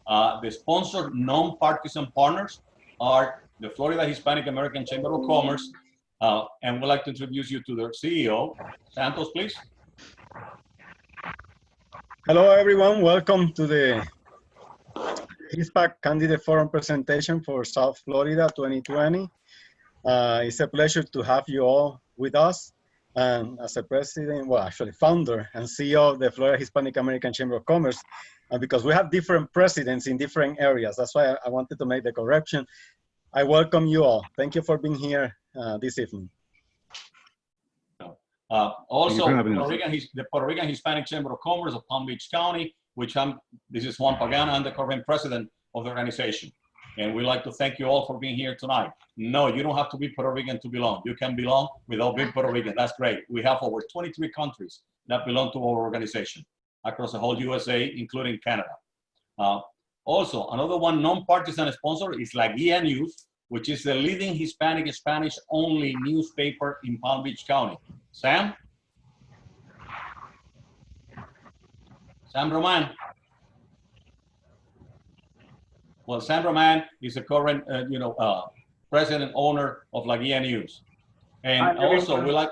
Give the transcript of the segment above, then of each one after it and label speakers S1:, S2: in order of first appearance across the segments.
S1: The sponsored non-partisan partners are the Florida Hispanic American Chamber of Commerce, and we'd like to introduce you to their CEO. Santos, please.
S2: Hello, everyone. Welcome to the HISPAC Candidate Forum presentation for South Florida 2020. It's a pleasure to have you all with us. And as a president, well, actually founder and CEO of the Florida Hispanic American Chamber of Commerce, because we have different presidents in different areas. That's why I wanted to make the correction. I welcome you all. Thank you for being here this evening.
S1: Also, the Puerto Rican Hispanic Chamber of Commerce of Palm Beach County, this is Juan Pagana, I'm the current president of the organization. And we'd like to thank you all for being here tonight. No, you don't have to be Puerto Rican to belong. You can belong without being Puerto Rican. That's great. We have over 23 countries that belong to our organization across the whole USA, including Canada. Also, another one non-partisan sponsor is La Guia News, which is the leading Hispanic Spanish-only newspaper in Palm Beach County. Sam Roman. Well, Sam Roman is the current, president owner of La Guia News. And also we like,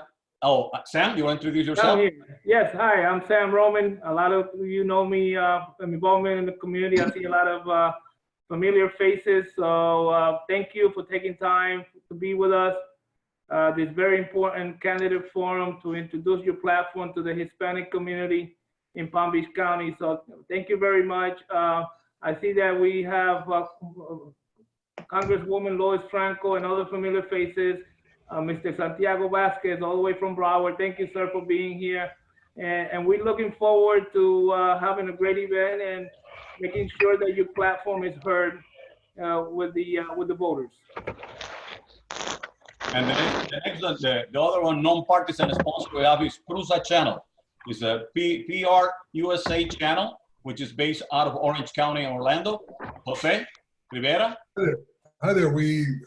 S1: Sam, you want to introduce yourself?
S3: Yes, hi, I'm Sam Roman. A lot of you know me from involvement in the community. I see a lot of familiar faces. So thank you for taking time to be with us. This very important candidate forum to introduce your platform to the Hispanic community in Palm Beach County. So thank you very much. I see that we have Congresswoman Lois Franco and other familiar faces. Mr. Santiago Vasquez, all the way from Broward. Thank you, sir, for being here. And we're looking forward to having a great event and making sure that your platform is heard with the voters.
S1: And the other one, non-partisan sponsor we have is PRUSA Channel. It's a PR USA channel, which is based out of Orange County in Orlando. Jose Rivera.
S4: Hi there.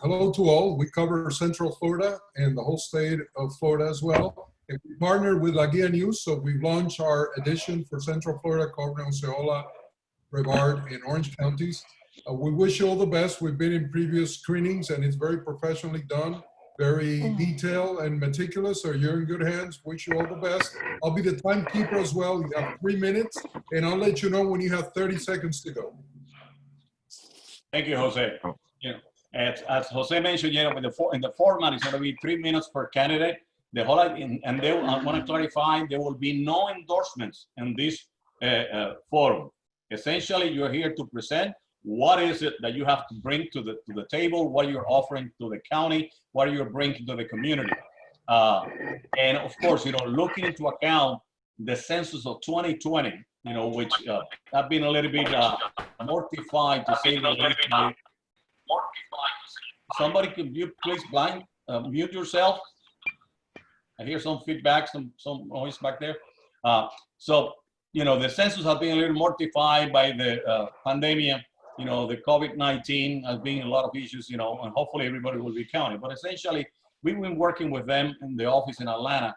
S4: Hello to all. We cover Central Florida and the whole state of Florida as well. And we partnered with La Guia News, so we launched our edition for Central Florida, covering Osceola, Brevard, and Orange counties. We wish you all the best. We've been in previous screenings, and it's very professionally done, very detailed and meticulous, so you're in good hands. Wish you all the best. I'll be the timekeeper as well. You have 3 minutes, and I'll let you know when you have 30 seconds to go.
S1: Thank you, Jose. As Jose mentioned, in the format, it's going to be 3 minutes per candidate. I want to clarify, there will be no endorsements in this forum. Essentially, you're here to present what is it that you have to bring to the table, what you're offering to the county, what you're bringing to the community. And of course, looking into account the census of 2020, which I've been a little bit mortified to say the least. Somebody, could you please mute yourself? I hear some feedback, some noise back there. So, the census has been a little mortified by the pandemic, the COVID-19 has been a lot of issues, and hopefully everybody will be counted. But essentially, we've been working with them in the office in Atlanta,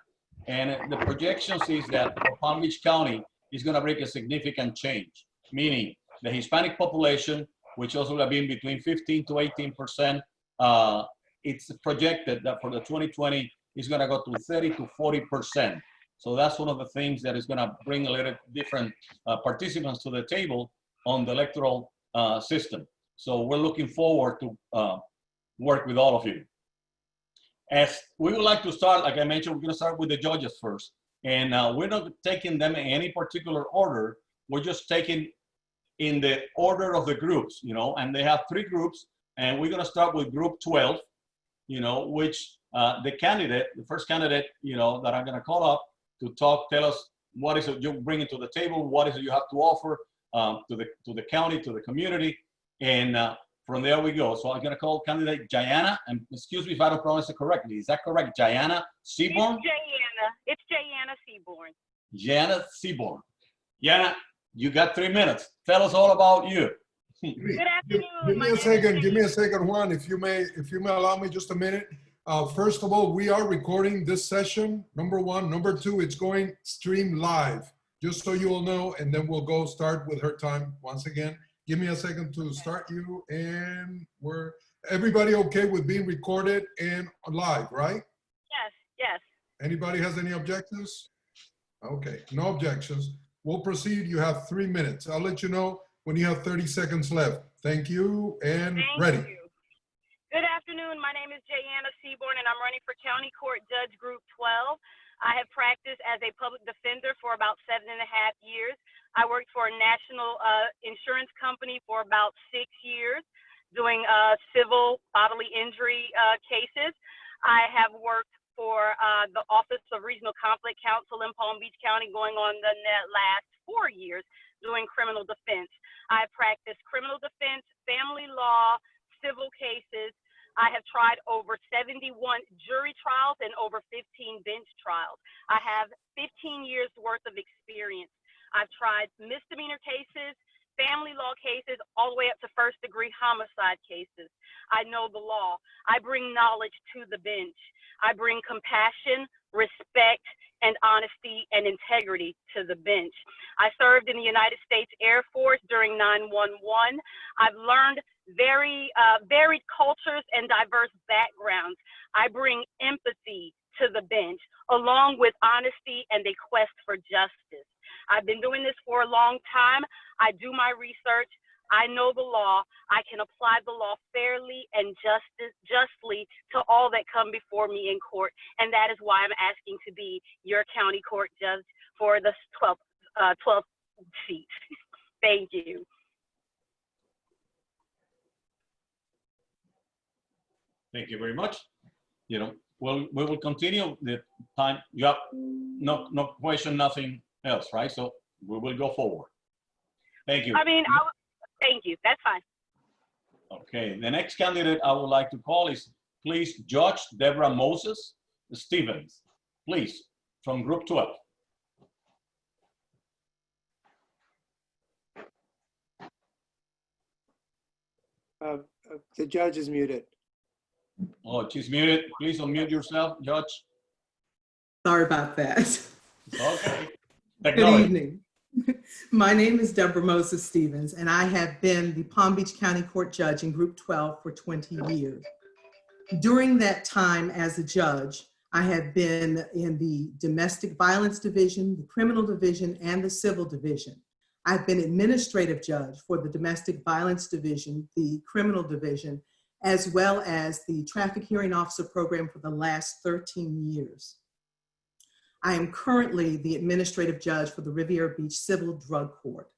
S1: and the projections is that Palm Beach County is going to bring a significant change, meaning the Hispanic population, which also will be between 15 to 18%, it's projected that for the 2020 is going to go to 30 to 40%. So that's one of the things that is going to bring a little different participants to the table on the electoral system. So we're looking forward to work with all of you. As we would like to start, like I mentioned, we're going to start with the judges first. And we're not taking them in any particular order. We're just taking in the order of the groups, and they have 3 groups. And we're going to start with group 12, which the first candidate, that I'm going to call up to tell us what is it you're bringing to the table, what is it you have to offer to the county, to the community, and from there we go. So I'm going to call candidate Jayana, and excuse me if I don't pronounce it correctly. Is that correct, Jayana Seaborn?
S5: It's Jayana Seaborn.
S1: Jayana Seaborn. Jayana, you got 3 minutes. Tell us all about you.
S5: Good afternoon.
S4: Give me a second, Juan, if you may allow me just a minute. First of all, we are recording this session, number 1. Number 2, it's going stream live, just so you all know, and then we'll go start with her time once again. Give me a second to start you, and everybody okay with being recorded and live, right?
S5: Yes, yes.
S4: Anybody has any objections? Okay, no objections. We'll proceed. You have 3 minutes. I'll let you know when you have 30 seconds left. Thank you, and ready.
S5: Thank you. Good afternoon. My name is Jayanna Seaborn, and I'm running for County Court Judge Group 12. I have practiced as a public defender for about 7.5 years. I worked for a national insurance company for about 6 years, doing civil bodily injury cases. I have worked for the Office of Regional Conflict Counsel in Palm Beach County, going on the last 4 years, doing criminal defense. I practiced criminal defense, family law, civil cases. I have tried over 71 jury trials and over 15 bench trials. I have 15 years worth of experience. I've tried misdemeanor cases, family law cases, all the way up to first-degree homicide cases. I know the law. I bring knowledge to the bench. I bring compassion, respect, and honesty and integrity to the bench. I served in the United States Air Force during 9/11. I've learned varied cultures and diverse backgrounds. I bring empathy to the bench, along with honesty and a quest for justice. I've been doing this for a long time. I do my research. I know the law. I can apply the law fairly and justly to all that come before me in court. And that is why I'm asking to be your county court judge for the 12th seat. Thank you.
S1: Thank you very much. You know, we will continue the time. You have no question, nothing else, right? So we will go forward. Thank you.
S5: I mean, thank you. That's fine.
S1: Okay, the next candidate I would like to call is, please, Judge Deborah Moses Stevens, please, from Group 12.
S6: The judge is muted.
S1: Oh, she's muted. Please unmute yourself, Judge.
S7: Sorry about that.
S1: Okay.
S7: Good
S1: Technology.
S7: evening. My name is Deborah Moses Stevens, and I have been the Palm Beach County Court Judge in Group 12 for 20 years. During that time as a judge, I have been in the Domestic Violence Division, the Criminal Division, and the Civil Division. I've been administrative judge for the Domestic Violence Division, the Criminal Division, as well as the Traffic Hearing Officer Program for the last 13 years. I am currently the administrative judge for the Riviera Beach Civil Drug Court,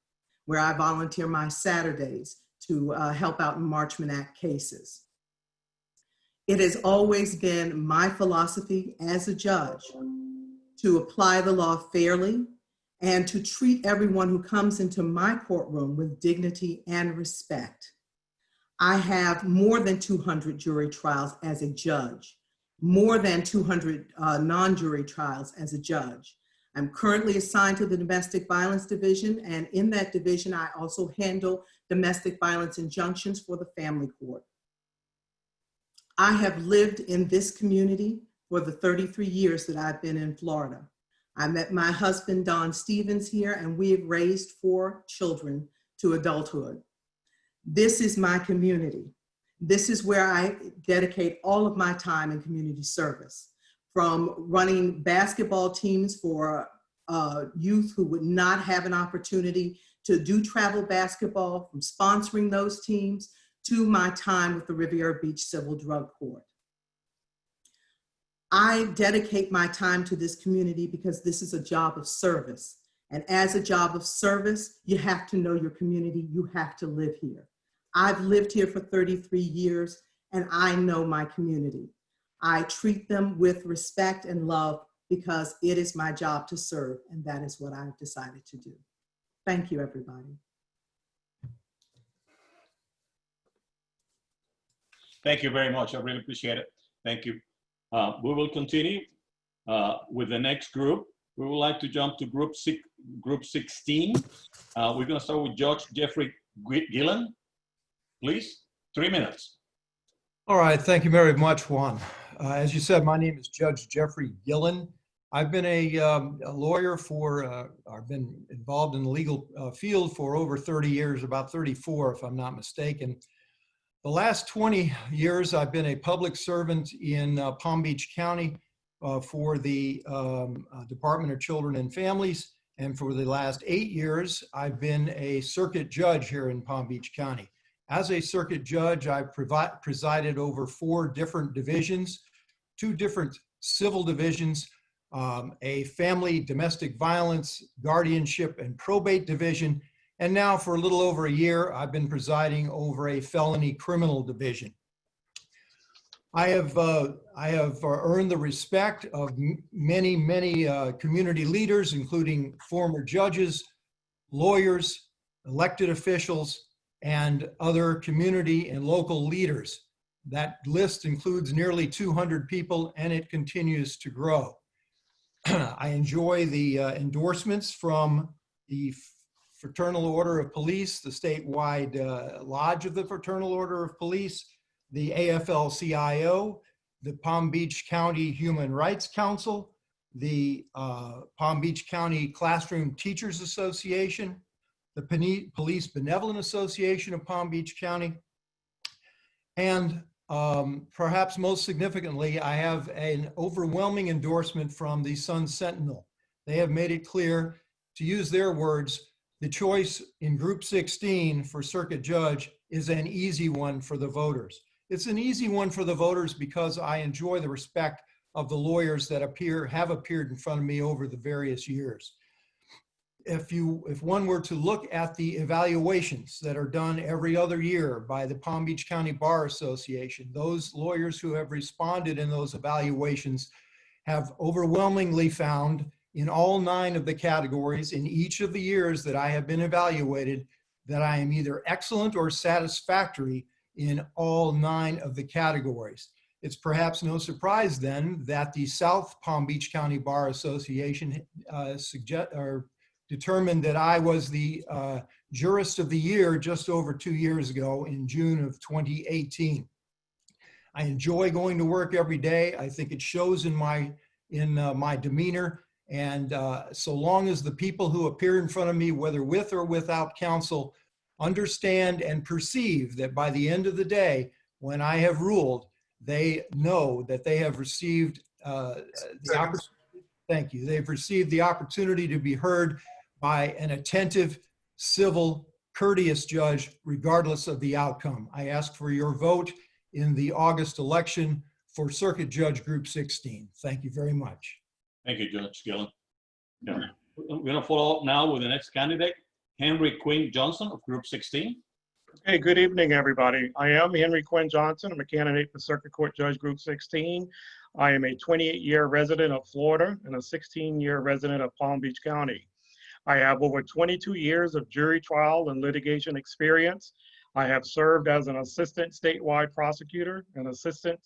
S7: where I volunteer my Saturdays to help out in Marchman Act cases. It has always been my philosophy as a judge to apply the law fairly and to treat everyone who comes into my courtroom with dignity and respect. I have more than 200 jury trials as a judge, more than 200 non-jury trials as a judge. I'm currently assigned to the Domestic Violence Division, and in that division, I also handle domestic violence injunctions for the family court. I have lived in this community for the 33 years that I've been in Florida. I met my husband, Don Stevens, here, and we have raised 4 children to adulthood. This is my community. This is where I dedicate all of my time in community service, from running basketball teams for youth who would not have an opportunity to do travel basketball, from sponsoring those teams, to my time with the Riviera Beach Civil Drug Court. I dedicate my time to this community because this is a job of service. And as a job of service, you have to know your community, you have to live here. I've lived here for 33 years and I know my community. I treat them with respect and love because it is my job to serve, and that is what I've decided to do. Thank you, everybody.
S1: Thank you very much. I really appreciate it. Thank you. We will continue with the next group. We would like to jump to group 16. We're going to start with Judge Jeffrey Gillen. Please, 3 minutes.
S8: All right, thank you very much, Juan. As you said, my name is Judge Jeffrey Gillen.
S6: I've been a lawyer for, I've been involved in the legal field for over 30 years, about 34 if I'm not mistaken. The last 20 years, I've been a public servant in Palm Beach County for the Department of Children and Families. And for the last 8 years, I've been a circuit judge here in Palm Beach County. As a circuit judge, I've presided over 4 different divisions, 2 different civil divisions, a family, domestic violence, guardianship, and probate division. And now for a little over a year, I've been presiding over a felony criminal division. I have earned the respect of many community leaders, including former judges, lawyers, elected officials, and other community and local leaders. That list includes nearly 200 people, and it continues to grow. I enjoy the endorsements from the Fraternal Order of Police, the statewide Lodge of the Fraternal Order of Police, the AFL-CIO, the Palm Beach County Human Rights Council, the Palm Beach County Classroom Teachers Association, the Police Benevolent Association of Palm Beach County, and perhaps most significantly, I have an overwhelming endorsement from the Sun Sentinel. They have made it clear, to use their words, the choice in Group 16 for circuit judge is an easy one for the voters. It's an easy one for the voters because I enjoy the respect of the lawyers that have appeared in front of me over the various years. If one were to look at the evaluations that are done every other year by the Palm Beach County Bar Association, those lawyers who have responded in those evaluations have overwhelmingly found in all 9 of the categories in each of the years that I have been evaluated that I am either excellent or satisfactory in all 9 of the categories. It's perhaps no surprise then that the South Palm Beach County Bar Association determined that I was the jurist of the year just over 2 years ago in June of 2018. I enjoy going to work every day. I think it shows in my demeanor. And so long as the people who appear in front of me, whether with or without counsel, understand and perceive that by the end of the day, when I have ruled, they know that they have received thank you. They've received the opportunity to be heard by an attentive, civil, courteous judge, regardless of the outcome. I ask for your vote in the August election for Circuit Judge Group 16. Thank you very much.
S1: Thank you, Judge Gillen. Yeah. We're going to follow up now with the next candidate, Henry Quinn Johnson of Group 16.
S8: Hey, good evening, everybody. I am Henry Quinn Johnson. I'm a candidate for Circuit Court Judge Group 16. I am a 28-year resident of Florida and a 16-year resident of Palm Beach County. I have over 22 years of jury trial and litigation experience. I have served as an assistant statewide prosecutor, an assistant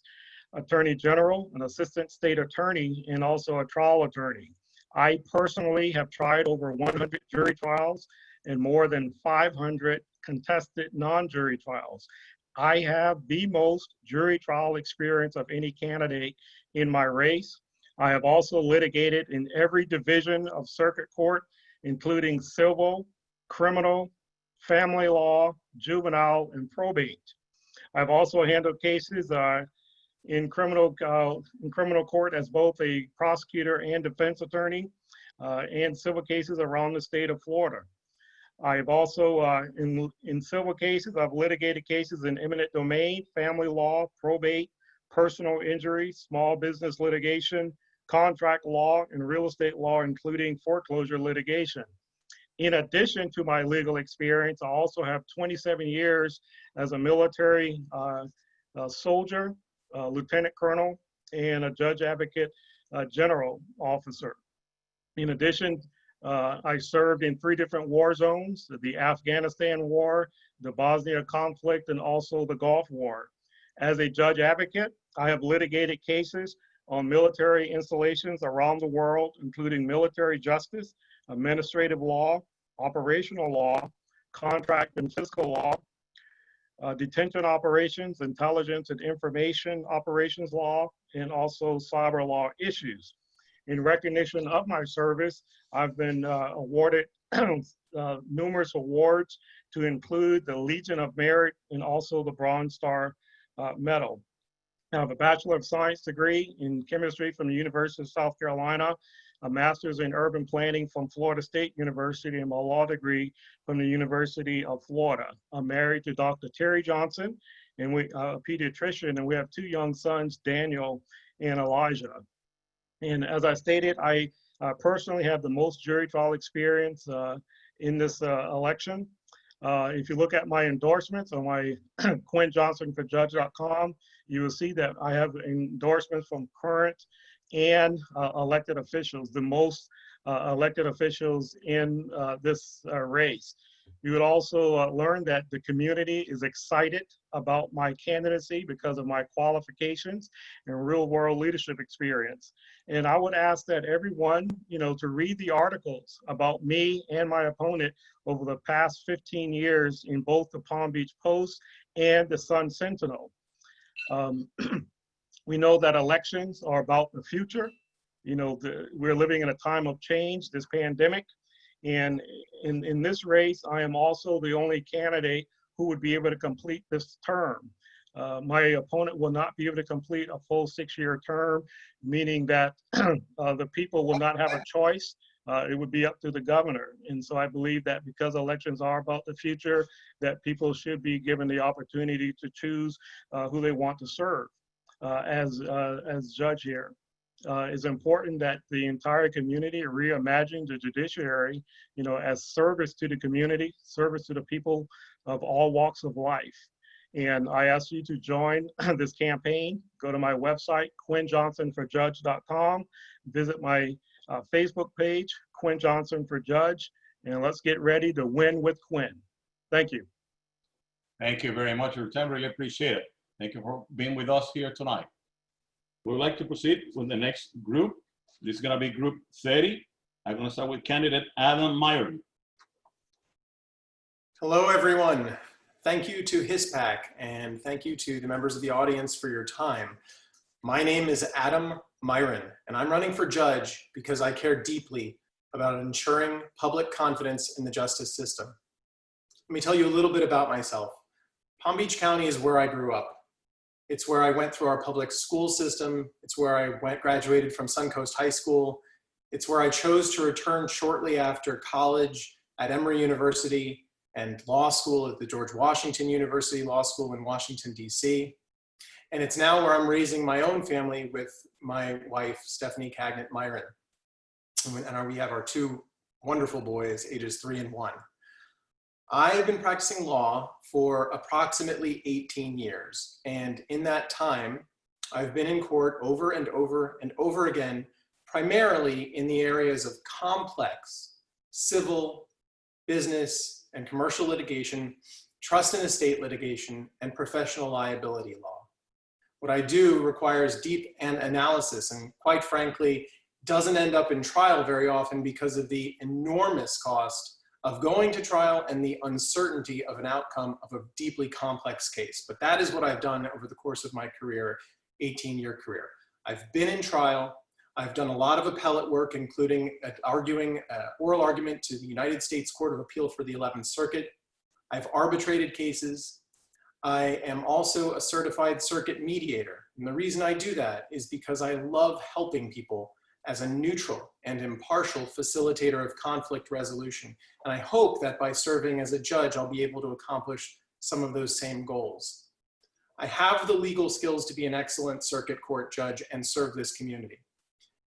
S8: attorney general, an assistant state attorney, and also a trial attorney. I personally have tried over 100 jury trials and more than 500 contested non-jury trials. I have the most jury trial experience of any candidate in my race. I have also litigated in every division of circuit court, including civil, criminal, family law, juvenile, and probate. I've also handled cases in criminal court as both a prosecutor and defense attorney, and civil cases around the state of Florida. I've also, in civil cases, I've litigated cases in eminent domain, family law, probate, personal injury, small business litigation, contract law, and real estate law, including foreclosure litigation. In addition to my legal experience, I also have 27 years as a military soldier, lieutenant colonel, and a judge advocate general officer. In addition, I served in 3 different war zones: the Afghanistan War, the Bosnia conflict, and also the Gulf War. As a judge advocate, I have litigated cases on military installations around the world, including military justice, administrative law, operational law, contract and fiscal law, detention operations, intelligence and information operations law, and also cyber law issues. In recognition of my service, I've been awarded numerous awards to include the Legion of Merit and also the Bronze Star Medal. I have a Bachelor of Science degree in chemistry from the University of South Carolina, a Master's in Urban Planning from Florida State University, and my law degree from the University of Florida. I'm married to Dr. Terry Johnson, and a pediatrician, and we have 2 young sons, Daniel and Elijah. And as I stated, I personally have the most jury trial experience in this election. If you look at my endorsements on my QuinnJohnsonforJudge.com, you will see that I have endorsements from current and elected officials, the most elected officials in this race. You would also learn that the community is excited about my candidacy because of my qualifications and real world leadership experience. And I would ask that everyone, to read the articles about me and my opponent over the past 15 years in both the Palm Beach Post and the Sun Sentinel. We know that elections are about the future. We're living in a time of change, this pandemic. And in this race, I am also the only candidate who would be able to complete this term. My opponent will not be able to complete a full 6-year term, meaning that the people will not have a choice. It would be up to the governor. And so I believe that because elections are about the future, that people should be given the opportunity to choose who they want to serve as judge here. It's important that the entire community reimagine the judiciary, as service to the community, service to the people of all walks of life. And I ask you to join this campaign. Go to my website, QuinnJohnsonforJudge.com. Visit my Facebook page, Quinn Johnson for Judge, and let's get ready to win with Quinn. Thank you.
S1: Thank you very much for your time. Really appreciate it. Thank you for being with us here tonight. We would like to proceed with the next group. This is going to be group 30. I'm going to start with candidate Adam Myron.
S9: Hello, everyone. Thank you to HISPAC, and thank you to the members of the audience for your time. My name is Adam Myron, and I'm running for judge because I care deeply about ensuring public confidence in the justice system. Let me tell you a little bit about myself. Palm Beach County is where I grew up. It's where I went through our public school system. It's where I graduated from Suncoast High School. It's where I chose to return shortly after college at Emory University and law school at the George Washington University Law School in Washington, D.C. And it's now where I'm raising my own family with my wife, Stephanie Cagnett Myron. And we have our 2 wonderful boys, ages 3 and 1. I have been practicing law for approximately 18 years. And in that time, I've been in court over and over and over again, primarily in the areas of complex civil, business, and commercial litigation, trust and estate litigation, and professional liability law. What I do requires deep analysis and, quite frankly, doesn't end up in trial very often because of the enormous cost of going to trial and the uncertainty of an outcome of a deeply complex case. But that is what I've done over the course of my career, 18-year career. I've been in trial. I've done a lot of appellate work, including arguing oral argument to the United States Court of Appeal for the 11th Circuit. I've arbitrated cases. I am also a certified circuit mediator. And the reason I do that is because I love helping people as a neutral and impartial facilitator of conflict resolution. And I hope that by serving as a judge, I'll be able to accomplish some of those same goals. I have the legal skills to be an excellent circuit court judge and serve this community.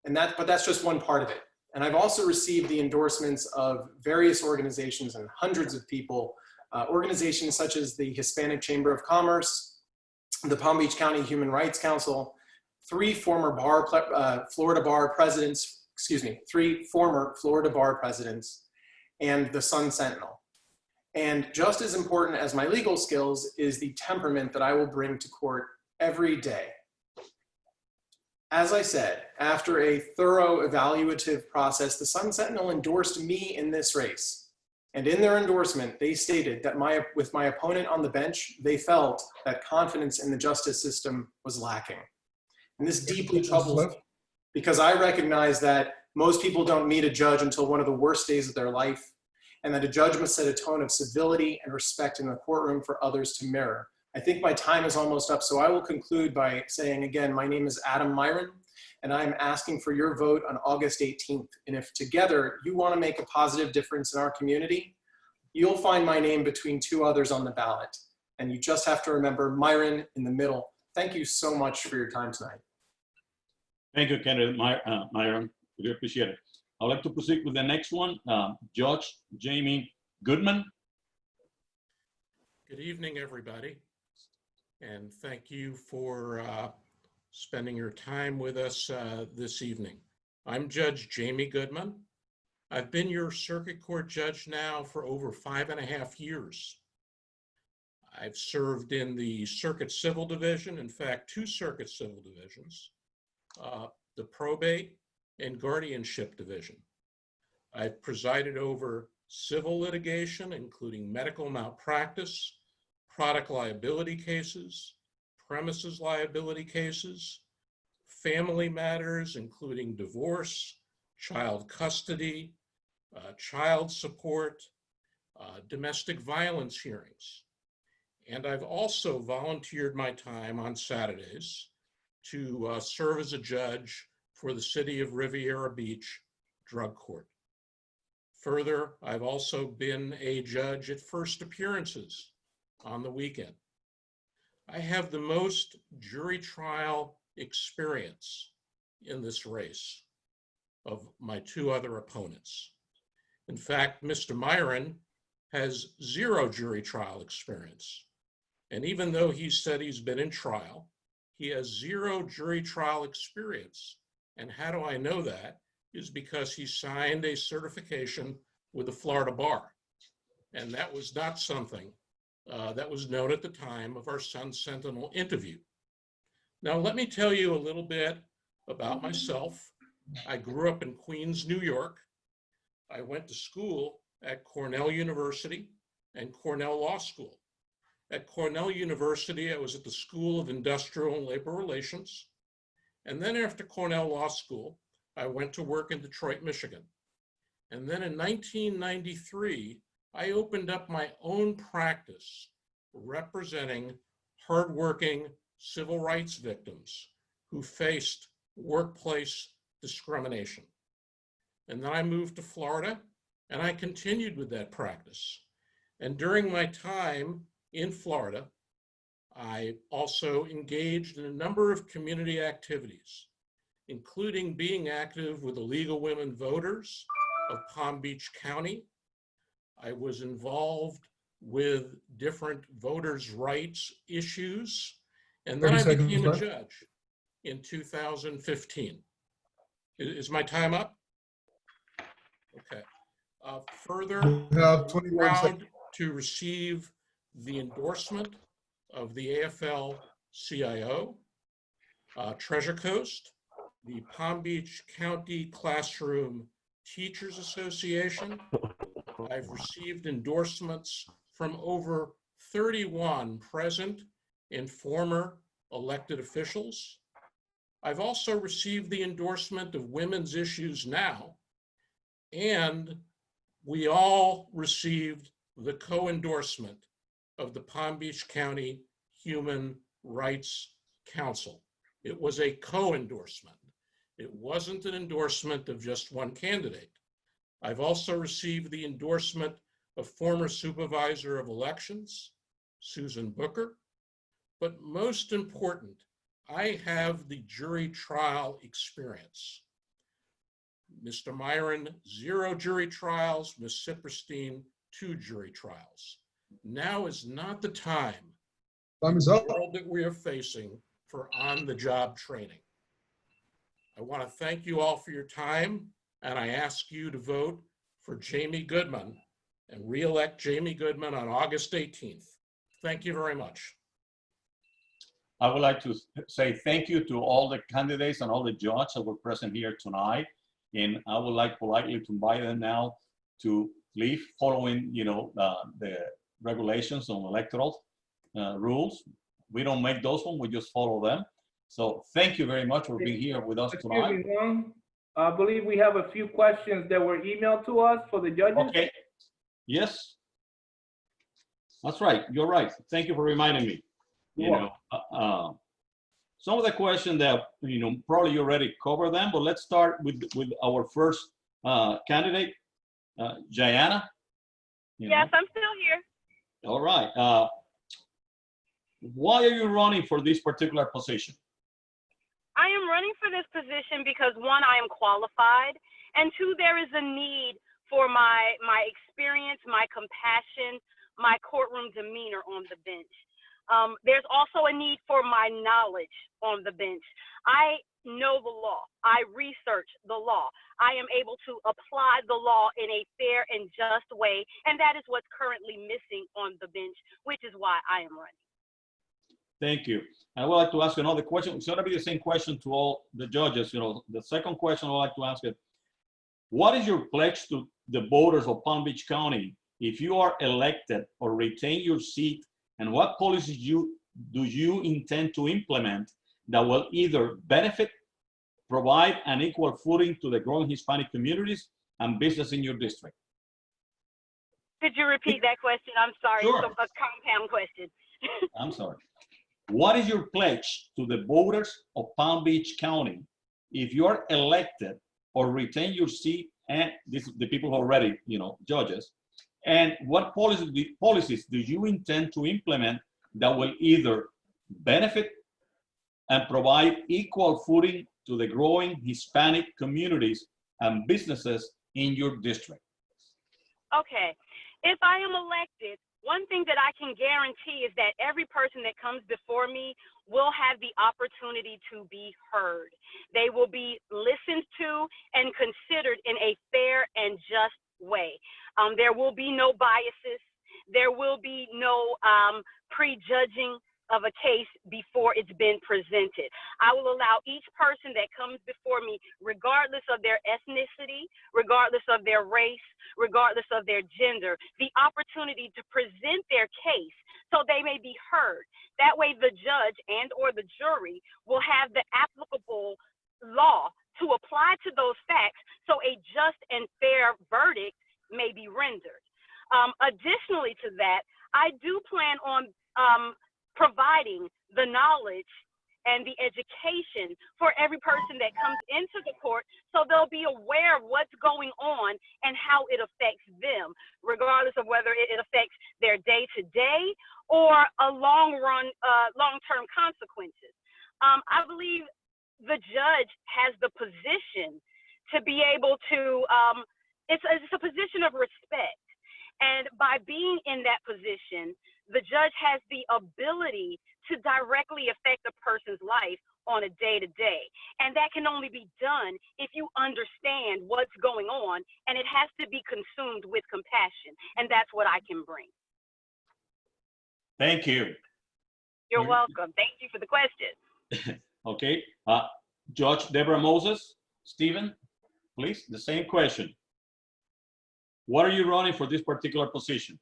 S9: But that's just one part of it. And I've also received the endorsements of various organizations and hundreds of people, organizations such as the Hispanic Chamber of Commerce, the Palm Beach County Human Rights Council, 3 former Florida bar presidents, 3 former Florida bar presidents, and the Sun Sentinel. And just as important as my legal skills is the temperament that I will bring to court every day. As I said, after a thorough evaluative process, the Sun Sentinel endorsed me in this race. And in their endorsement, they stated that with my opponent on the bench, they felt that confidence in the justice system was lacking. And this deeply troubles me. because I recognize that most people don't meet a judge until one of the worst days of their life, and that a judge must set a tone of civility and respect in the courtroom for others to mirror. I think my time is almost up, so I will conclude by saying again, my name is Adam Myron, and I'm asking for your vote on August 18th. And if together you want to make a positive difference in our community, you'll find my name between two others on the ballot. And you just have to remember Myron in the middle. Thank you so much for your time tonight.
S1: Thank you, candidate Myron. We appreciate it. I'd like to proceed with the next one. Judge Jamie Goodman.
S10: Good evening, everybody. And thank you for spending your time with us this evening. I'm Judge Jamie Goodman. I've been your circuit court judge now for over 5.5 years. I've served in the Circuit Civil Division, in fact, 2 Circuit Civil Divisions, the Probate and Guardianship Division. I've presided over civil litigation, including medical malpractice, product liability cases, premises liability cases, family matters, including divorce, child custody, child support, domestic violence hearings. And I've also volunteered my time on Saturdays to serve as a judge for the City of Riviera Beach Drug Court. Further, I've also been a judge at first appearances on the weekend. I have the most jury trial experience in this race of my 2 other opponents. In fact, Mr. Myron has 0 jury trial experience. And even though he said he's been in trial, he has 0 jury trial experience. And how do I know that? Is because he signed a certification with the Florida Bar. And that was not something that was known at the time of our Sun Sentinel interview. Now, let me tell you a little bit about myself. I grew up in Queens, New York. I went to school at Cornell University and Cornell Law School. At Cornell University, I was at the School of Industrial and Labor Relations. And then after Cornell Law School, I went to work in Detroit, Michigan. And then in 1993, I opened up my own practice representing hardworking civil rights victims who faced workplace discrimination. And then I moved to Florida and I continued with that practice. And during my time in Florida, I also engaged in a number of community activities, including being active with the League of Women Voters of Palm Beach County. I was involved with different voters' rights issues, and then I became a judge in 2015. Is my time up? Okay. Further, I'm proud to receive the endorsement of the AFL-CIO, Treasure Coast, the Palm Beach County Classroom Teachers Association. I've received endorsements from over 31 present and former elected officials. I've also received the endorsement of Women's Issues Now, and we all received the co-endorsement of the Palm Beach County Human Rights Council. It was a co-endorsement. It wasn't an endorsement of just one candidate. I've also received the endorsement of former Supervisor of Elections, Susan Booker. But most important, I have the jury trial experience. Mr. Myron, 0 jury trials, Ms. Siperstein, 2 jury trials. Now is not the time in the world that we are facing for on-the-job training. I want to thank you all for your time, and I ask you to vote for Jamie Goodman and re-elect Jamie Goodman on August 18th. Thank you very much.
S1: I would like to say thank you to all the candidates and all the judges that were present here tonight. And I would like politely to invite them now to leave following, the regulations on electoral rules. We don't make those ones, we just follow them. So thank you very much for being here with us
S3: Excuse
S1: tonight.
S3: me, Norm. I believe we have a few questions that were emailed to us for the judges.
S1: Okay. Yes. That's right. You're right. Thank you for reminding me. You
S3: You're
S1: know, some of the questions that, you know, probably you already covered them, but let's start with our first candidate, Jayana.
S5: Yes, I'm still here.
S1: All right. Why are you running for this particular position?
S5: I am running for this position because one, I am qualified, and two, there is a need for my experience, my compassion, my courtroom demeanor on the bench. There's also a need for my knowledge on the bench. I know the law. I research the law. I am able to apply the law in a fair and just way, and that is what's currently missing on the bench, which is why I am running.
S1: Thank you. I would like to ask another question. It's going to be the same question to all the judges. You know, the second question I would like to ask is, what is your pledge to the voters of Palm Beach County if you are elected or retain your seat, and what policies do you intend to implement that will either benefit, provide an equal footing to the growing Hispanic communities and business in your district?
S5: Could you repeat that question? I'm sorry.
S1: Sure.
S5: It's a compound question.
S1: I'm sorry. What is your pledge to the voters of Palm Beach County if you are elected or retain your seat, and this is the people who are already, you know, judges, and what policies do you intend to implement that will either benefit and provide equal footing to the growing Hispanic communities and businesses in your district?
S5: Okay. If I am elected, one thing that I can guarantee is that every person that comes before me will have the opportunity to be heard. They will be listened to and considered in a fair and just way. There will be no biases. There will be no prejudging of a case before it's been presented. I will allow each person that comes before me, regardless of their ethnicity, regardless of their race, regardless of their gender, the opportunity to present their case so they may be heard. That way the judge and or the jury will have the applicable law to apply to those facts so a just and fair verdict may be rendered. Additionally to that, I do plan on providing the knowledge and the education for every person that comes into the court so they'll be aware of what's going on and how it affects them, regardless of whether it affects their day-to-day or a long-term consequences. I believe the judge has the position to be able to, it's a position of respect. And by being in that position, the judge has the ability to directly affect a person's life on a day-to-day. And that can only be done if you understand what's going on, and it has to be consumed with compassion. And that's what I can bring.
S1: Thank you.
S5: You're welcome. Thank you for the question.
S1: Okay. Judge Deborah Moses, Stephen, please, the same question. What are you running for this particular position?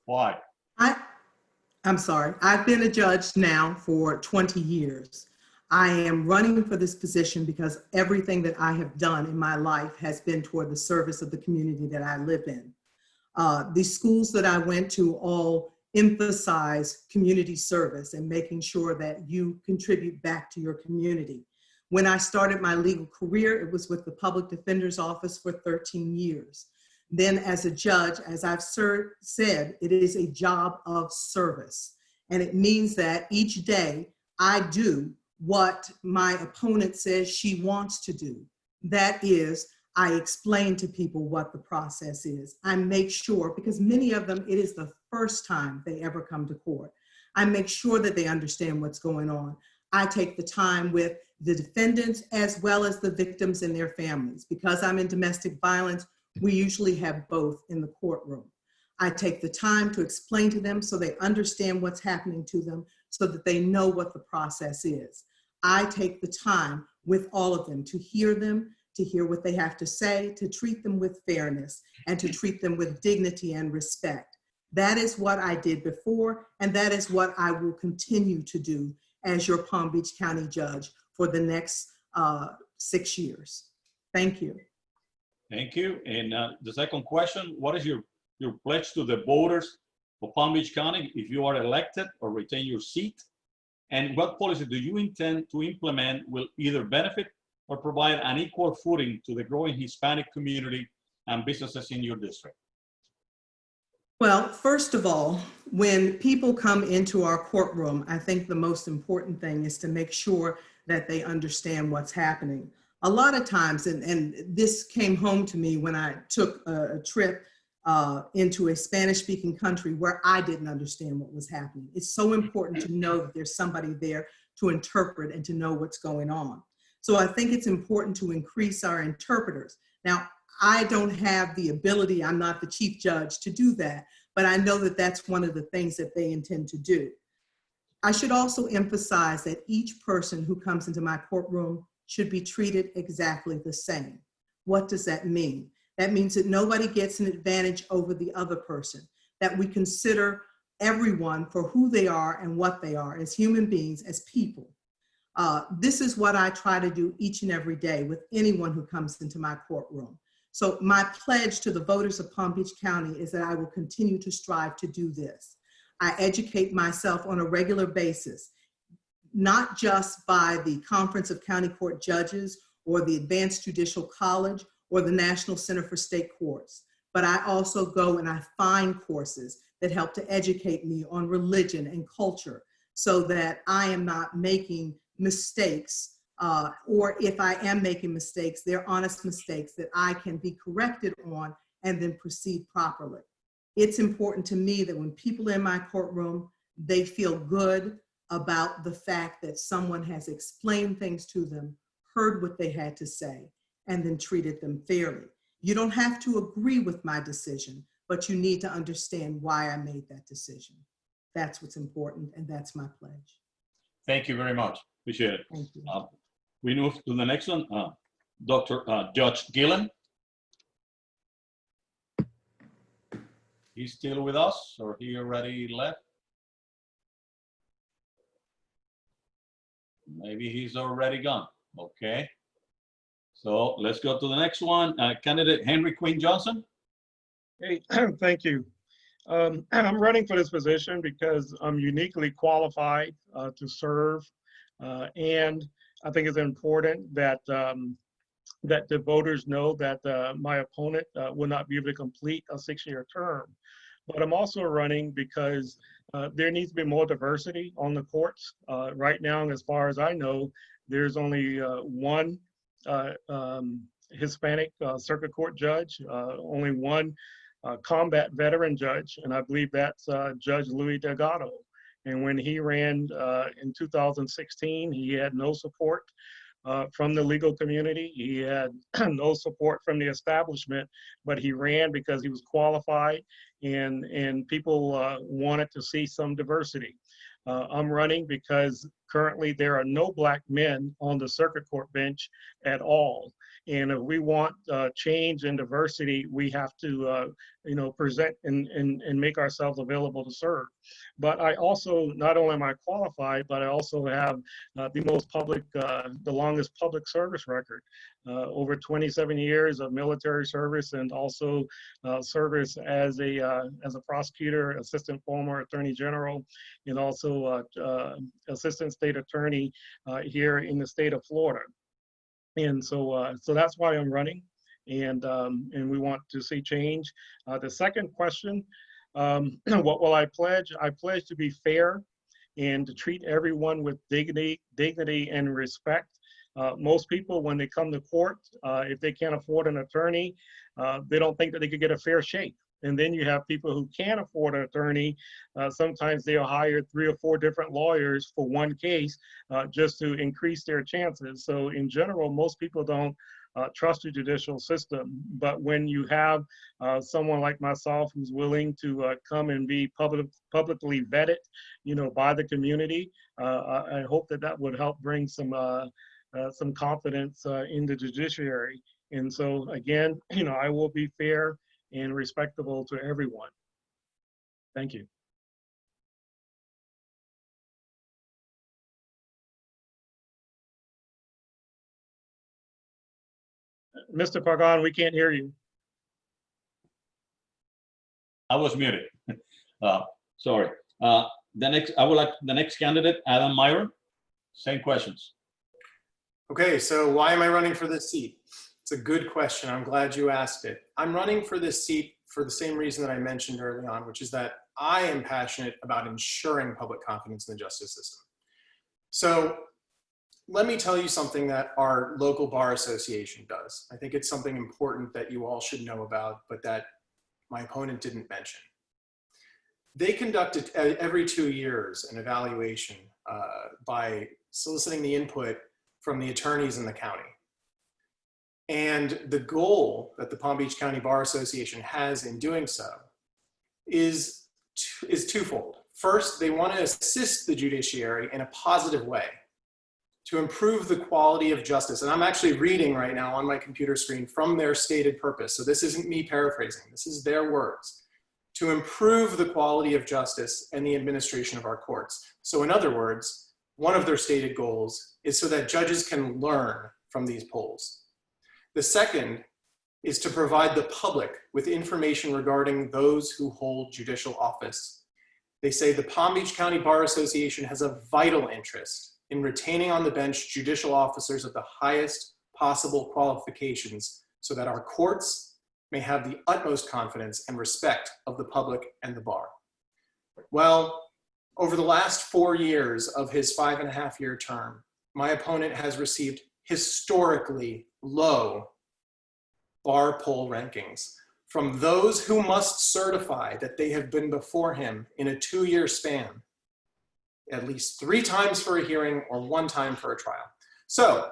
S1: Why?
S7: I'm sorry. I've been a judge now for 20 years. I am running for this position because everything that I have done in my life has been toward the service of the community that I live in. The schools that I went to all emphasize community service and making sure that you contribute back to your community. When I started my legal career, it was with the Public Defender's Office for 13 years. Then as a judge, as I've said, it is a job of service. And it means that each day I do what my opponent says she wants to do. That is, I explain to people what the process is. I make sure, because many of them, it is the first time they ever come to court. I make sure that they understand what's going on. I take the time with the defendants as well as the victims and their families. Because I'm in domestic violence, we usually have both in the courtroom. I take the time to explain to them so they understand what's happening to them so that they know what the process is. I take the time with all of them to hear what they have to say, to treat them with fairness, and to treat them with dignity and respect. That is what I did before, and that is what I will continue to do as your Palm Beach County judge for the next 6 years. Thank you.
S1: Thank you. And the second question, what is your pledge to the voters of Palm Beach County if you are elected or retain your seat? And what policy do you intend to implement will either benefit or provide an equal footing to the growing Hispanic community and businesses in your district?
S7: Well, first of all, when people come into our courtroom, I think the most important thing is to make sure that they understand what's happening. A lot of times, and this came home to me when I took a trip into a Spanish-speaking country where I didn't understand what was happening. It's so important to know that there's somebody there to interpret and to know what's going on. So I think it's important to increase our interpreters. Now, I don't have the ability, I'm not the chief judge to do that, but I know that that's one of the things that they intend to do. I should also emphasize that each person who comes into my courtroom should be treated exactly the same. What does that mean? That means that nobody gets an advantage over the other person, that we consider everyone for who they are and what they are as human beings, as people. This is what I try to do each and every day with anyone who comes into my courtroom. So my pledge to the voters of Palm Beach County is that I will continue to strive to do this. I educate myself on a regular basis, not just by the Conference of County Court Judges or the Advanced Judicial College or the National Center for State Courts, but I also go and I find courses that help to educate me on religion and culture so that I am not making mistakes, or if I am making mistakes, they're honest mistakes that I can be corrected on and then proceed properly. It's important to me that when people in my courtroom, they feel good about the fact that someone has explained things to them, heard what they had to say, and then treated them fairly. You don't have to agree with my decision, but you need to understand why I made that decision. That's what's important, and that's my pledge.
S1: Thank you very much. Appreciate it.
S7: Thank you.
S1: We move to the next one. Judge Gillen. He's still with us, or he already left? Maybe he's already gone. Okay. So let's go to the next one. Candidate Henry Quinn Johnson.
S8: Hey, thank you. I'm running for this position because I'm uniquely qualified to serve, and I think it's important that that the voters know that my opponent will not be able to complete a 6-year term. But I'm also running because there needs to be more diversity on the courts. Right now, as far as I know, there's only one Hispanic circuit court judge, only one combat veteran judge, and I believe that's Judge Louis Delgado. And when he ran in 2016, he had no support from the legal community. He had no support from the establishment, but he ran because he was qualified and people wanted to see some diversity. I'm running because currently there are no Black men on the circuit court bench at all. And if we want change and diversity, we have to, present and make ourselves available to serve. But I also, not only am I qualified, but I also have the longest public service record, over 27 years of military service, and also service as a prosecutor, assistant former attorney general, and also assistant state attorney here in the state of Florida. And so that's why I'm running, and we want to see change. The second question, what will I pledge? I pledge to be fair and to treat everyone with dignity and respect. Most people, when they come to court, if they can't afford an attorney, they don't think that they could get a fair shake. And then you have people who can't afford an attorney. Sometimes they'll hire 3 or 4 different lawyers for one case just to increase their chances. So in general, most people don't trust the judicial system. But when you have someone like myself who's willing to come and be publicly vetted, by the community, I hope that would help bring some confidence in the judiciary. And so again, I will be fair and respectable to everyone. Thank you. Mr. Pagan, we can't hear you.
S1: I was muted. Sorry. The next candidate, Adam Myron. Same questions.
S9: Okay, so why am I running for this seat? It's a good question. I'm glad you asked it. I'm running for this seat for the same reason that I mentioned early on, which is that I am passionate about ensuring public confidence in the justice system. So let me tell you something that our local bar association does. I think it's something important that you all should know about, but that my opponent didn't mention. They conduct every 2 years an evaluation by soliciting the input from the attorneys in the county. And the goal that the Palm Beach County Bar Association has in doing so is twofold. First, they want to assist the judiciary in a positive way to improve the quality of justice. And I'm actually reading right now on my computer screen from their stated purpose. So this isn't me paraphrasing, this is their words. To improve the quality of justice and the administration of our courts. So in other words, one of their stated goals is so that judges can learn from these polls. The second is to provide the public with information regarding those who hold judicial office. They say the Palm Beach County Bar Association has a vital interest in retaining on the bench judicial officers of the highest possible qualifications so that our courts may have the utmost confidence and respect of the public and the bar. Well, over the last 4 years of his 5.5-year term, my opponent has received historically low bar poll rankings from those who must certify that they have been before him in a 2-year span, at least 3 times for a hearing or 1 time for a trial. So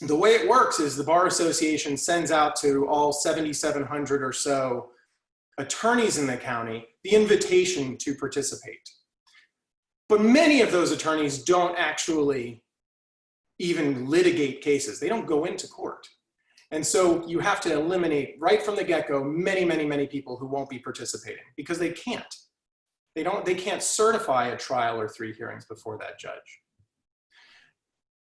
S9: the way it works is the Bar Association sends out to all 7,700 or so attorneys in the county the invitation to participate. But many of those attorneys don't actually even litigate cases. They don't go into court. And so you have to eliminate right from the get-go many people who won't be participating because they can't. They can't certify a trial or 3 hearings before that judge.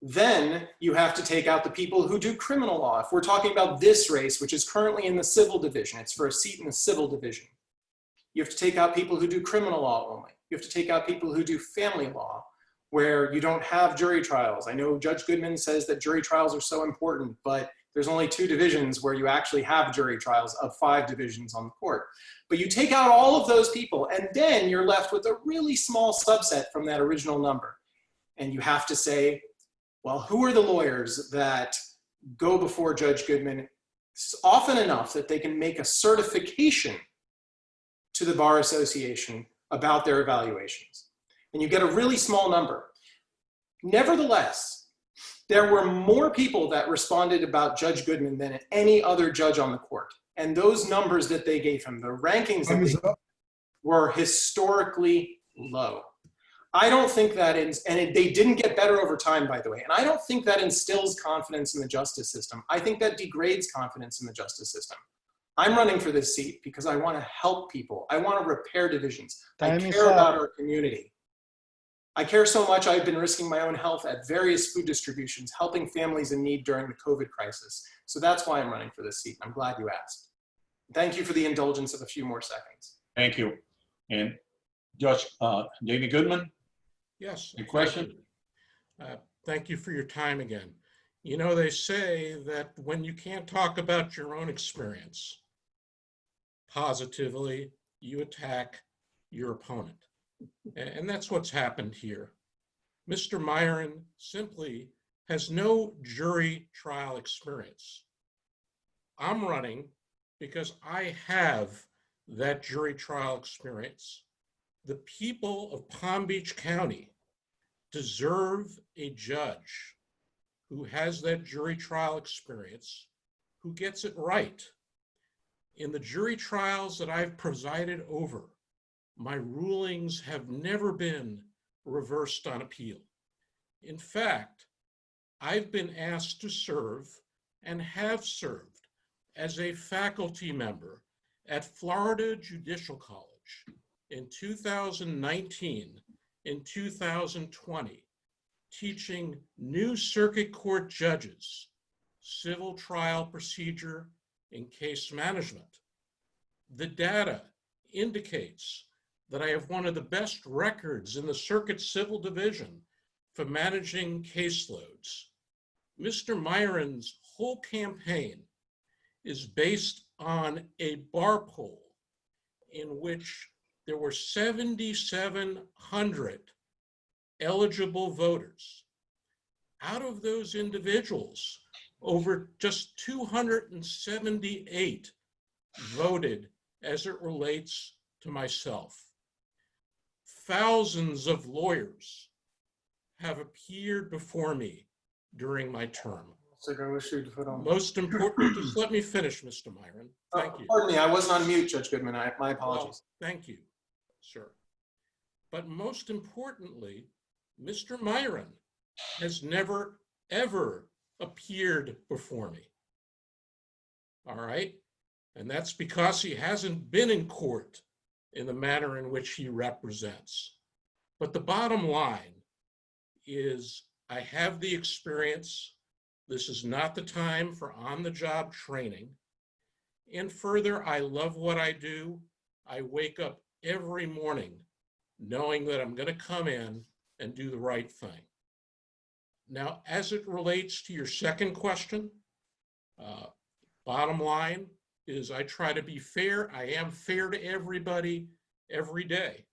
S9: Then you have to take out the people who do criminal law. If we're talking about this race, which is currently in the civil division, it's for a seat in the civil division. You have to take out people who do criminal law only. You have to take out people who do family law, where you don't have jury trials. I know Judge Goodman says that jury trials are so important, but there's only 2 divisions where you actually have jury trials of 5 divisions on the court. But you take out all of those people, and then you're left with a really small subset from that original number. And you have to say, well, who are the lawyers that go before Judge Goodman often enough that they can make a certification to the Bar Association about their evaluations? And you get a really small number. Nevertheless, there were more people that responded about Judge Goodman than any other judge on the court. And those numbers that they gave him, the rankings that they gave him, were historically low. I don't think that, they didn't get better over time, by the way. And I don't think that instills confidence in the justice system. I think that degrades confidence in the justice system. I'm running for this seat because I want to help people. I want to repair divisions. I care about our community. I care so much, I've been risking my own health at various food distributions, helping families in need during the COVID crisis. So that's why I'm running for this seat. I'm glad you asked. Thank you for the indulgence of a few more seconds.
S1: Thank you. And Judge Jamie Goodman?
S10: Yes.
S1: Your question?
S10: Thank you for your time again. You know, they say that when you can't talk about your own experience positively, you attack your opponent. And that's what's happened here. Mr. Myron simply has no jury trial experience. I'm running because I have that jury trial experience. The people of Palm Beach County deserve a judge who has that jury trial experience, who gets it right. In the jury trials that I've presided over, my rulings have never been reversed on appeal. In fact, I've been asked to serve and have served as a faculty member at Florida Judicial College in 2019 and 2020, teaching new circuit court judges civil trial procedure, and case management. The data indicates that I have one of the best records in the Circuit Civil Division for managing caseloads. Mr. Myron's whole campaign is based on a bar poll in which there were 7,700 eligible voters. Out of those individuals, over just 278 voted as it relates to myself. Thousands of lawyers have appeared before me during my term. Most important, just let me finish, Mr. Myron. Thank you.
S9: Pardon me, I wasn't on mute, Judge Goodman. My apologies.
S10: Well, thank you, sir. But most importantly, Mr. Myron has never, ever appeared before me. All right? And that's because he hasn't been in court in the manner in which he represents. But the bottom line is I have the experience. This is not the time for on-the-job training. And further, I love what I do. I wake up every morning knowing that I'm going to come in and do the right thing. Now, as it relates to your second question, bottom line is I try to be fair. I am fair to everybody every day.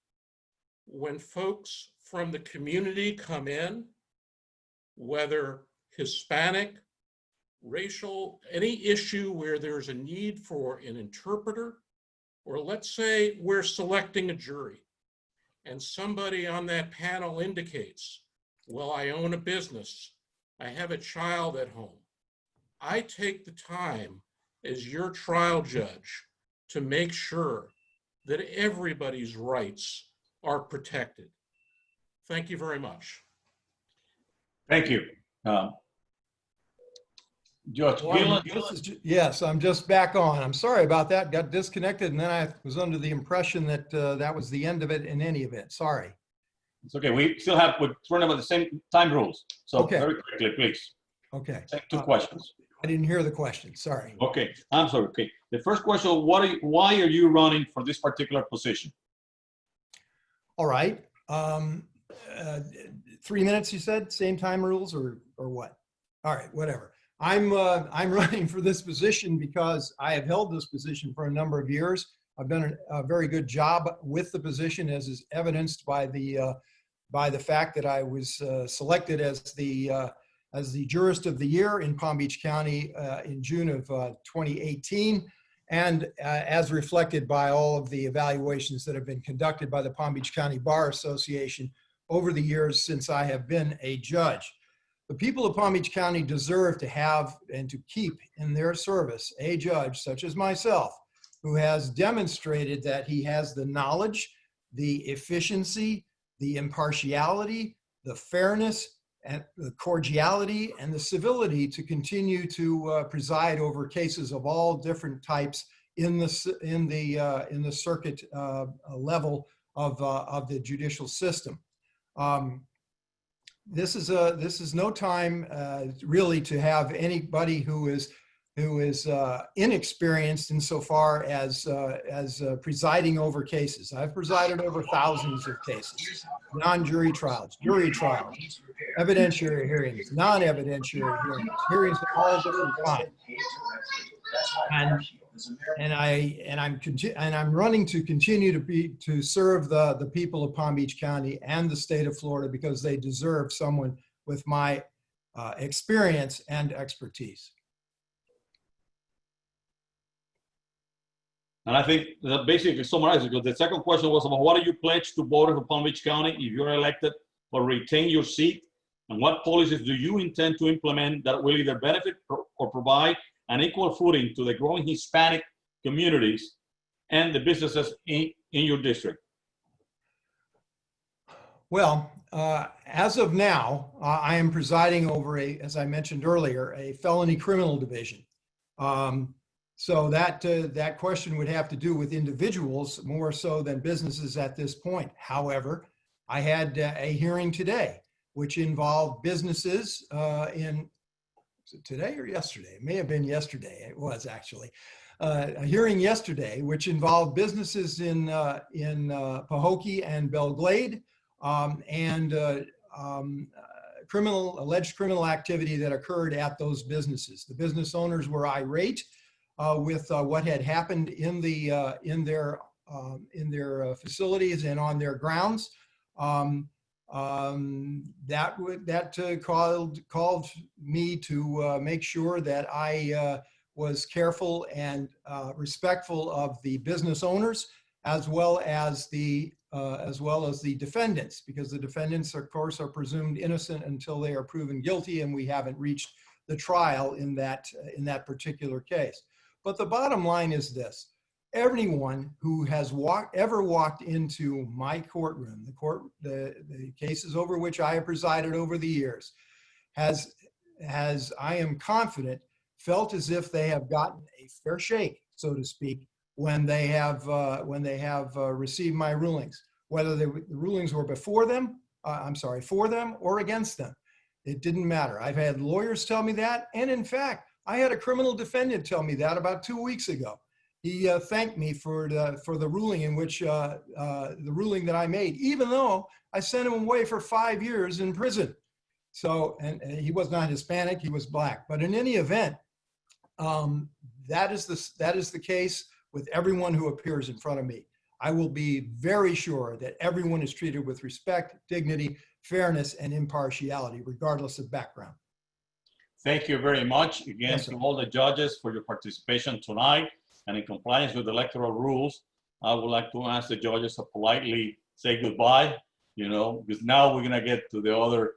S10: When folks from the community come in, whether Hispanic, racial, any issue where there's a need for an interpreter, or let's say we're selecting a jury and somebody on that panel indicates, well, I own a business, I have a child at home. I take the time as your trial judge to make sure that everybody's rights are protected. Thank you very much.
S1: Thank you. Judge Gillen.
S6: Yes, I'm just back on. I'm sorry about that. Got disconnected, and then I was under the impression that that was the end of it in any event. Sorry.
S1: It's okay. We still have, we're running about the same time rules. So
S6: Okay.
S1: Very quickly, please.
S6: Okay.
S1: Take two questions.
S6: I didn't hear the question. Sorry.
S1: Okay, I'm sorry. Okay. The first question, why are you running for this particular position?
S6: All right. 3 minutes, you said? Same time rules or what? All right, whatever. I'm running for this position because I have held this position for a number of years. I've done a very good job with the position, as is evidenced by the fact that I was selected as the Jurist of the Year in Palm Beach County in June of 2018, and as reflected by all of the evaluations that have been conducted by the Palm Beach County Bar Association over the years since I have been a judge. The people of Palm Beach County deserve to have and to keep in their service a judge such as myself, who has demonstrated that he has the knowledge, the efficiency, the impartiality, the fairness, and the cordiality and the civility to continue to preside over cases of all different types in the circuit level of the judicial system. This is no time really to have anybody who is inexperienced insofar as presiding over cases. I've presided over thousands of cases, non-jury trials, jury trials, evidentiary hearings, non-evidentiary hearings, hearings of all different kinds. And I'm running to continue to serve the people of Palm Beach County and the state of Florida because they deserve someone with my experience and expertise.
S1: And I think that basically summarizes, because the second question was about what do you pledge to voters of Palm Beach County if you're elected or retain your seat? And what policies do you intend to implement that will either benefit or provide an equal footing to the growing Hispanic communities and the businesses in your district?
S6: Well, as of now, I am presiding over as I mentioned earlier, a felony criminal division. So that question would have to do with individuals more so than businesses at this point. However, I had a hearing today, which involved businesses today or yesterday? It may have been yesterday. It was actually a hearing yesterday, which involved businesses in Pahokee and Belle Glade, and alleged criminal activity that occurred at those businesses. The business owners were irate with what had happened in their facilities and on their grounds. That called me to make sure that I was careful and respectful of the business owners, as well as the defendants, because the defendants, of course, are presumed innocent until they are proven guilty, and we haven't reached the trial in that particular case. But the bottom line is this: everyone who has ever walked into my courtroom, the cases over which I have presided over the years, has, I am confident, felt as if they have gotten a fair shake, so to speak, when they have received my rulings, whether the rulings were for them or against them. It didn't matter. I've had lawyers tell me that, and in fact, I had a criminal defendant tell me that about 2 weeks ago. He thanked me for the ruling in which the ruling that I made, even though I sent him away for 5 years in prison. So, and he was not Hispanic, he was Black. But in any event, that is the case with everyone who appears in front of me. I will be very sure that everyone is treated with respect, dignity, fairness, and impartiality, regardless of background.
S1: Thank you very much again
S6: Yes,
S1: to
S6: sir.
S1: all the judges for your participation tonight. And in compliance with electoral rules, I would like to ask the judges to politely say goodbye, because now we're gonna get to the other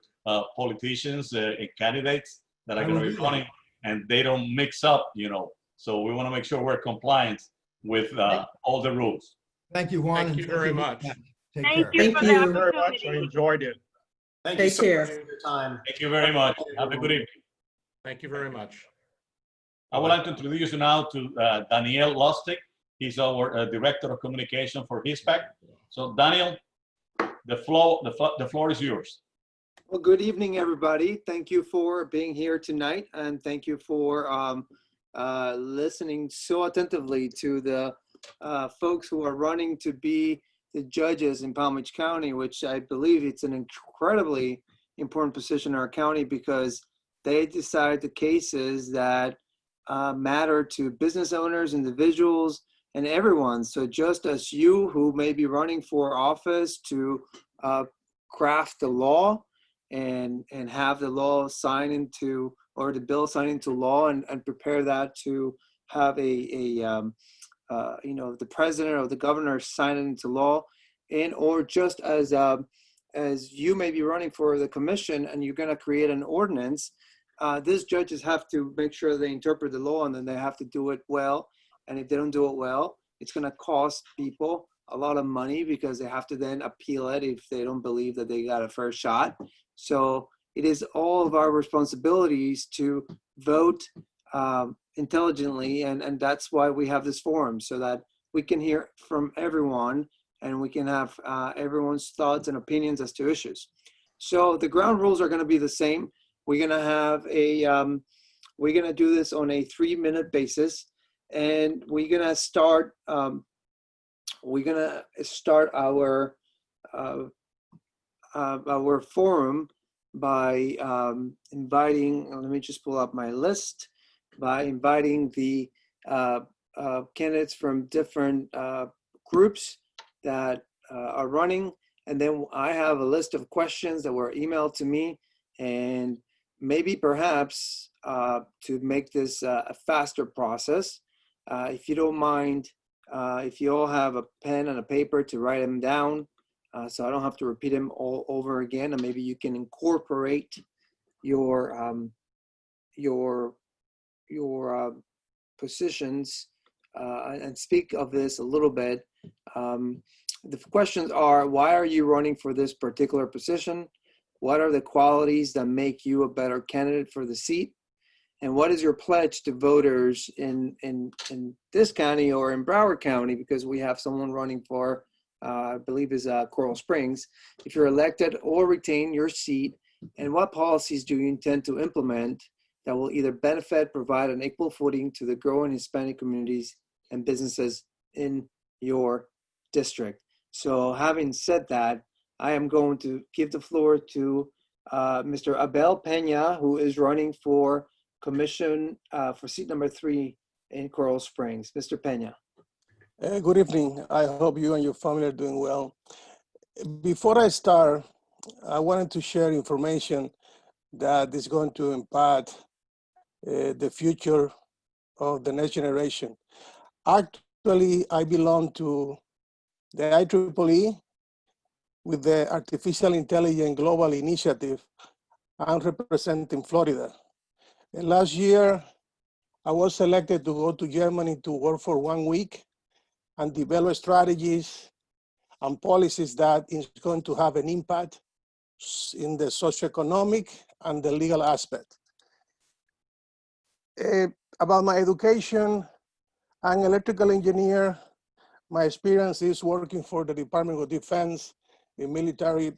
S1: politicians and candidates that are gonna be running, and they don't mix up, So we wanna make sure we're compliant with all the rules.
S6: Thank you, Juan.
S10: Thank you very much.
S6: Take
S5: Thank
S6: care.
S5: you
S7: Thank
S5: for
S7: you.
S5: the
S8: Thank you very much. I
S5: opportunity.
S8: enjoyed it.
S9: Thank you
S7: Take
S9: so
S7: care.
S9: much for your time.
S1: Thank you very much. Have a good evening.
S10: Thank you very much.
S1: I would like to introduce you now to Daniel Lustig. He's our Director of Communication for HISPAC. So Daniel, the floor is yours.
S11: Well, good evening, everybody. Thank you for being here tonight, and thank you for listening so attentively to the folks who are running to be the judges in Palm Beach County, which I believe it's an incredibly important position in our county because they decide the cases that matter to business owners, individuals, and everyone. So just as you who may be running for office to craft the law and have the law signed into, or the bill signed into law and prepare that to have the president or the governor sign it into law, and or just as you may be running for the commission and you're going to create an ordinance, these judges have to make sure they interpret the law, and then they have to do it well. And if they don't do it well, it's going to cost people a lot of money because they have to then appeal it if they don't believe that they got a fair shot. So it is all of our responsibilities to vote intelligently, and that's why we have this forum, so that we can hear from everyone and we can have everyone's thoughts and opinions as to issues. So the ground rules are going to be the same. We're going to have we're going to do this on a 3-minute basis, and we're going to start our forum by inviting, let me just pull up my list, by inviting the candidates from different groups that are running. And then I have a list of questions that were emailed to me, and maybe perhaps to make this a faster process, if you don't mind, if you all have a pen and a paper to write them down, so I don't have to repeat them all over again, and maybe you can incorporate your positions and speak of this a little bit. The questions are: why are you running for this particular position? What are the qualities that make you a better candidate for the seat? And what is your pledge to voters in this county or in Broward County? Because we have someone running for, I believe is Coral Springs. If you're elected or retain your seat, and what policies do you intend to implement that will either benefit, provide an equal footing to the growing Hispanic communities and businesses in your district. So having said that, I am going to give the floor to Mr. Abel Pena, who is running for commission for seat number 3 in Coral Springs. Mr. Pena.
S12: Good evening. I hope you and your family are doing well. Before I start, I wanted to share information that is going to impact the future of the next generation. Actually, I belong to the IEEE with the Artificial Intelligence Global Initiative. I'm representing Florida. And last year, I was selected to go to Germany to work for 1 week and develop strategies and policies that is going to have an impact in the socioeconomic and the legal aspect. About my education, I'm an electrical engineer. My experience is working for the Department of Defense in military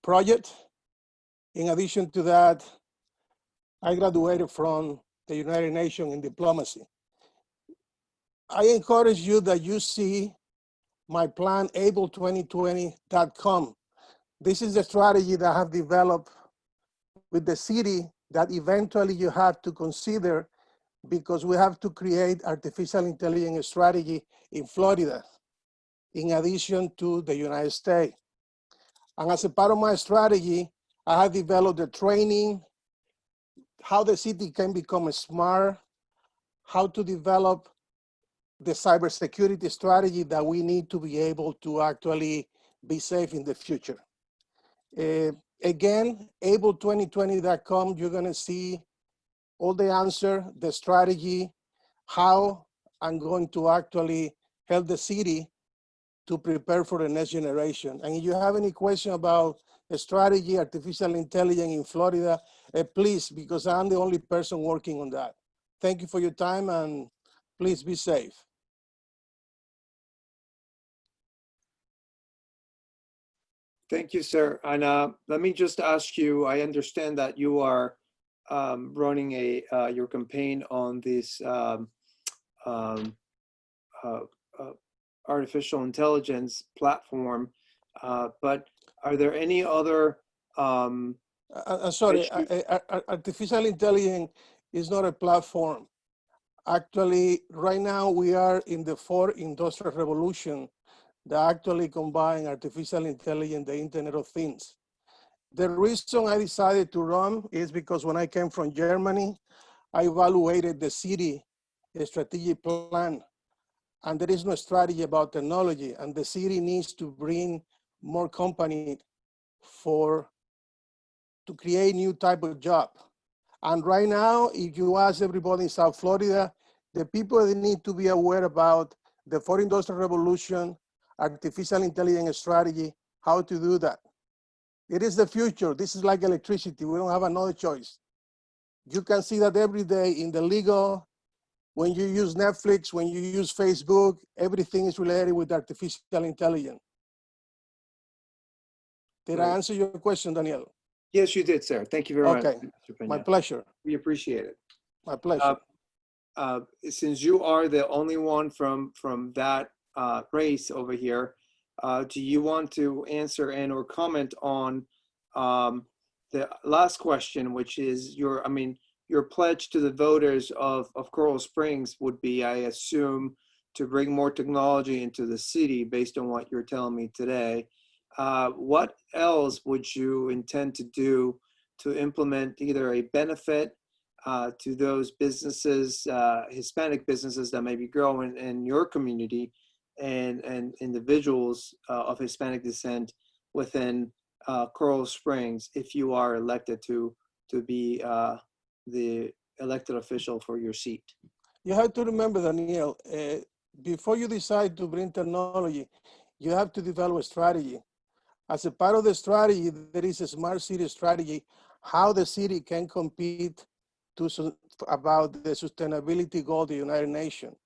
S12: project. In addition to that, I graduated from the United Nations in diplomacy. I encourage you that you see my plan, able2020.com. This is the strategy that I have developed with the city that eventually you have to consider, because we have to create artificial intelligence strategy in Florida, in addition to the United States. And as a part of my strategy, I have developed the training, how the city can become smart, how to develop the cybersecurity strategy that we need to be able to actually be safe in the future. Again, able2020.com, you're gonna see all the answer, the strategy, how I'm going to actually help the city to prepare for the next generation. And if you have any question about a strategy, artificial intelligence in Florida, please, because I'm the only person working on that. Thank you for your time, and please be safe.
S11: Thank you, sir. And let me just ask you, I understand that you are running your campaign on this artificial intelligence platform, but are there any other
S12: sorry, artificial intelligence is not a platform. Actually, right now we are in the fourth industrial revolution that actually combine artificial intelligence, the Internet of Things. The reason I decided to run is because when I came from Germany, I evaluated the city strategic plan, and there is no strategy about technology, and the city needs to bring more company to create new type of job. And right now, if you ask everybody in South Florida, the people that need to be aware about the fourth industrial revolution, artificial intelligence strategy, how to do that. It is the future. This is like electricity. We don't have another choice. You can see that every day in the legal, when you use Netflix, when you use Facebook, everything is related with artificial intelligence. Did I answer your question, Daniel?
S11: Yes, you did, sir. Thank you very much.
S12: Okay, my pleasure.
S11: We appreciate it.
S12: My pleasure.
S11: Since you are the only one from that race over here, do you want to answer and or comment on the last question, which is your pledge to the voters of Coral Springs would be, I assume, to bring more technology into the city based on what you're telling me today. What else would you intend to do to implement either a benefit to those businesses, Hispanic businesses that may be growing in your community, and individuals of Hispanic descent within Coral Springs if you are elected to be the elected official for your seat?
S12: You have to remember, Daniel, before you decide to bring technology, you have to develop a strategy. As a part of the strategy, there is a smart city strategy, how the city can compete about the sustainability goal of the United Nations.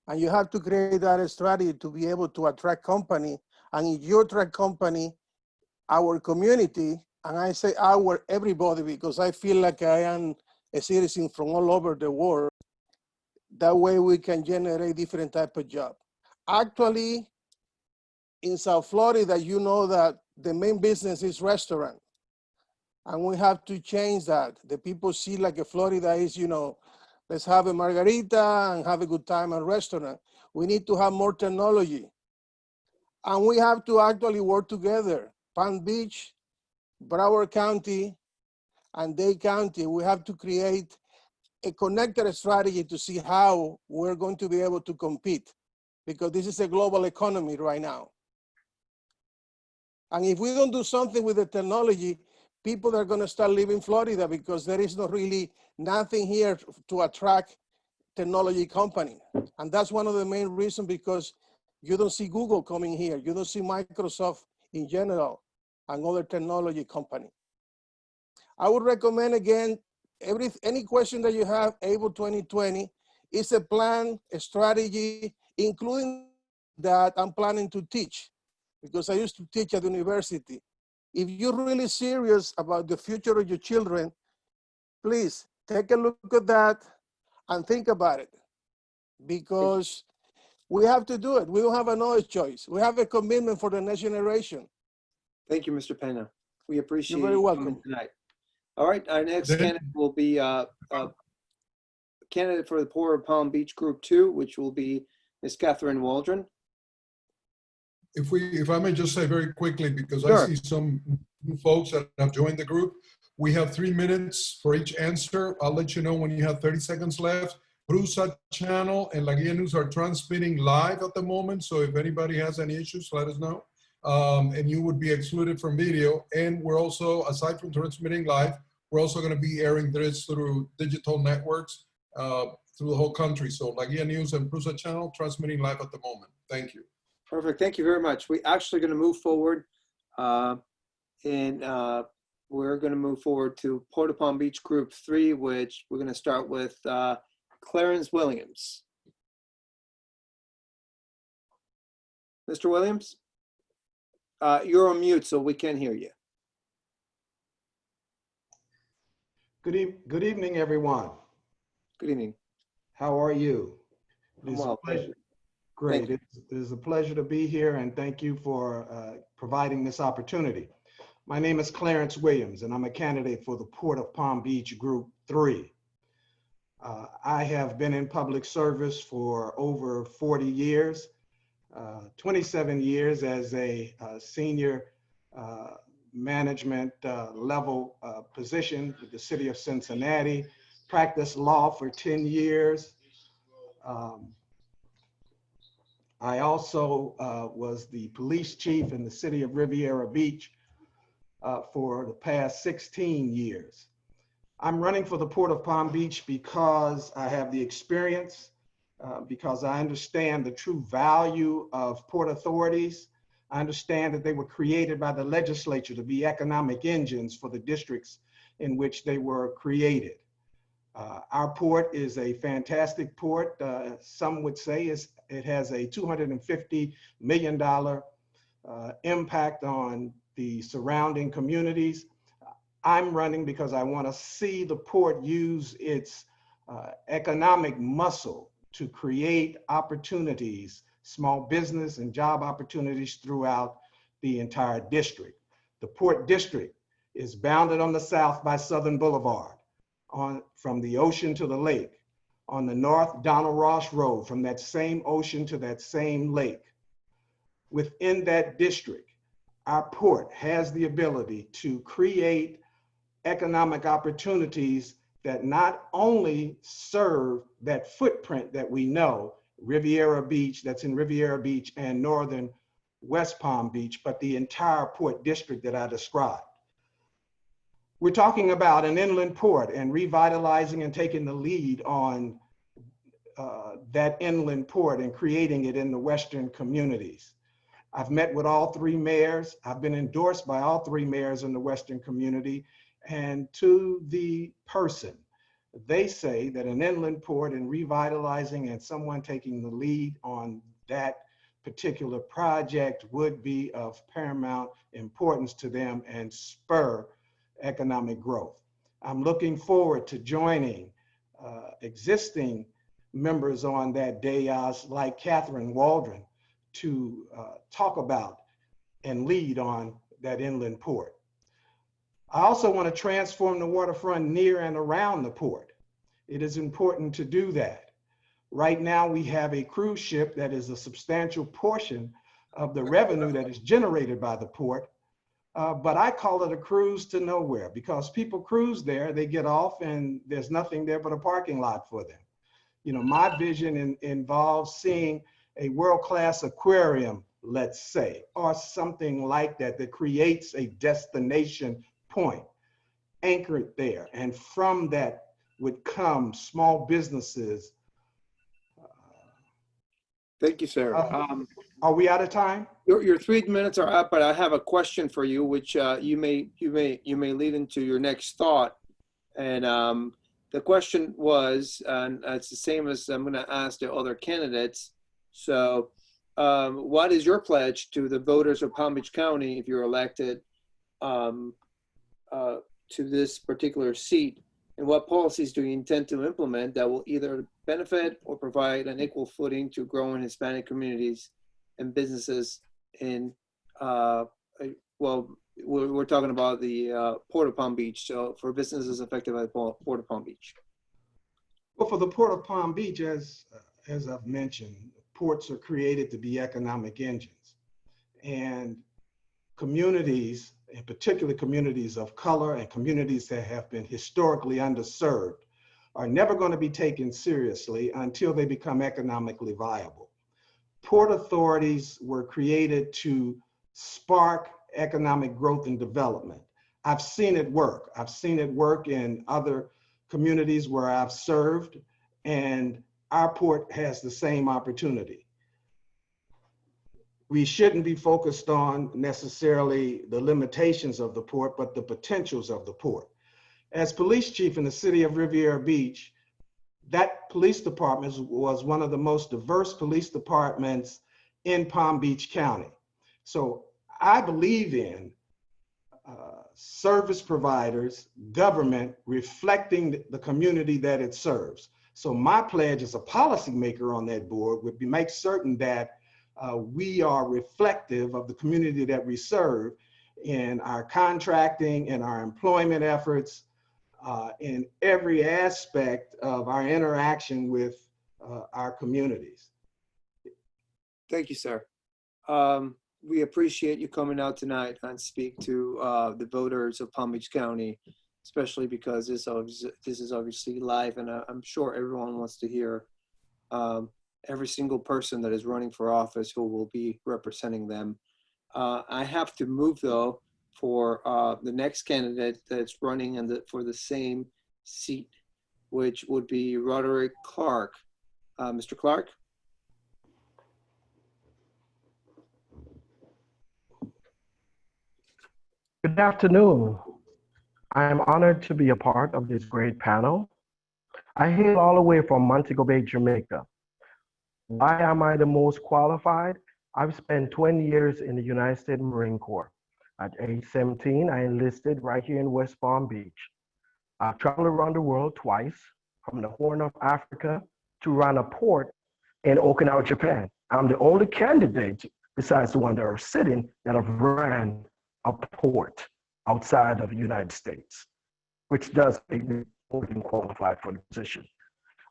S12: And you have to create that strategy to be able to attract company. And if you attract company, our community, and I say our, everybody, because I feel like I am citizens from all over the world. That way we can generate different type of job. Actually, in South Florida, you know that the main business is restaurant. And we have to change that. The people see like a Florida is, you know, let's have a margarita and have a good time at restaurant. We need to have more technology. And we have to actually work together. Palm Beach, Broward County, and Dade County, we have to create a connected strategy to see how we're going to be able to compete, because this is a global economy right now. And if we don't do something with the technology, people are going to start leaving Florida because there is not really nothing here to attract technology company. And that's one of the main reasons, because you don't see Google coming here. You don't see Microsoft in general and other technology company. I would recommend again, any question that you have, Able 2020 is a plan, a strategy, including that I'm planning to teach, because I used to teach at the university. If you're really serious about the future of your children, please take a look at that and think about it, because we have to do it. We don't have another choice. We have a commitment for the next generation.
S11: Thank you, Mr. Pena. We appreciate
S12: You're very
S11: you
S12: welcome.
S11: coming tonight. All right, our next candidate will be candidate for the Port of Palm Beach Group 2, which will be Ms. Catherine Waldron.
S4: If I may just say very quickly, because
S11: Sure.
S4: I see some new folks that have joined the group, we have 3 minutes for each answer. I'll let you know when you have 30 seconds left. PRUSA Channel and La Guia News are transmitting live at the moment, so if anybody has any issues, let us know. And you would be excluded from video. And we're also, aside from transmitting live, we're also going to be airing this through digital networks through the whole country. So La Guia News and PRUSA Channel transmitting live at the moment. Thank you.
S11: Perfect. Thank you very much. We're actually going to move forward we're going to move forward to Port of Palm Beach Group 3, which we're going to start with Clarence Williams. Mr. Williams, you're on mute, so we can't hear you.
S13: Good evening, everyone.
S11: Good evening.
S13: How are you?
S11: I'm well.
S13: Great. It is a pleasure to be here, and thank you for providing this opportunity. My name is Clarence Williams, and I'm a candidate for the Port of Palm Beach Group 3. I have been in public service for over 40 years, 27 years as a senior management level position with the city of Cincinnati, practiced law for 10 years. I also was the police chief in the city of Riviera Beach for the past 16 years. I'm running for the Port of Palm Beach because I have the experience, because I understand the true value of port authorities. I understand that they were created by the legislature to be economic engines for the districts in which they were created. Our port is a fantastic port. Some would say it has a $250 million impact on the surrounding communities. I'm running because I want to see the port use its economic muscle to create opportunities, small business and job opportunities throughout the entire district. The Port District is bounded on the south by Southern Boulevard, from the ocean to the lake. On the north, Donald Ross Road, from that same ocean to that same lake. Within that district, our port has the ability to create economic opportunities that not only serve that footprint that we know, Riviera Beach, that's in Riviera Beach and northern West Palm Beach, but the entire port district that I described. We're talking about an inland port and revitalizing and taking the lead on that inland port and creating it in the Western communities. I've met with all 3 mayors. I've been endorsed by all 3 mayors in the Western community. And to the person, they say that an inland port and revitalizing and someone taking the lead on that particular project would be of paramount importance to them and spur economic growth. I'm looking forward to joining existing members on that dais like Catherine Waldron to talk about and lead on that inland port. I also want to transform the waterfront near and around the port. It is important to do that. Right now, we have a cruise ship that is a substantial portion of the revenue that is generated by the port, but I call it a cruise to nowhere because people cruise there, they get off and there's nothing there but a parking lot for them. You know, my vision involves seeing a world-class aquarium, let's say, or something like that, that creates a destination point anchored there. And from that would come small businesses.
S11: Thank you, sir.
S13: Are we out of time?
S11: Your 3 minutes are up, but I have a question for you, which you may lead into your next thought. And the question was, and it's the same as I'm going to ask the other candidates. So, what is your pledge to the voters of Palm Beach County if you're elected to this particular seat? And what policies do you intend to implement that will either benefit or provide an equal footing to growing Hispanic communities and businesses in, well, we're talking about the Port of Palm Beach, so for businesses affected by the Port of Palm Beach?
S13: Well, for the Port of Palm Beach, as I've mentioned, ports are created to be economic engines. And communities, in particular communities of color and communities that have been historically underserved, are never going to be taken seriously until they become economically viable. Port authorities were created to spark economic growth and development. I've seen it work. I've seen it work in other communities where I've served, and our port has the same opportunity. We shouldn't be focused on necessarily the limitations of the port, but the potentials of the port. As police chief in the city of Riviera Beach, that police department was one of the most diverse police departments in Palm Beach County. So I believe in service providers, government reflecting the community that it serves. So my pledge as a policymaker on that board would be make certain that we are reflective of the community that we serve in our contracting and our employment efforts, in every aspect of our interaction with our communities.
S11: Thank you, sir. We appreciate you coming out tonight and speak to the voters of Palm Beach County, especially because this is obviously live, and I'm sure everyone wants to hear every single person that is running for office who will be representing them. I have to move, though, for the next candidate that's running for the same seat, which would be Roderick Clark. Mr. Clark?
S14: Good afternoon. I am honored to be a part of this great panel. I hail all the way from Montego Bay, Jamaica. Why am I the most qualified? I've spent 20 years in the United States Marine Corps. At age 17, I enlisted right here in West Palm Beach. I've traveled around the world twice, from the Horn of Africa to run a port in Okinawa, Japan. I'm the only candidate, besides the one that are sitting, that have ran a port outside of the United States, which does make me more than qualified for the position.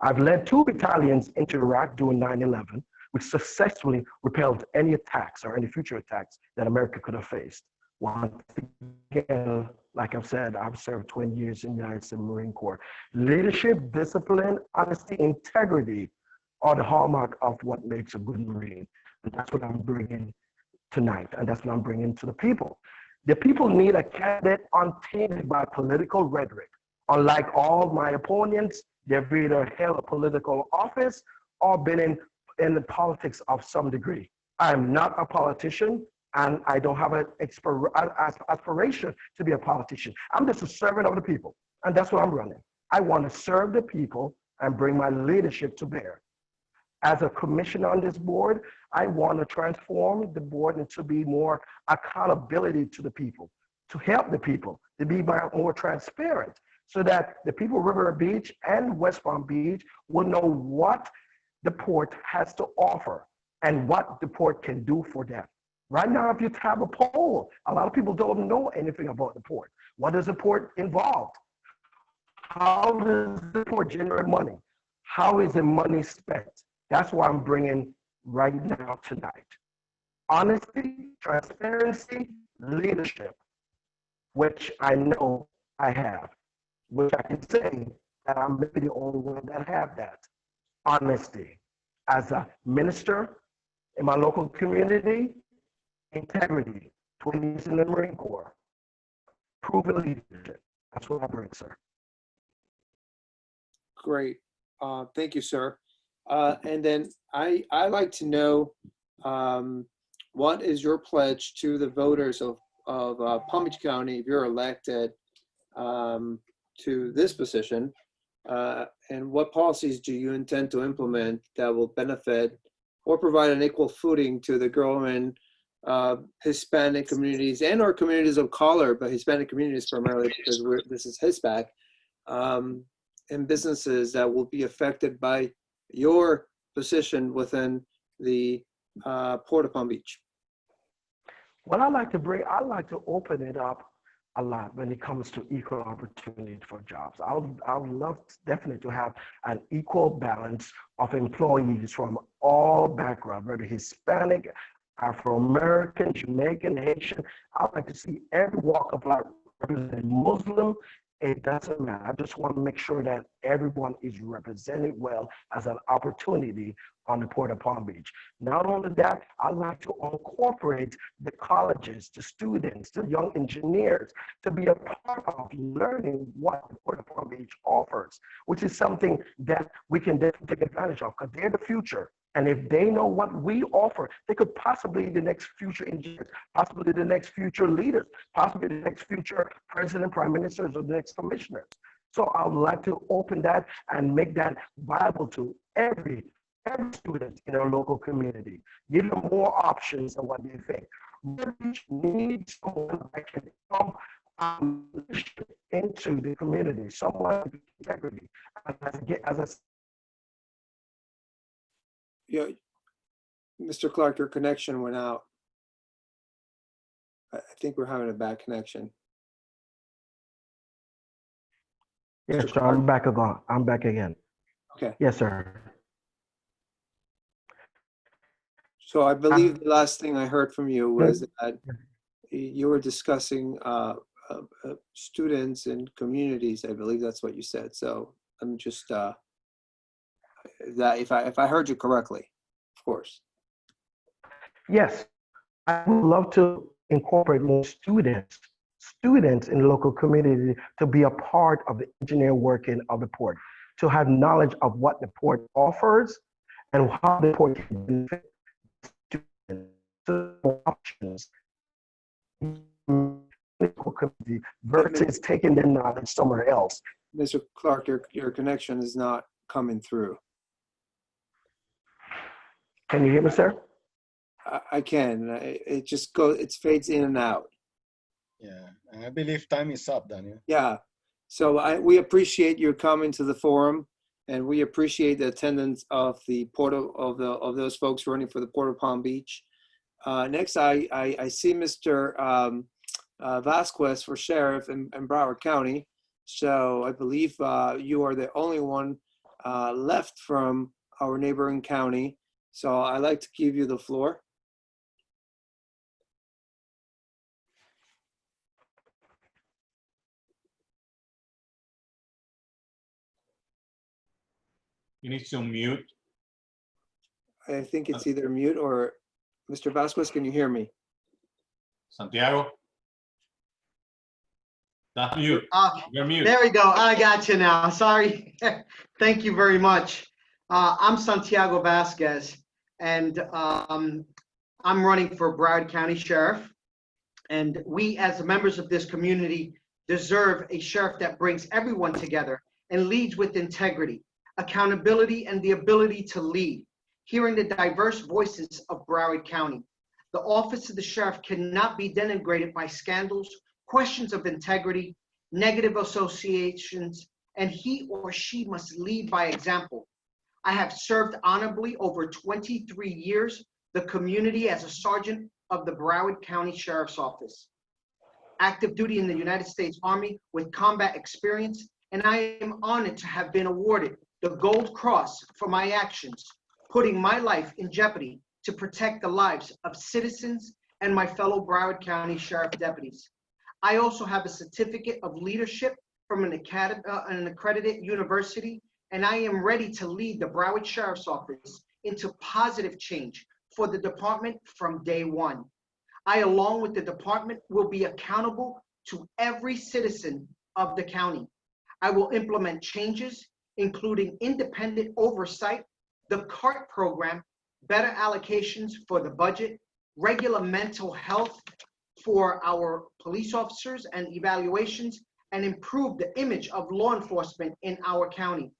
S14: I've led 2 battalions into Iraq during 9/11, which successfully repelled any attacks or any future attacks that America could have faced. Once again, like I've said, I've served 20 years in the United States Marine Corps. Leadership, discipline, honesty, integrity are the hallmark of what makes a good Marine. And that's what I'm bringing tonight, and that's what I'm bringing to the people. The people need a candidate untainted by political rhetoric. Unlike all my opponents, they've either held a political office or been in the politics of some degree. I am not a politician, and I don't have an aspiration to be a politician. I'm just a servant of the people, and that's what I'm running. I want to serve the people and bring my leadership to bear. As a commissioner on this board, I want to transform the board into be more accountability to the people, to help the people, to be more transparent, so that the people of Riviera Beach and West Palm Beach will know what the port has to offer and what the port can do for them. Right now, if you have a poll, a lot of people don't know anything about the port. What does the port involve? How does the port generate money? How is the money spent? That's what I'm bringing right now tonight. Honesty, transparency, leadership, which I know I have, which I can say that I'm maybe the only one that have that. Honesty. As a minister in my local community, integrity, 20 years in the Marine Corps, proven leadership. That's what I bring, sir.
S11: Great. Thank you, sir. And then I like to know what is your pledge to the voters of Palm Beach County if you're elected to this position, and what policies do you intend to implement that will benefit or provide an equal footing to the growing Hispanic communities and or communities of color, but Hispanic communities primarily because this is HISPAC, and businesses that will be affected by your position within the Port of Palm Beach?
S14: What I like to open it up a lot when it comes to equal opportunity for jobs. I would love definitely to have an equal balance of employees from all backgrounds, whether Hispanic, Afro-American, Jamaican, Haitian. I'd like to see every walk of life represented. Muslim, it doesn't matter. I just want to make sure that everyone is represented well as an opportunity on the Port of Palm Beach. Not only that, I like to incorporate the colleges, the students, the young engineers to be a part of learning what the Port of Palm Beach offers, which is something that we can definitely take advantage of because they're the future. And if they know what we offer, they could possibly be the next future engineers, possibly the next future leaders, possibly the next future president, prime ministers, or the next commissioners. So I would like to open that and make that viable to every student in our local community. Give them more options than what they think. We need someone that can come into the community, someone with integrity. As I
S11: Yeah, Mr. Clark, your connection went out. I think we're having a bad connection.
S14: Yes, sir, I'm back again. I'm back again.
S11: Okay.
S14: Yes, sir.
S11: So I believe the last thing I heard from you was that you were discussing students and communities. I believe that's what you said. So I'm just that if I heard you correctly, of course.
S14: Yes, I would love to incorporate more students in the local community to be a part of the engineering working of the port, to have knowledge of what the port offers and how the port can benefit options versus taking their knowledge somewhere else.
S11: Mr. Clark, your connection is not coming through.
S14: Can you hear me, sir?
S11: I can. It just goes, it fades in and out.
S2: Yeah, and I believe time is up, Daniel.
S11: Yeah. So we appreciate your coming to the forum, and we appreciate the attendance of the port of those folks running for the Port of Palm Beach. Next, I see Mr. Vasquez for sheriff in Broward County. So I believe you are the only one left from our neighboring county. So I'd like to give you the floor.
S1: You need to mute.
S11: I think it's either mute or Mr. Vasquez, can you hear me?
S1: Santiago? That's mute. You're mute.
S15: There we go. I got you now. Sorry. Thank you very much. I'm Santiago Vasquez, and I'm running for Broward County Sheriff. And we, as members of this community, deserve a sheriff that brings everyone together and leads with integrity, accountability, and the ability to lead, hearing the diverse voices of Broward County. The office of the sheriff cannot be denigrated by scandals, questions of integrity, negative associations, and he or she must lead by example. I have served honorably over 23 years the community as a sergeant of the Broward County Sheriff's Office. Active duty in the United States Army with combat experience, and I am honored to have been awarded the Gold Cross for my actions, putting my life in jeopardy to protect the lives of citizens and my fellow Broward County Sheriff deputies. I also have a certificate of leadership from an accredited university, and I am ready to lead the Broward Sheriff's Office into positive change for the department from day one. I, along with the department, will be accountable to every citizen of the county. I will implement changes, including independent oversight, the CART program, better allocations for the budget, regular mental health for our police officers and evaluations, and improve the image of law enforcement in our county.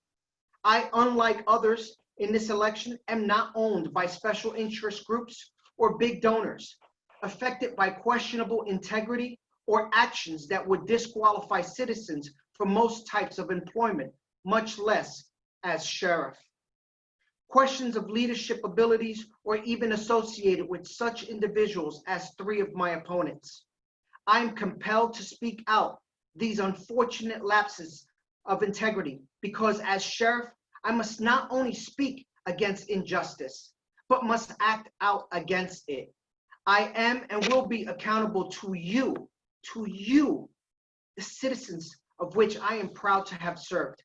S15: I, unlike others in this election, am not owned by special interest groups or big donors, affected by questionable integrity or actions that would disqualify citizens from most types of employment, much less as sheriff. Questions of leadership abilities or even associated with such individuals as 3 of my opponents. I am compelled to speak out these unfortunate lapses of integrity because as sheriff, I must not only speak against injustice, but must act out against it. I am and will be accountable to you, the citizens of which I am proud to have served.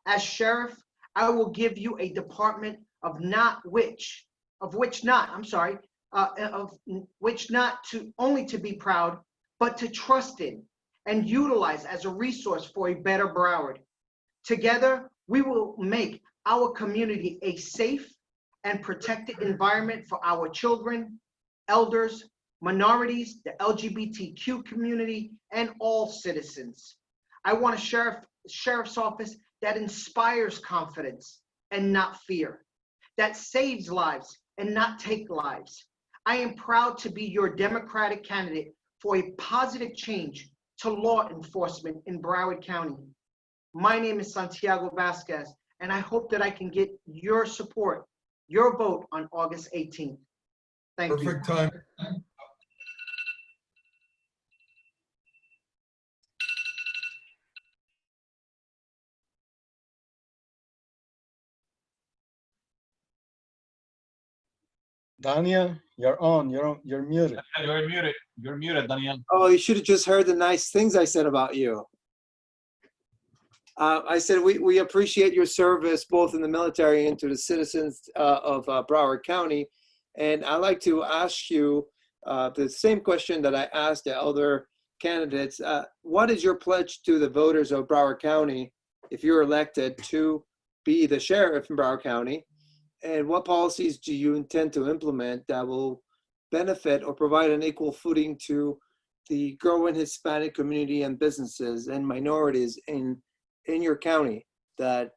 S15: As sheriff, I will give you a department of which not to only to be proud, but to trust in and utilize as a resource for a better Broward. Together, we will make our community a safe and protected environment for our children, elders, minorities, the LGBTQ community, and all citizens. I want a sheriff's office that inspires confidence and not fear, that saves lives and not take lives. I am proud to be your Democratic candidate for a positive change to law enforcement in Broward County. My name is Santiago Vasquez, and I hope that I can get your support, your vote on August 18th. Thank you.
S4: Perfect time.
S2: Daniel, you're on. You're muted.
S1: You're muted. You're muted, Daniel.
S11: Oh, you should have just heard the nice things I said about you. I said we appreciate your service both in the military and to the citizens of Broward County. And I'd like to ask you the same question that I asked the other candidates. What is your pledge to the voters of Broward County if you're elected to be the sheriff in Broward County? And what policies do you intend to implement that will benefit or provide an equal footing to the growing Hispanic community and businesses and minorities in your county that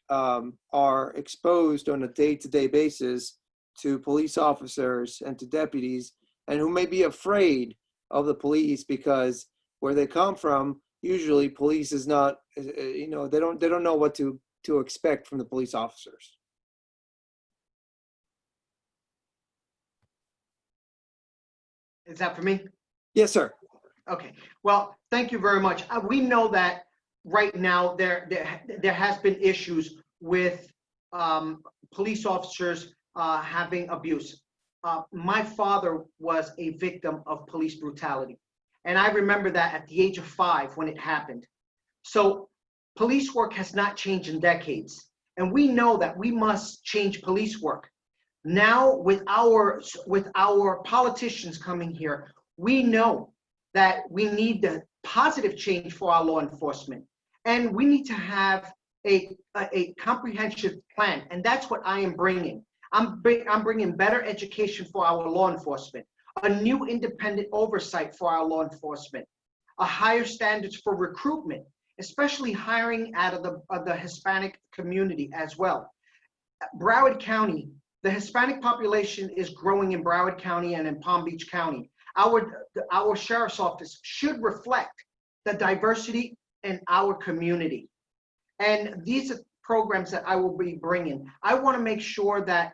S11: are exposed on a day-to-day basis to police officers and to deputies, and who may be afraid of the police because where they come from, usually police is not, they don't know what to expect from the police officers.
S15: Is that for me?
S11: Yes, sir.
S15: Okay. Well, thank you very much. We know that right now there has been issues with police officers having abuse. My father was a victim of police brutality, and I remember that at the age of 5 when it happened. So police work has not changed in decades, and we know that we must change police work. Now, with our politicians coming here, we know that we need the positive change for our law enforcement, and we need to have a comprehensive plan, and that's what I am bringing. I'm bringing better education for our law enforcement, a new independent oversight for our law enforcement, a higher standards for recruitment, especially hiring out of the Hispanic community as well. Broward County, the Hispanic population is growing in Broward County and in Palm Beach County. Our sheriff's office should reflect the diversity in our community. And these are programs that I will be bringing. I want to make sure that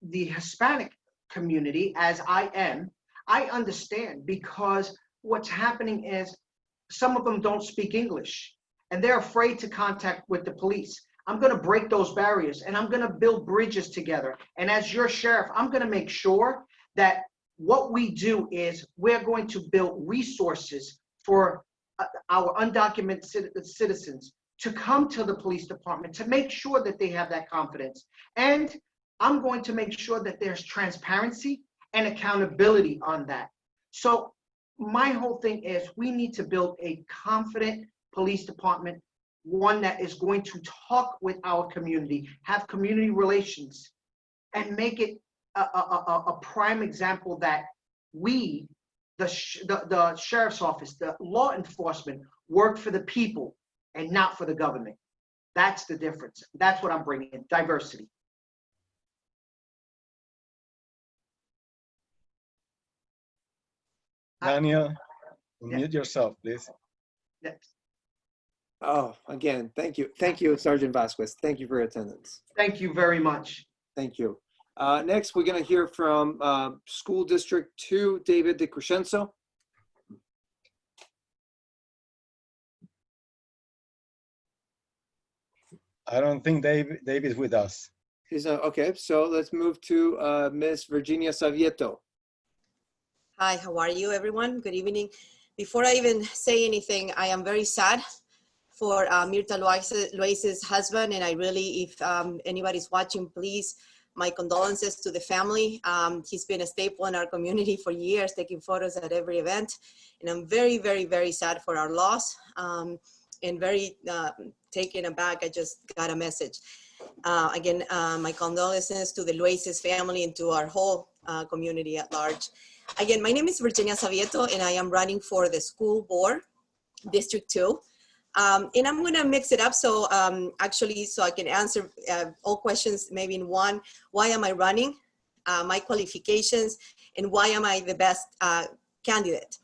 S15: the Hispanic community, as I am, I understand, because what's happening is some of them don't speak English and they're afraid to contact with the police. I'm going to break those barriers and I'm going to build bridges together. And as your sheriff, I'm going to make sure that what we do is we're going to build resources for our undocumented citizens to come to the police department, to make sure that they have that confidence. And I'm going to make sure that there's transparency and accountability on that. So my whole thing is we need to build a confident police department, one that is going to talk with our community, have community relations, and make it a prime example that we, the sheriff's office, the law enforcement, work for the people and not for the government. That's the difference. That's what I'm bringing in, diversity.
S2: Daniel, unmute yourself, please.
S15: Yes.
S11: Oh, again, thank you. Thank you, Sergeant Vasquez. Thank you for your attendance.
S15: Thank you very much.
S11: Thank you. Next, we're going to hear from School District 2, David DeCrescenzo.
S2: I don't think Dave is with us.
S11: He's okay, so let's move to Ms. Virginia Savieto.
S16: Hi, how are you, everyone? Good evening. Before I even say anything, I am very sad for Mirta Luis's husband, and I really, if anybody's watching, please, my condolences to the family. He's been a staple in our community for years, taking photos at every event, and I'm very, very, very sad for our loss, and very taken aback. I just got a message. Again, my condolences to the Luis's family and to our whole community at large. Again, my name is Virginia Savieto, and I am running for the school board, District 2. And I'm gonna mix it up so actually, so I can answer all questions maybe in one. Why am I running? My qualifications, and why am I the best candidate?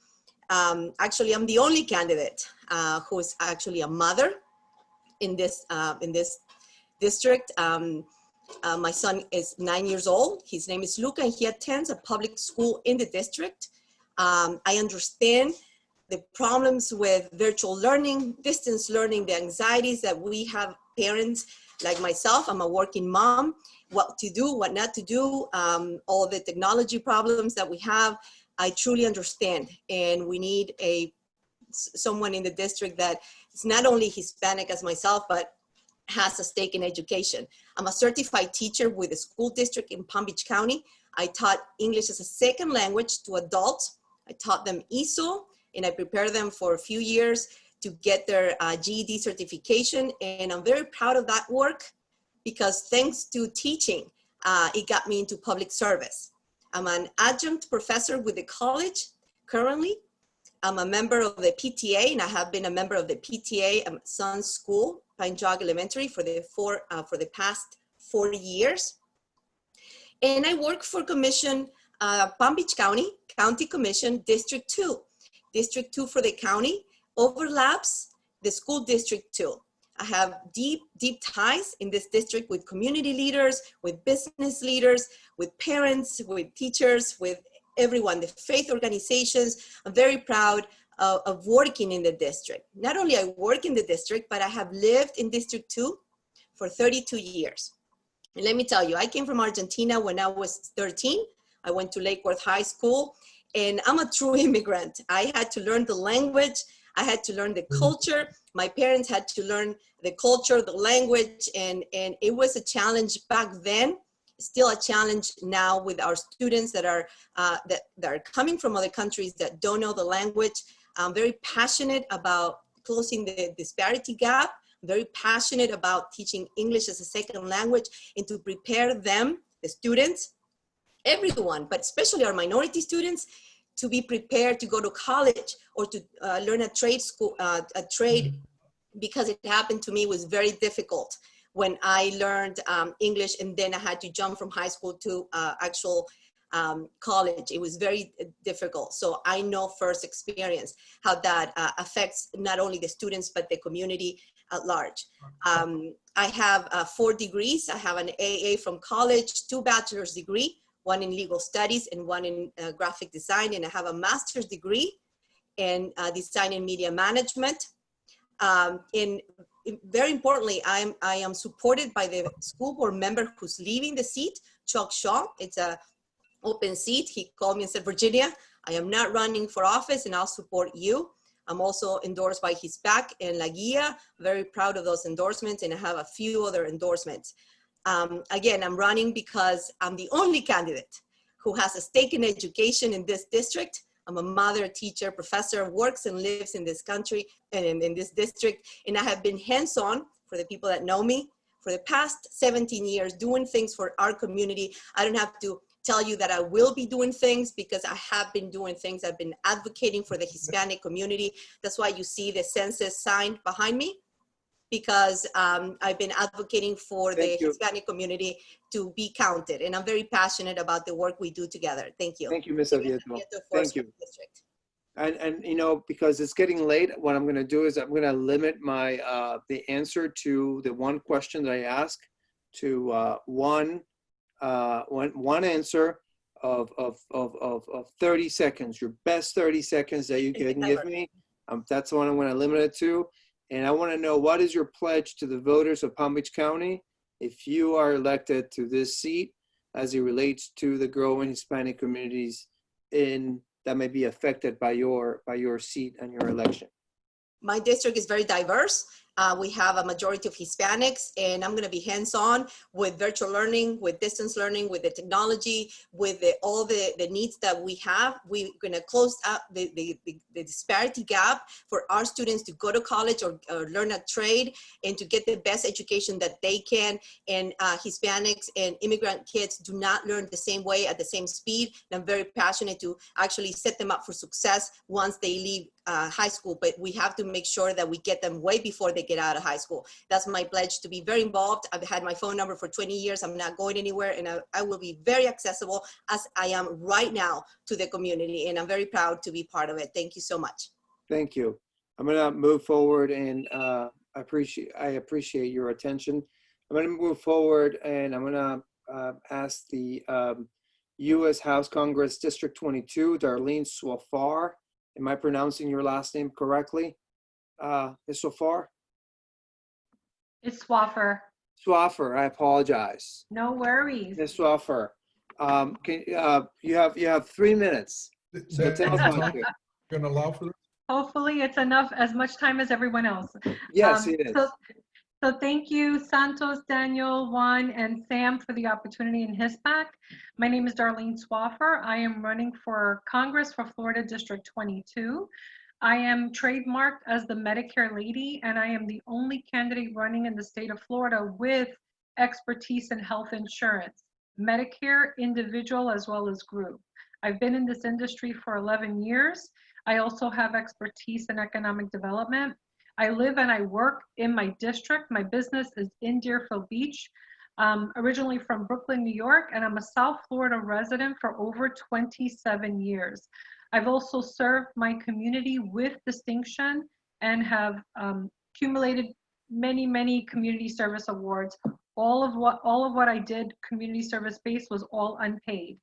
S16: Actually, I'm the only candidate who is actually a mother in this district. My son is 9 years old. His name is Luca, and he attends a public school in the district. I understand the problems with virtual learning, distance learning, the anxieties that we have parents like myself. I'm a working mom, what to do, what not to do, all the technology problems that we have. I truly understand, and we need someone in the district that is not only Hispanic as myself, but has a stake in education. I'm a certified teacher with a school district in Palm Beach County. I taught English as a second language to adults. I taught them ESOL, and I prepared them for a few years to get their GED certification. And I'm very proud of that work because thanks to teaching, it got me into public service. I'm an adjunct professor with the college currently. I'm a member of the PTA, and I have been a member of the PTA at Son's School, Pine Jog Elementary, for the past 4 years. And I work for Commission, Palm Beach County Commission, District 2. District 2 for the county overlaps the school District 2. I have deep, deep ties in this district with community leaders, with business leaders, with parents, with teachers, with everyone, the faith organizations. I'm very proud of working in the district. Not only I work in the district, but I have lived in District 2 for 32 years. And let me tell you, I came from Argentina when I was 13. I went to Lake Worth High School, and I'm a true immigrant. I had to learn the language. I had to learn the culture. My parents had to learn the culture, the language, and it was a challenge back then. Still a challenge now with our students that are coming from other countries that don't know the language. I'm very passionate about closing the disparity gap. I'm very passionate about teaching English as a second language and to prepare them, the students, everyone, but especially our minority students, to be prepared to go to college or to learn a trade school, a trade, because it happened to me was very difficult when I learned English, and then I had to jump from high school to actual college. It was very difficult. So I know first experience how that affects not only the students, but the community at large. I have 4 degrees. I have an AA from college, 2 bachelor's degree, 1 in legal studies and 1 in graphic design. And I have a master's degree in design and media management. Very importantly, I am supported by the school board member who's leaving the seat, Chuck Shaw. It's a open seat. He called me and said, Virginia, I am not running for office and I'll support you. I'm also endorsed by HISPAC and La Guia. Very proud of those endorsements, and I have a few other endorsements. Again, I'm running because I'm the only candidate who has a stake in education in this district. I'm a mother, teacher, professor, works and lives in this country and in this district. And I have been hands-on, for the people that know me, for the past 17 years, doing things for our community. I don't have to tell you that I will be doing things because I have been doing things. I've been advocating for the Hispanic community. That's why you see the census sign behind me, because I've been advocating for the Hispanic community to be counted. And I'm very passionate about the work we do together. Thank you.
S11: Thank you, Ms. Oviedo. Thank you. And you know, because it's getting late, what I'm going to do is I'm going to limit my the answer to the one question that I ask to one answer of 30 seconds. Your best 30 seconds that you can give me. That's the one I'm going to limit it to. And I want to know, what is your pledge to the voters of Palm Beach County if you are elected to this seat as it relates to the growing Hispanic communities that may be affected by your seat and your election?
S16: My district is very diverse. We have a majority of Hispanics, and I'm going to be hands-on with virtual learning, with distance learning, with the technology, with all the needs that we have. We're going to close up the disparity gap for our students to go to college or learn a trade and to get the best education that they can. And Hispanics and immigrant kids do not learn the same way at the same speed. And I'm very passionate to actually set them up for success once they leave high school, but we have to make sure that we get them way before they get out of high school. That's my pledge, to be very involved. I've had my phone number for 20 years. I'm not going anywhere, and I will be very accessible as I am right now to the community, and I'm very proud to be part of it. Thank you so much.
S11: Thank you. I'm going to move forward, and I appreciate your attention. I'm going to move forward, and I'm going to ask the U.S. House Congress District 22, Darlene Swafar. Am I pronouncing your last name correctly? Ms. Swafar?
S17: It's Swaffer.
S11: Swaffer, I apologize.
S17: No worries.
S11: Ms. Swaffer, you have 3 minutes. So tell us about it.
S4: Going to allow for this?
S17: Hopefully it's enough, as much time as everyone else.
S11: Yes, it is.
S17: So thank you, Santos, Daniel, Juan, and Sam, for the opportunity in HISPAC. My name is Darlene Swaffer. I am running for Congress for Florida District 22. I am trademarked as the Medicare lady, and I am the only candidate running in the state of Florida with expertise in health insurance, Medicare, individual, as well as group. I've been in this industry for 11 years. I also have expertise in economic development. I live and I work in my district. My business is in Deerfield Beach. Originally from Brooklyn, New York, and I'm a South Florida resident for over 27 years. I've also served my community with distinction and have accumulated many, many community service awards. All of what I did community service based was all unpaid.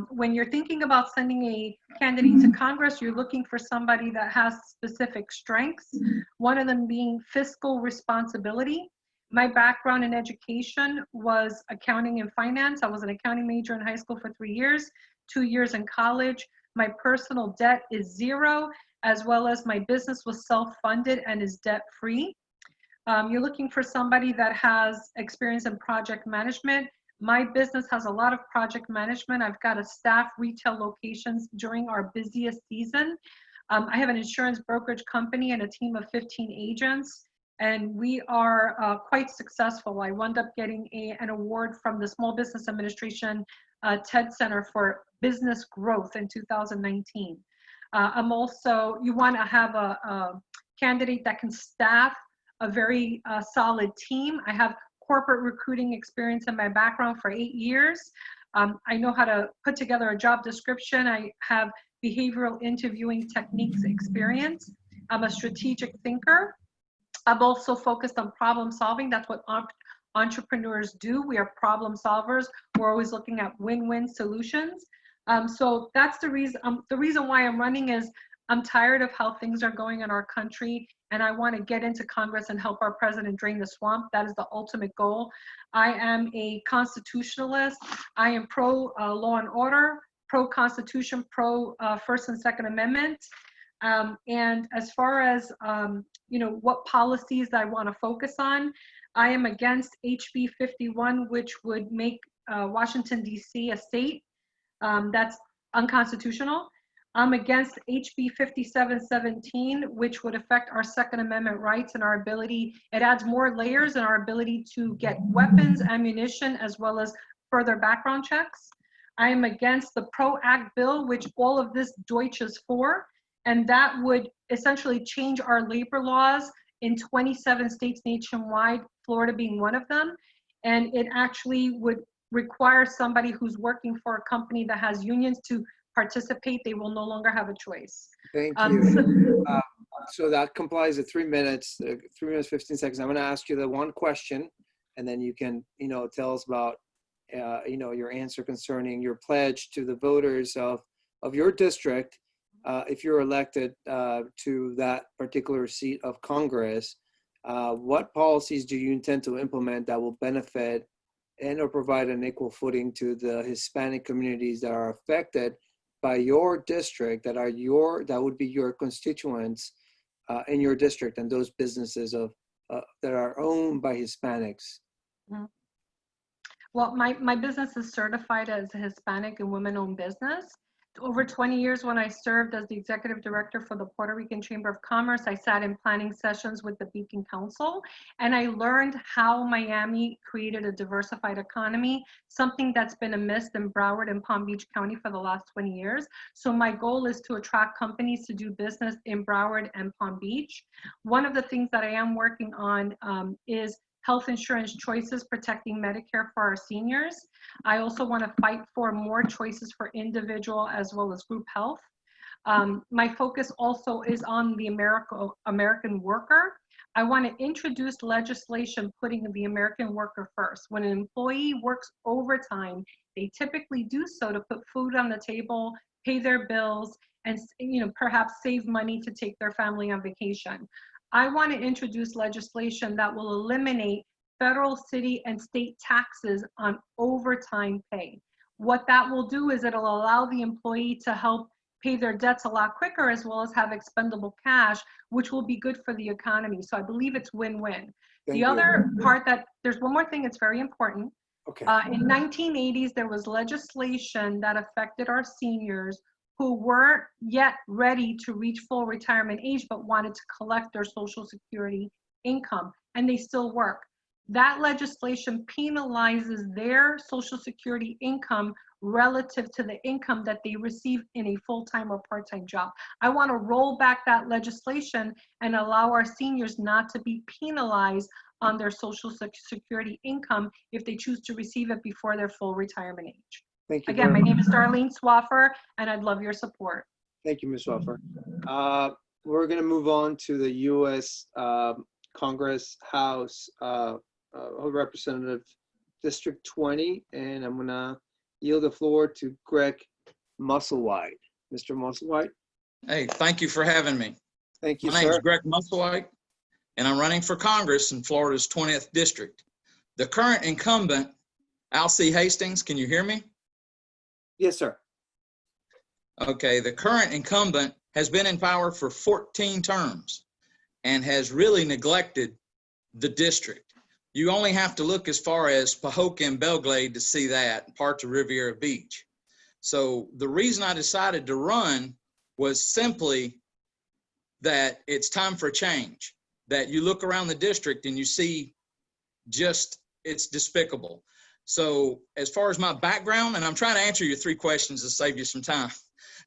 S17: When you're thinking about sending a candidate to Congress, you're looking for somebody that has specific strengths, one of them being fiscal responsibility. My background in education was accounting and finance. I was an accounting major in high school for 3 years, 2 years in college. My personal debt is 0, as well as my business was self-funded and is debt-free. You're looking for somebody that has experience in project management. My business has a lot of project management. I've got a staff retail locations during our busiest season. I have an insurance brokerage company and a team of 15 agents, and we are quite successful. I wound up getting an award from the Small Business Administration TED Center for Business Growth in 2019. I'm also, you want to have a candidate that can staff a very solid team. I have corporate recruiting experience in my background for 8 years. I know how to put together a job description. I have behavioral interviewing techniques experience. I'm a strategic thinker. I'm also focused on problem solving. That's what entrepreneurs do. We are problem solvers. We're always looking at win-win solutions. So that's the reason why I'm running is I'm tired of how things are going in our country, and I want to get into Congress and help our president drain the swamp. That is the ultimate goal. I am a constitutionalist. I am pro law and order, pro Constitution, pro First and Second Amendment. And as far as what policies I want to focus on, I am against HB 51, which would make Washington D.C. a state. That's unconstitutional. I'm against HB 5717, which would affect our Second Amendment rights and our ability. It adds more layers in our ability to get weapons, ammunition, as well as further background checks. I am against the PRO Act bill, which all of this Deutsch is for, and that would essentially change our labor laws in 27 states nationwide, Florida being one of them. And it actually would require somebody who's working for a company that has unions to participate. They will no longer have a choice.
S11: Thank you. So that complies with 3 minutes, 3 minutes, 15 seconds. I'm going to ask you the one question, and then you can, tell us about, your answer concerning your pledge to the voters of your district. If you're elected to that particular seat of Congress, what policies do you intend to implement that will benefit and or provide an equal footing to the Hispanic communities that are affected by your district, that would be your constituents in your district, and those businesses that are owned by Hispanics?
S17: Mm-hmm. Well, my business is certified as a Hispanic and women-owned business. Over 20 years when I served as the executive director for the Puerto Rican Chamber of Commerce, I sat in planning sessions with the Beacon Council, and I learned how Miami created a diversified economy, something that's been amiss in Broward and Palm Beach County for the last 20 years. So my goal is to attract companies to do business in Broward and Palm Beach. One of the things that I am working on is health insurance choices, protecting Medicare for our seniors. I also want to fight for more choices for individual as well as group health. My focus also is on the American worker. I want to introduce legislation putting the American worker first. When an employee works overtime, they typically do so to put food on the table, pay their bills, and perhaps save money to take their family on vacation. I want to introduce legislation that will eliminate federal, city, and state taxes on overtime pay. What that will do is it'll allow the employee to help pay their debts a lot quicker, as well as have expendable cash, which will be good for the economy. So I believe it's win-win. The other part there's one more thing that's very important.
S11: Okay.
S17: In 1980s, there was legislation that affected our seniors who weren't yet ready to reach full retirement age, but wanted to collect their Social Security income, and they still work. That legislation penalizes their Social Security income relative to the income that they receive in a full-time or part-time job. I want to roll back that legislation and allow our seniors not to be penalized on their Social Security income if they choose to receive it before their full retirement age.
S11: Thank you.
S17: Again, my name is Darlene Swaffer, and I'd love your support.
S11: Thank you, Ms. Swaffer. We're going to move on to the U.S. Congress House Representative District 20, and I'm going to yield the floor to Greg Musselwhite. Mr. Musselwhite.
S18: Hey, thank you for having me.
S11: Thank you,
S18: My name is
S11: sir.
S18: Greg Musselwhite, and I'm running for Congress in Florida's 20th District. The current incumbent, Alcee Hastings, can you hear me?
S11: Yes, sir.
S18: Okay, the current incumbent has been in power for 14 terms and has really neglected the district. You only have to look as far as Pahokee and Belglade to see that, parts of Riviera Beach. So the reason I decided to run was simply that it's time for a change, that you look around the district and you see just, it's despicable. So as far as my background, and I'm trying to answer your 3 questions to save you some time.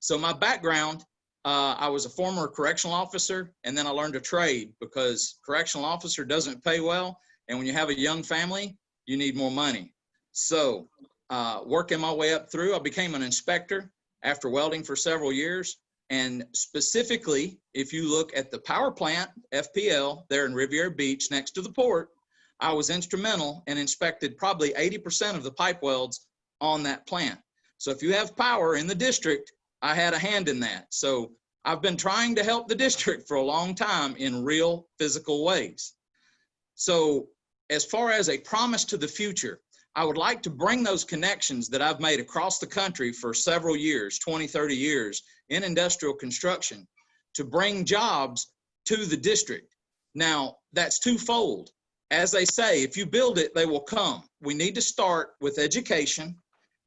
S18: So my background, I was a former correctional officer, and then I learned a trade because correctional officer doesn't pay well. And when you have a young family, you need more money. So working my way up through. I became an inspector after welding for several years. And specifically, if you look at the power plant, FPL, there in Riviera Beach next to the port, I was instrumental and inspected probably 80% of the pipe welds on that plant. So if you have power in the district, I had a hand in that. So I've been trying to help the district for a long time in real physical ways. So as far as a promise to the future, I would like to bring those connections that I've made across the country for several years, 20, 30 years in industrial construction, to bring jobs to the district. Now, that's twofold. As they say, if you build it, they will come. We need to start with education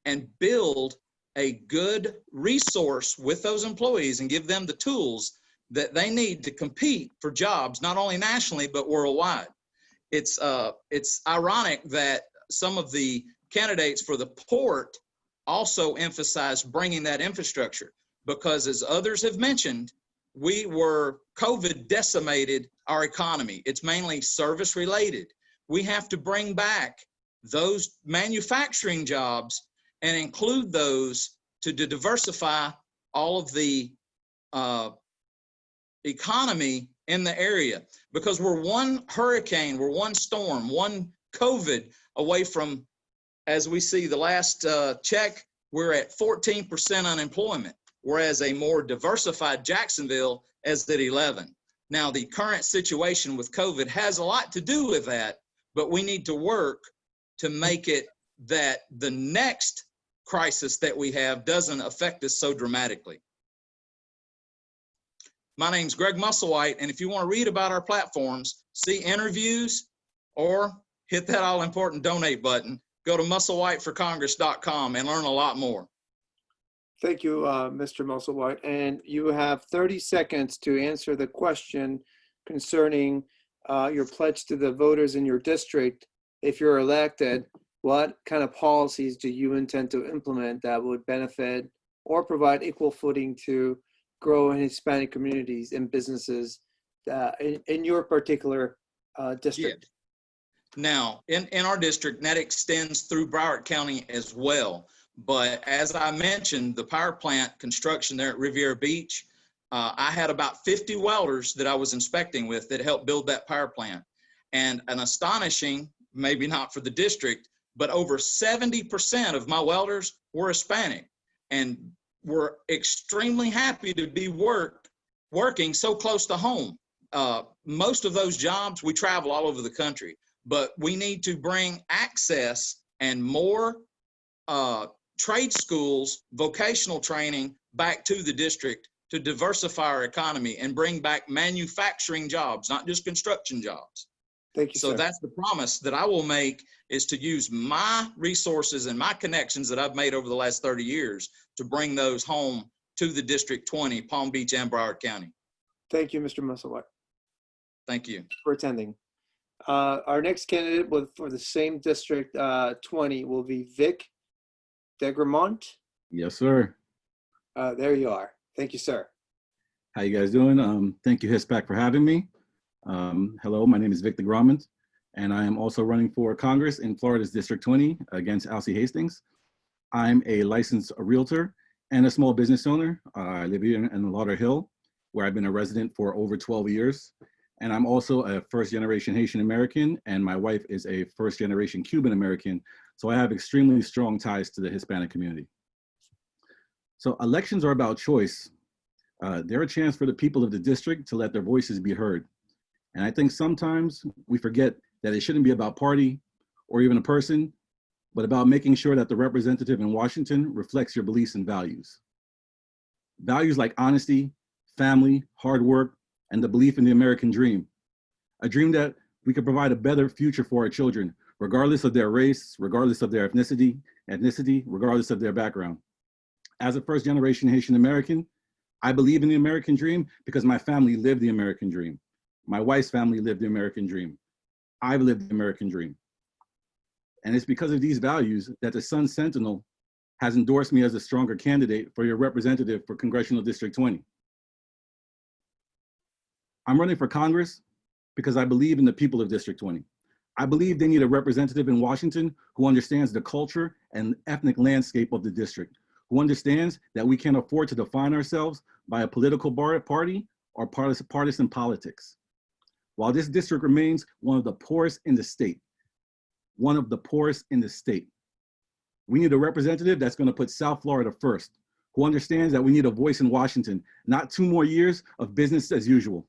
S18: and build a good resource with those employees and give them the tools that they need to compete for jobs, not only nationally, but worldwide. It's ironic that some of the candidates for the port also emphasize bringing that infrastructure, because as others have mentioned, COVID decimated our economy. It's mainly service related. We have to bring back those manufacturing jobs and include those to diversify all of the economy in the area, because we're one hurricane, we're one storm, one COVID away from, as we see the last check, we're at 14% unemployment, whereas a more diversified Jacksonville is at 11. Now, the current situation with COVID has a lot to do with that, but we need to work to make it that the next crisis that we have doesn't affect us so dramatically. My name's Greg Musselwhite, and if you want to read about our platforms, see interviews, or hit that all-important donate button, go to musselwhiteforcongress.com and learn a lot more.
S11: Thank you, Mr. Musselwhite. And you have 30 seconds to answer the question concerning your pledge to the voters in your district. If you're elected, what kind of policies do you intend to implement that would benefit or provide equal footing to grow in Hispanic communities and businesses in your particular district?
S18: Yeah. Now, in our district, that extends through Broward County as well. But as I mentioned, the power plant construction there at Riviera Beach, I had about 50 welders that I was inspecting with that helped build that power plant. And an astonishing, maybe not for the district, but over 70% of my welders were Hispanic, and were extremely happy to be working so close to home. Most of those jobs, we travel all over the country, but we need to bring access and more trade schools, vocational training back to the district to diversify our economy and bring back manufacturing jobs, not just construction jobs.
S11: Thank you,
S18: So
S11: sir.
S18: that's the promise that I will make, is to use my resources and my connections that I've made over the last 30 years to bring those home to the District 20, Palm Beach and Broward County.
S11: Thank you, Mr. Musselwhite.
S18: Thank you
S11: for attending. Our next candidate for the same District 20 will be Vic DeGramont.
S19: Yes, sir.
S11: There you are. Thank you, sir.
S19: How you guys doing? Thank you, HISPAC, for having me. Hello, my name is Vic DeGramont, and I am also running for Congress in Florida's District 20 against Alcee Hastings. I'm a licensed realtor and a small business owner. I live here in Lauderhill, where I've been a resident for over 12 years. And I'm also a first-generation Haitian American, and my wife is a first-generation Cuban American. So I have extremely strong ties to the Hispanic community. So elections are about choice. They're a chance for the people of the district to let their voices be heard. And I think sometimes we forget that it shouldn't be about party or even a person, but about making sure that the representative in Washington reflects your beliefs and values. Values like honesty, family, hard work, and the belief in the American dream. A dream that we could provide a better future for our children, regardless of their race, regardless of their ethnicity, regardless of their background. As a first-generation Haitian American, I believe in the American dream because my family lived the American dream. My wife's family lived the American dream. I've lived the American dream. And it's because of these values that the Sun Sentinel has endorsed me as a stronger candidate for your representative for Congressional District 20. I'm running for Congress because I believe in the people of District 20. I believe they need a representative in Washington who understands the culture and ethnic landscape of the district, who understands that we can't afford to define ourselves by a political party or partisan politics. While this district remains one of the poorest in the state, we need a representative that's going to put South Florida first, who understands that we need a voice in Washington, not 2 more years of business as usual.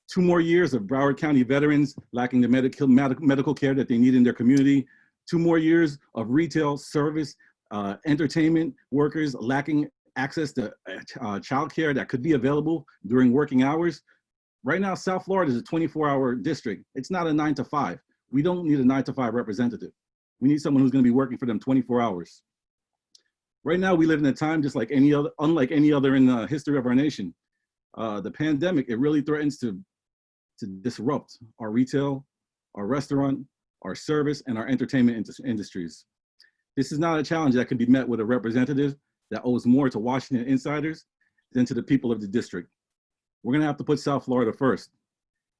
S19: 2 more years of Broward County veterans lacking the medical care that they need in their community. 2 more years of retail, service, entertainment workers lacking access to childcare that could be available during working hours. Right now, South Florida is a 24-hour district. It's not a 9 to 5. We don't need a 9 to 5 representative. We need someone who's going to be working for them 24 hours. Right now, we live in a time just like any other, unlike any other in the history of our nation. The pandemic, it really threatens to disrupt our retail, our restaurant, our service, and our entertainment industries. This is not a challenge that can be met with a representative that owes more to Washington insiders than to the people of the district. We're gonna have to put South Florida first.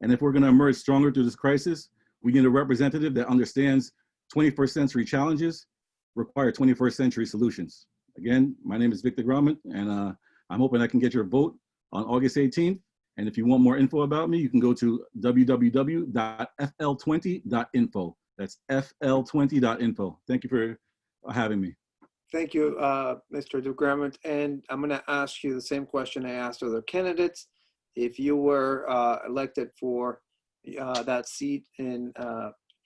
S19: And if we're gonna emerge stronger through this crisis, we need a representative that understands 21st century challenges require 21st century solutions. Again, my name is Victor Grauman, and I'm hoping I can get your vote on August 18th. And if you want more info about me, you can go to www.fl20.info. That's fl20.info. Thank you for having me.
S11: Thank you, Mr. DeGramont. And I'm going to ask you the same question I asked other candidates. If you were elected for that seat in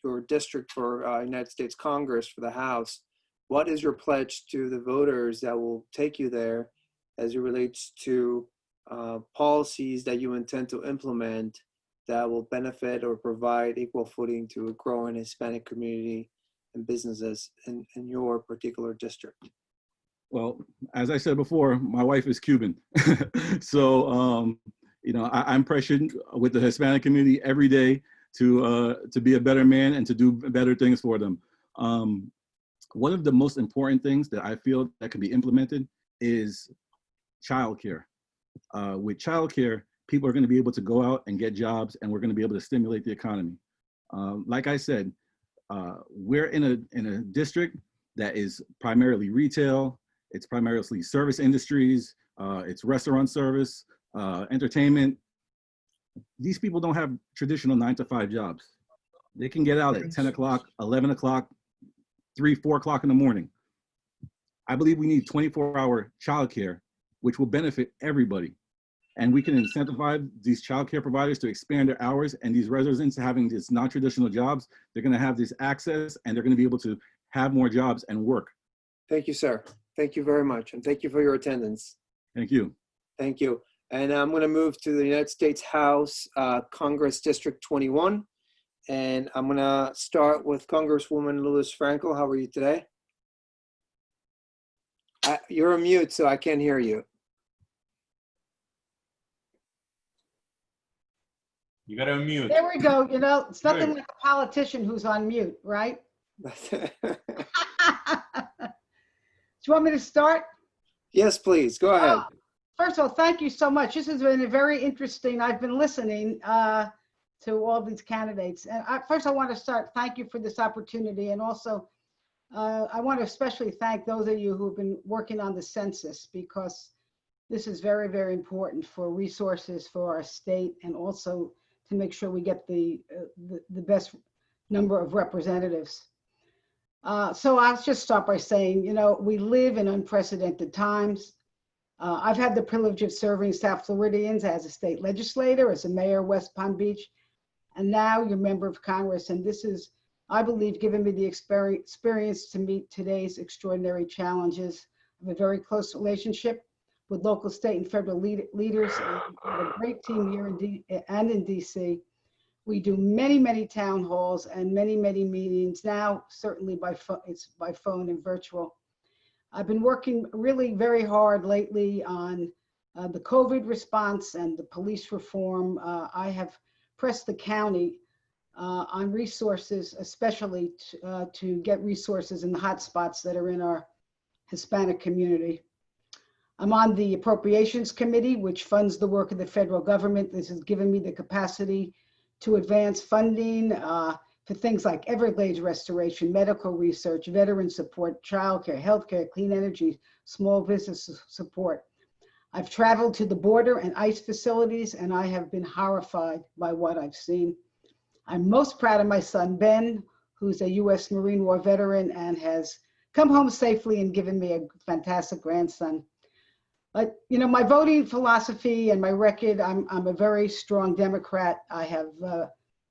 S11: your district for United States Congress for the House, what is your pledge to the voters that will take you there as it relates to policies that you intend to implement that will benefit or provide equal footing to a growing Hispanic community and businesses in your particular district?
S19: Well, as I said before, my wife is Cuban. So, you know, I'm pressured with the Hispanic community every day to be a better man and to do better things for them. One of the most important things that I feel that can be implemented is childcare. With childcare, people are going to be able to go out and get jobs, and we're going to be able to stimulate the economy. Like I said, we're in a district that is primarily retail. It's primarily service industries. It's restaurant service, entertainment. These people don't have traditional 9 to 5 jobs. They can get out at 10 o'clock, 11 o'clock, 3, 4 o'clock in the morning. I believe we need 24-hour childcare, which will benefit everybody. And we can incentivize these childcare providers to expand their hours, and these residents having these non-traditional jobs, they're gonna have this access and they're gonna be able to have more jobs and work.
S11: Thank you, sir. Thank you very much. And thank you for your attendance.
S19: Thank you.
S11: Thank you. And I'm gonna move to the United States House, Congress District 21. And I'm gonna start with Congresswoman Louise Frankel. How are you today? You're on mute, so I can't hear you.
S1: You got to unmute.
S20: There we go. You know, it's nothing like a politician who's on mute, right? Do you want me to start?
S11: Yes, please. Go ahead.
S20: First of all, thank you so much. This has been a very interesting. I've been listening to all these candidates. And first, I want to start. Thank you for this opportunity. And also, I want to especially thank those of you who've been working on the census, because this is very, very important for resources for our state, and also to make sure we get the best number of representatives. So I'll just start by saying, you know, we live in unprecedented times. I've had the privilege of serving South Floridians as a state legislator, as a mayor of West Palm Beach, and now you're a member of Congress. And this is, I believe, given me the experience to meet today's extraordinary challenges. I have a very close relationship with local, state, and federal leaders, and a great team here in DC. We do many, many town halls and many, many meetings now, certainly it's by phone and virtual. I've been working really very hard lately on the COVID response and the police reform. I have pressed the county on resources, especially to get resources in the hot spots that are in our Hispanic community. I'm on the Appropriations Committee, which funds the work of the federal government. This has given me the capacity to advance funding, for things like Everglades restoration, medical research, veteran support, childcare, healthcare, clean energy, small business support. I've traveled to the border and ICE facilities, and I have been horrified by what I've seen. I'm most proud of my son, Ben, who's a U.S. Marine War veteran and has come home safely and given me a fantastic grandson. But, you know, my voting philosophy and my record, I'm a very strong Democrat. I have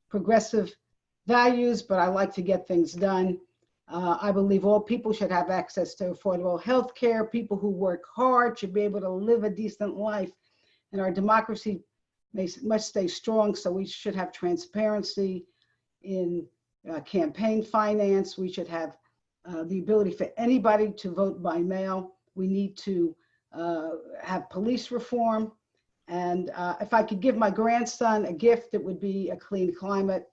S20: progressive values, but I like to get things done. I believe all people should have access to affordable health care. People who work hard should be able to live a decent life. And our democracy must stay strong, so we should have transparency in campaign finance. We should have the ability for anybody to vote by mail. We need to have police reform. And if I could give my grandson a gift, it would be a clean climate.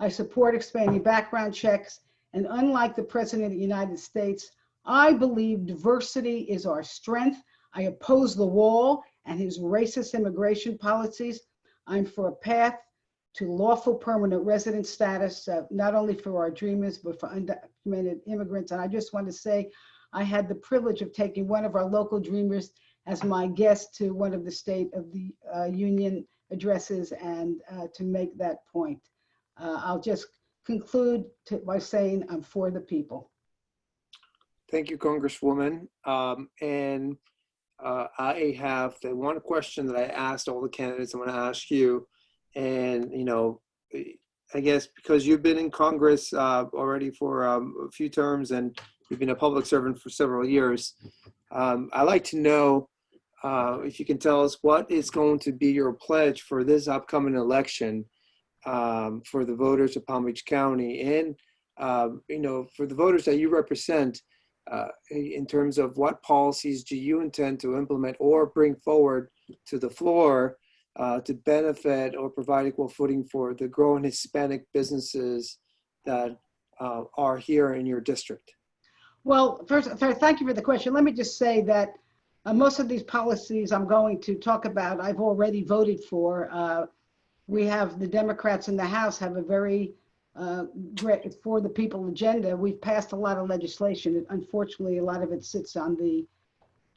S20: I support expanding background checks. And unlike the President of the United States, I believe diversity is our strength. I oppose the wall and his racist immigration policies. I'm for a path to lawful permanent resident status, not only for our dreamers, but for undocumented immigrants. And I just want to say, I had the privilege of taking one of our local dreamers as my guest to one of the State of the Union addresses and to make that point. I'll just conclude by saying I'm for the people.
S11: Thank you, Congresswoman. I have the one question that I asked all the candidates I'm going to ask you. And, you know, I guess because you've been in Congress already for a few terms and you've been a public servant for several years, I'd like to know if you can tell us what is going to be your pledge for this upcoming election for the voters of Palm Beach County and, you know, for the voters that you represent in terms of what policies do you intend to implement or bring forward to the floor to benefit or provide equal footing for the growing Hispanic businesses that are here in your district?
S20: Well, first, thank you for the question. Let me just say that most of these policies I'm going to talk about, I've already voted for. We have the Democrats in the House have a very great for the people agenda. We've passed a lot of legislation. Unfortunately, a lot of it sits on the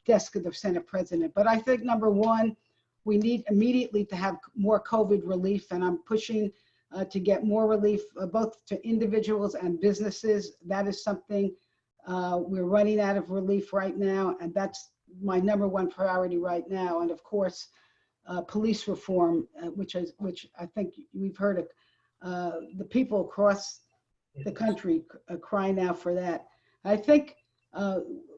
S20: desk of the Senate President. But I think number one, we need immediately to have more COVID relief, and I'm pushing to get more relief both to individuals and businesses. That is something we're running out of relief right now, and that's my number one priority right now. And of course, police reform, which I think we've heard the people across the country crying out for that. I think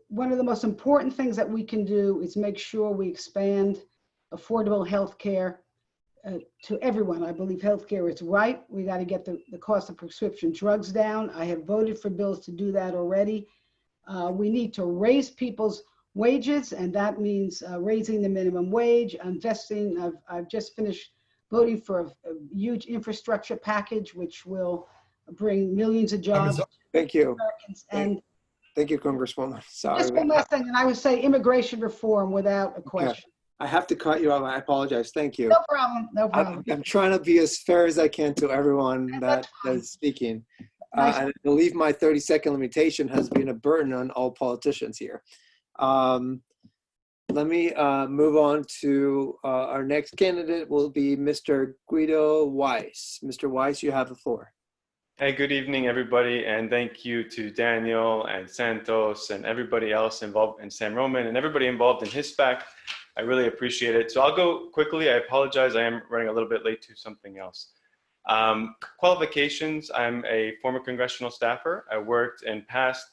S20: one of the most important things that we can do is make sure we expand affordable health care to everyone. I believe health care is right. We got to get the cost of prescription drugs down. I have voted for bills to do that already. We need to raise people's wages, and that means raising the minimum wage, investing. I've just finished voting for a huge infrastructure package, which will bring millions of jobs.
S11: Thank you.
S20: And
S11: thank you, Congresswoman. Sorry.
S20: Just one last thing, and I would say immigration reform without a question.
S11: I have to cut you off. I apologize. Thank you.
S20: No problem. No problem.
S11: I'm trying to be as fair as I can to everyone that is speaking. I believe my 30-second limitation has been a burden on all politicians here. Let me move on to our next candidate will be Mr. Guido Weiss. Mr. Weiss, you have the floor.
S21: Hey, good evening, everybody, and thank you to Daniel and Santos and everybody else involved, and Sam Roman and everybody involved in HISPAC. I really appreciate it. So I'll go quickly. I apologize. I am running a little bit late to something else. Qualifications. I'm a former congressional staffer. I worked in past,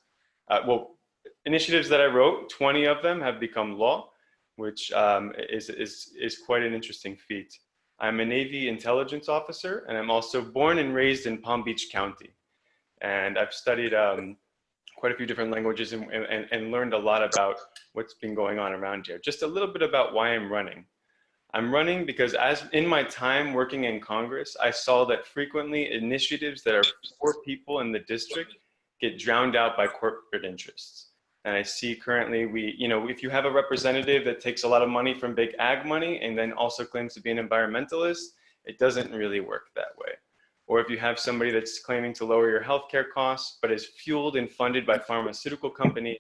S21: initiatives that I wrote. 20 of them have become law, which is quite an interesting feat. I'm a Navy intelligence officer, and I'm also born and raised in Palm Beach County. And I've studied quite a few different languages and learned a lot about what's been going on around here. Just a little bit about why I'm running. I'm running because as in my time working in Congress, I saw that frequently initiatives that are for people in the district get drowned out by corporate interests. And I see currently if you have a representative that takes a lot of money from big ag money and then also claims to be an environmentalist, it doesn't really work that way. or if you have somebody that's claiming to lower your healthcare costs, but is fueled and funded by pharmaceutical companies,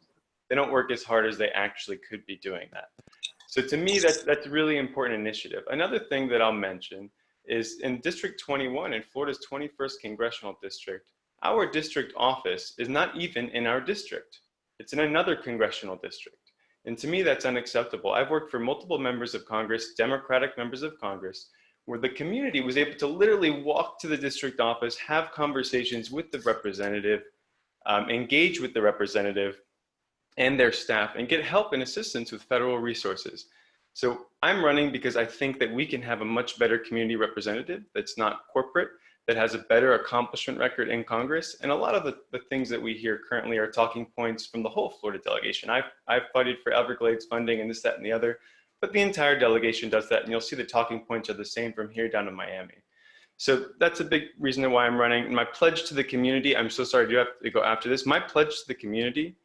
S21: they don't work as hard as they actually could be doing that. So to me, that's a really important initiative. Another thing that I'll mention is in District 21, in Florida's 21st Congressional District, our district office is not even in our district. It's in another congressional district. And to me, that's unacceptable. I've worked for multiple members of Congress, Democratic members of Congress, where the community was able to literally walk to the district office, have conversations with the representative, engage with the representative and their staff, and get help and assistance with federal resources. So I'm running because I think that we can have a much better community representative that's not corporate, that has a better accomplishment record in Congress. And a lot of the things that we hear currently are talking points from the whole Florida delegation. I've fighted for Everglades funding and this, that, and the other, but the entire delegation does that. And you'll see the talking points are the same from here down to Miami. So that's a big reason why I'm running. And my pledge to the community, I'm so sorry, I do have to go after this. My pledge to the community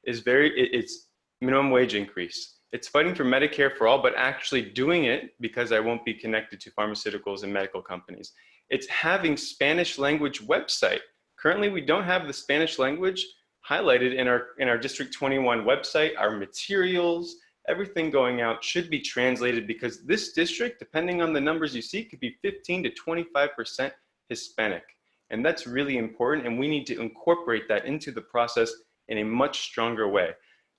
S21: is it's minimum wage increase. It's fighting for Medicare for all, but actually doing it because I won't be connected to pharmaceuticals and medical companies. It's having Spanish language website. Currently, we don't have the Spanish language highlighted in our District 21 website. Our materials, everything going out should be translated, because this district, depending on the numbers you see, could be 15 to 25% Hispanic. And that's really important, and we need to incorporate that into the process in a much stronger way.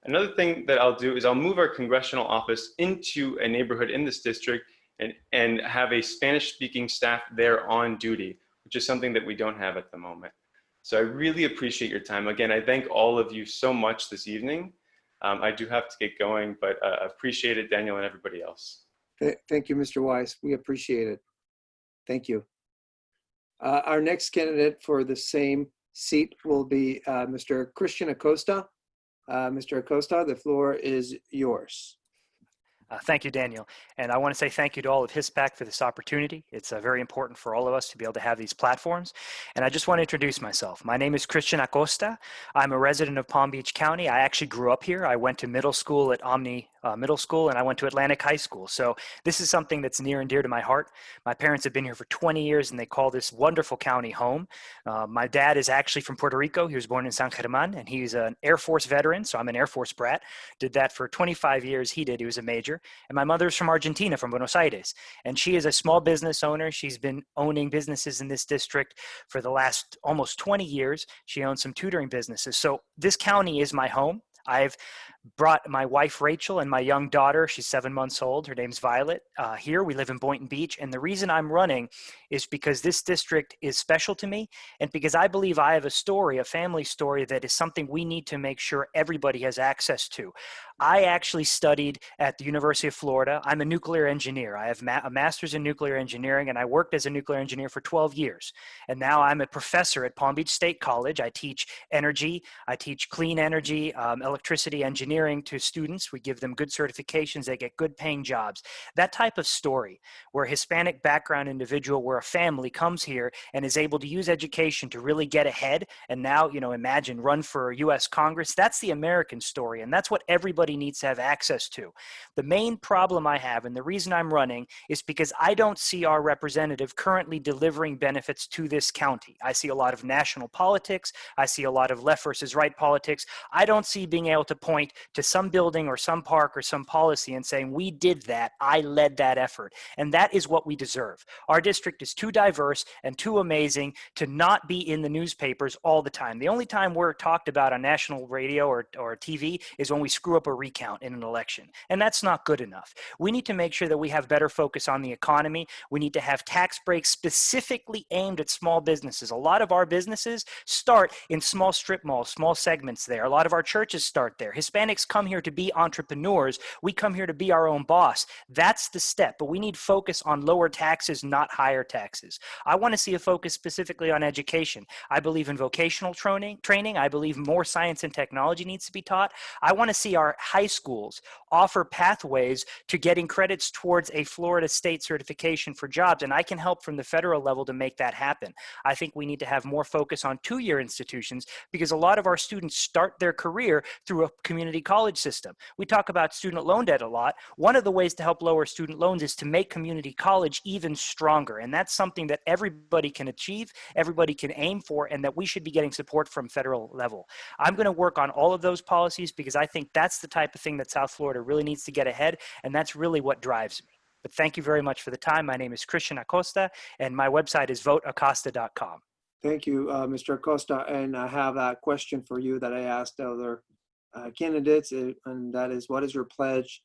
S21: Another thing that I'll do is I'll move our congressional office into a neighborhood in this district and have a Spanish-speaking staff there on duty, which is something that we don't have at the moment. So I really appreciate your time. Again, I thank all of you so much this evening. I do have to get going, but appreciate it, Daniel, and everybody else.
S11: Thank you, Mr. Weiss. We appreciate it. Thank you. Our next candidate for the same seat will be Mr. Christian Acosta. Mr. Acosta, the floor is yours.
S3: Thank you, Daniel. And I want to say thank you to all of HISPAC for this opportunity. It's very important for all of us to be able to have these platforms. And I just want to introduce myself. My name is Christian Acosta. I'm a resident of Palm Beach County. I actually grew up here. I went to middle school at Omni Middle School, and I went to Atlantic High School. So this is something that's near and dear to my heart. My parents have been here for 20 years, and they call this wonderful county home. My dad is actually from Puerto Rico. He was born in San German, and he's an Air Force veteran, so I'm an Air Force brat. Did that for 25 years. He was a major. And my mother's from Argentina, from Buenos Aires, and she is a small business owner. She's been owning businesses in this district for the last almost 20 years. She owns some tutoring businesses. So this county is my home. I've brought my wife, Rachel, and my young daughter, she's 7 months old, her name's Violet, here. We live in Boynton Beach. And the reason I'm running is because this district is special to me, and because I believe I have a story, a family story, that is something we need to make sure everybody has access to. I actually studied at the University of Florida. I'm a nuclear engineer. I have a master's in nuclear engineering, and I worked as a nuclear engineer for 12 years. And now I'm a professor at Palm Beach State College. I teach energy. I teach clean energy, electricity engineering to students. We give them good certifications. They get good paying jobs. That type of story, where a Hispanic background individual, where a family comes here and is able to use education to really get ahead, and now, imagine run for U.S. Congress. That's the American story, and that's what everybody needs to have access to. The main problem I have, and the reason I'm running, is because I don't see our representative currently delivering benefits to this county. I see a lot of national politics. I see a lot of left versus right politics. I don't see being able to point to some building or some park or some policy and saying, we did that, I led that effort. And that is what we deserve. Our district is too diverse and too amazing to not be in the newspapers all the time. The only time we're talked about on national radio or TV is when we screw up a recount in an election. And that's not good enough. We need to make sure that we have better focus on the economy. We need to have tax breaks specifically aimed at small businesses. A lot of our businesses start in small strip malls, small segments there. A lot of our churches start there. Hispanics come here to be entrepreneurs. We come here to be our own boss. That's the step, but we need focus on lower taxes, not higher taxes. I want to see a focus specifically on education. I believe in vocational training. I believe more science and technology needs to be taught. I want to see our high schools offer pathways to getting credits towards a Florida state certification for jobs, and I can help from the federal level to make that happen. I think we need to have more focus on two-year institutions, because a lot of our students start their career through a community college system. We talk about student loan debt a lot. One of the ways to help lower student loans is to make community college even stronger. And that's something that everybody can achieve, everybody can aim for, and that we should be getting support from federal level. I'm going to work on all of those policies because I think that's the type of thing that South Florida really needs to get ahead, and that's really what drives me. But thank you very much for the time. My name is Christian Acosta, and my website is voteacosta.com.
S11: Thank you, Mr. Acosta. And I have a question for you that I asked other candidates, and that is, what is your pledge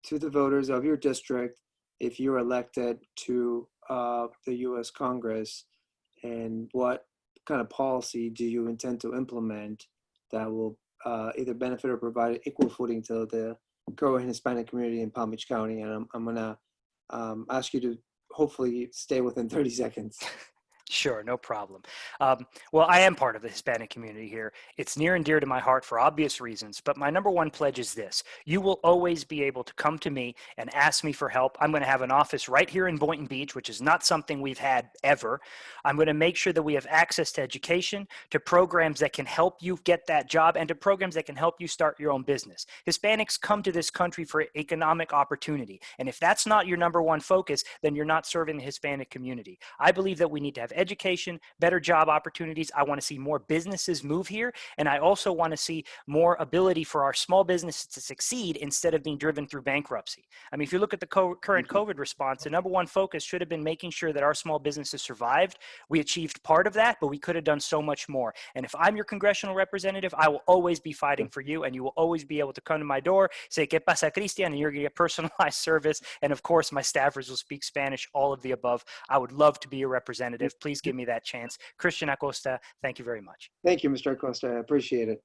S11: to the voters of your district if you're elected to the U.S. Congress, and what kind of policy do you intend to implement that will either benefit or provide equal footing to the growing Hispanic community in Palm Beach County? And I'm going to ask you to hopefully stay within 30 seconds.
S3: Sure, no problem. Well, I am part of the Hispanic community here. It's near and dear to my heart for obvious reasons, but my number one pledge is this. You will always be able to come to me and ask me for help. I'm going to have an office right here in Boynton Beach, which is not something we've had ever. I'm going to make sure that we have access to education, to programs that can help you get that job, and to programs that can help you start your own business. Hispanics come to this country for economic opportunity, and if that's not your number one focus, then you're not serving the Hispanic community. I believe that we need to have education, better job opportunities. I want to see more businesses move here. And I also want to see more ability for our small businesses to succeed instead of being driven through bankruptcy. I mean, if you look at the current COVID response, the number one focus should have been making sure that our small businesses survived. We achieved part of that, but we could have done so much more. And if I'm your congressional representative, I will always be fighting for you, and you will always be able to come to my door, say, "¿Qué pasa, Cristian?" and you're going to get personalized service. And of course, my staffers will speak Spanish, all of the above. I would love to be your representative. Please give me that chance. Christian Acosta, thank you very much.
S11: Thank you, Mr. Acosta. I appreciate it.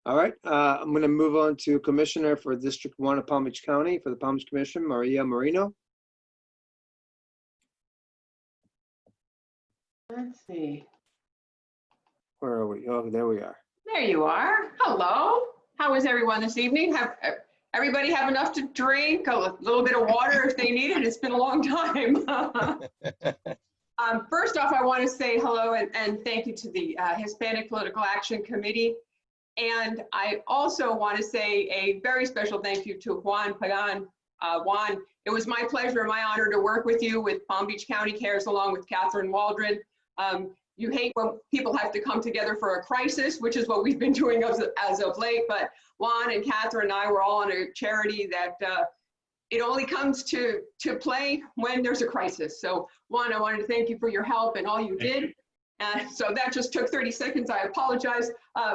S11: All right, I'm going to move on to Commissioner for District 1 of Palm Beach County for the Palm Beach Commission, Maria Marino.
S6: Let's see.
S11: Where are we? Oh, there we are.
S6: There you are. Hello. How is everyone this evening? Have everybody have enough to drink? A little bit of water if they need it. It's been a long time. First off, I want to say hello and thank you to the Hispanic Political Action Committee. And I also want to say a very special thank you to Juan Pagan. Juan, it was my pleasure and my honor to work with you with Palm Beach County Cares along with Catherine Waldron. You hate when people have to come together for a crisis, which is what we've been doing as of late. But Juan and Catherine and I were all on a charity that it only comes to play when there's a crisis. So Juan, I wanted to thank you for your help and all you did. So that just took 30 seconds. I apologize.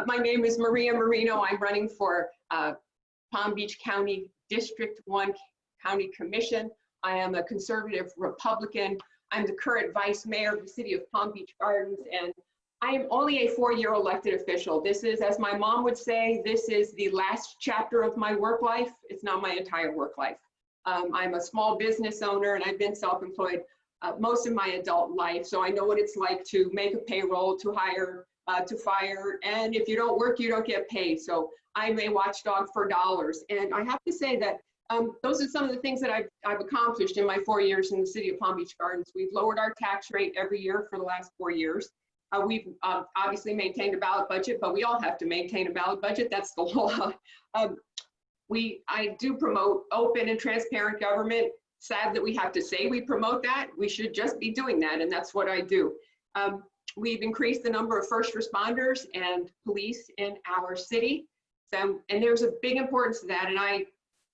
S6: My name is Maria Marino. I'm running for Palm Beach County District 1 County Commission. I am a conservative Republican. I'm the current vice mayor of the city of Palm Beach Gardens, and I am only a 4-year elected official. This is, as my mom would say, this is the last chapter of my work life. It's not my entire work life. I'm a small business owner, and I've been self-employed most of my adult life. So I know what it's like to make a payroll, to hire, to fire. And if you don't work, you don't get paid. So I'm a watchdog for dollars. And I have to say that those are some of the things that I've accomplished in my 4 years in the city of Palm Beach Gardens. We've lowered our tax rate every year for the last 4 years. We've obviously maintained a balanced budget, but we all have to maintain a balanced budget. That's the law. I do promote open and transparent government. Sad that we have to say we promote that. We should just be doing that, and that's what I do. We've increased the number of first responders and police in our city. So, and there's a big importance to that, and I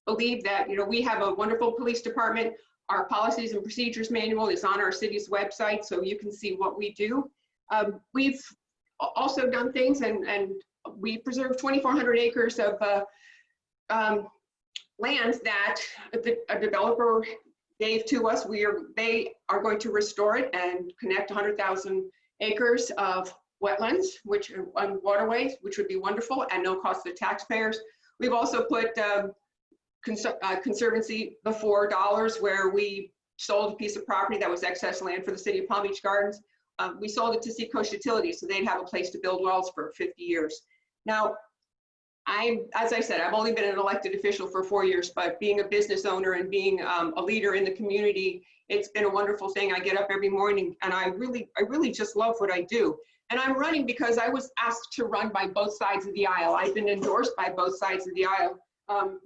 S6: believe that, you know, we have a wonderful police department. Our policies and procedures manual is on our city's website, so you can see what we do. We've also done things, and we preserved 2,400 acres of land that a developer gave to us. They are going to restore it and connect 100,000 acres of wetlands, and waterways, which would be wonderful at no cost to taxpayers. We've also put conservancy before dollars, where we sold a piece of property that was excess land for the city of Palm Beach Gardens. We sold it to Seacoast Utilities, so they'd have a place to build wells for 50 years. Now, as I said, I've only been an elected official for 4 years, but being a business owner and being a leader in the community, it's been a wonderful thing. I get up every morning and I really just love what I do. And I'm running because I was asked to run by both sides of the aisle. I've been endorsed by both sides of the aisle.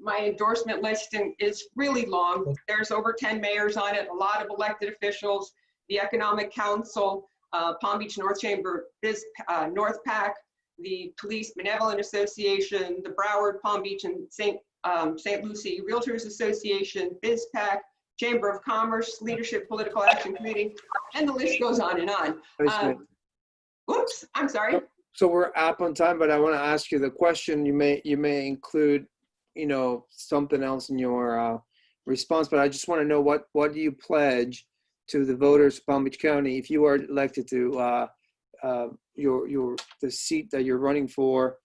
S6: My endorsement list is really long. There's over 10 mayors on it, a lot of elected officials, the Economic Council, Palm Beach North Chamber, North PAC, the Police Benevolent Association, the Broward, Palm Beach, and St. Lucie Realtors Association, BizPAC, Chamber of Commerce, Leadership Political Action Committee, and the list goes on and on. Whoops, I'm sorry.
S11: So we're up on time, but I want to ask you the question. You may include, something else in your response, but I just want to know what do you pledge to the voters of Palm Beach County if you are elected to the seat that you're running for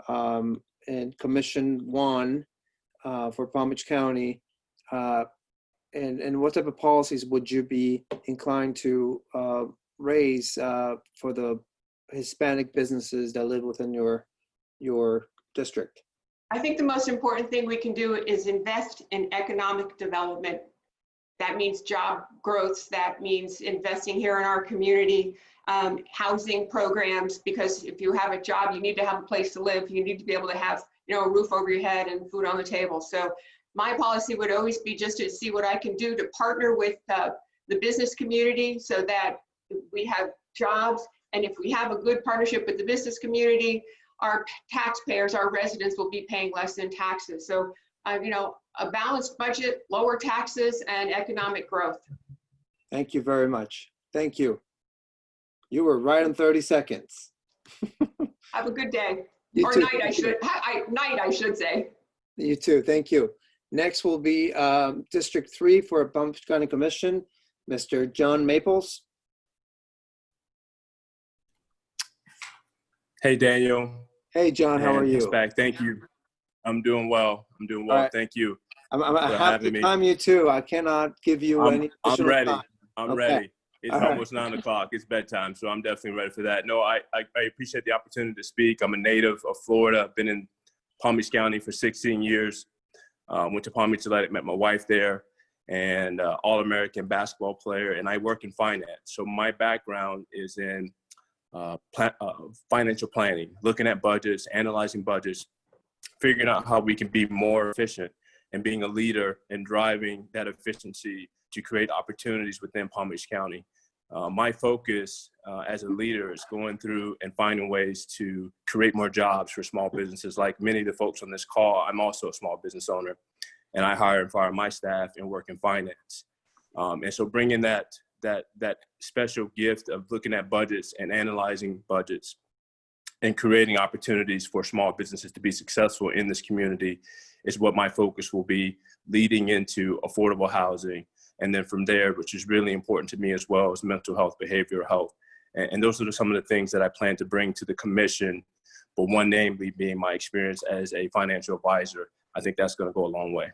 S11: in Commission 1 for Palm Beach County, and what type of policies would you be inclined to raise for the Hispanic businesses that live within your district?
S6: I think the most important thing we can do is invest in economic development. That means job growth. That means investing here in our community, housing programs, because if you have a job, you need to have a place to live. You need to be able to have, a roof over your head and food on the table. So my policy would always be just to see what I can do to partner with the business community so that we have jobs. And if we have a good partnership with the business community, our taxpayers, our residents will be paying less in taxes. So, a balanced budget, lower taxes, and economic growth.
S11: Thank you very much. Thank you. You were right in 30 seconds.
S6: Have a good day.
S11: You
S6: or
S11: too.
S6: night, I should say.
S11: You too. Thank you. Next will be District 3 for Palm Beach County Commission, Mr. John Maples.
S5: Hey, Daniel.
S11: Hey, John. How are you?
S5: HISPAC. Thank you. I'm doing well. All right. Thank you.
S11: I have to time you too. I cannot give you any.
S5: I'm ready.
S11: Time.
S5: I'm
S11: Okay.
S5: ready. It's
S11: All
S5: almost 9 o'clock. It's bedtime, so I'm definitely ready for that. No, I appreciate the opportunity to speak. I'm a native of Florida. I've been in Palm Beach County for 16 years. Went to Palm Beach Athletic, met my wife there, and All-American basketball player, and I work in finance. So my background is in financial planning, looking at budgets, analyzing budgets, figuring out how we can be more efficient, and being a leader and driving that efficiency to create opportunities within Palm Beach County. My focus as a leader is going through and finding ways to create more jobs for small businesses. Like many of the folks on this call, I'm also a small business owner, and I hire and fire my staff and work in finance. And so bringing that special gift of looking at budgets and analyzing budgets and creating opportunities for small businesses to be successful in this community is what my focus will be, leading into affordable housing. And then from there, which is really important to me as well, is mental health, behavioral health. And those are some of the things that I plan to bring to the commission. But one namely being my experience as a financial advisor. I think that's going to go a long way.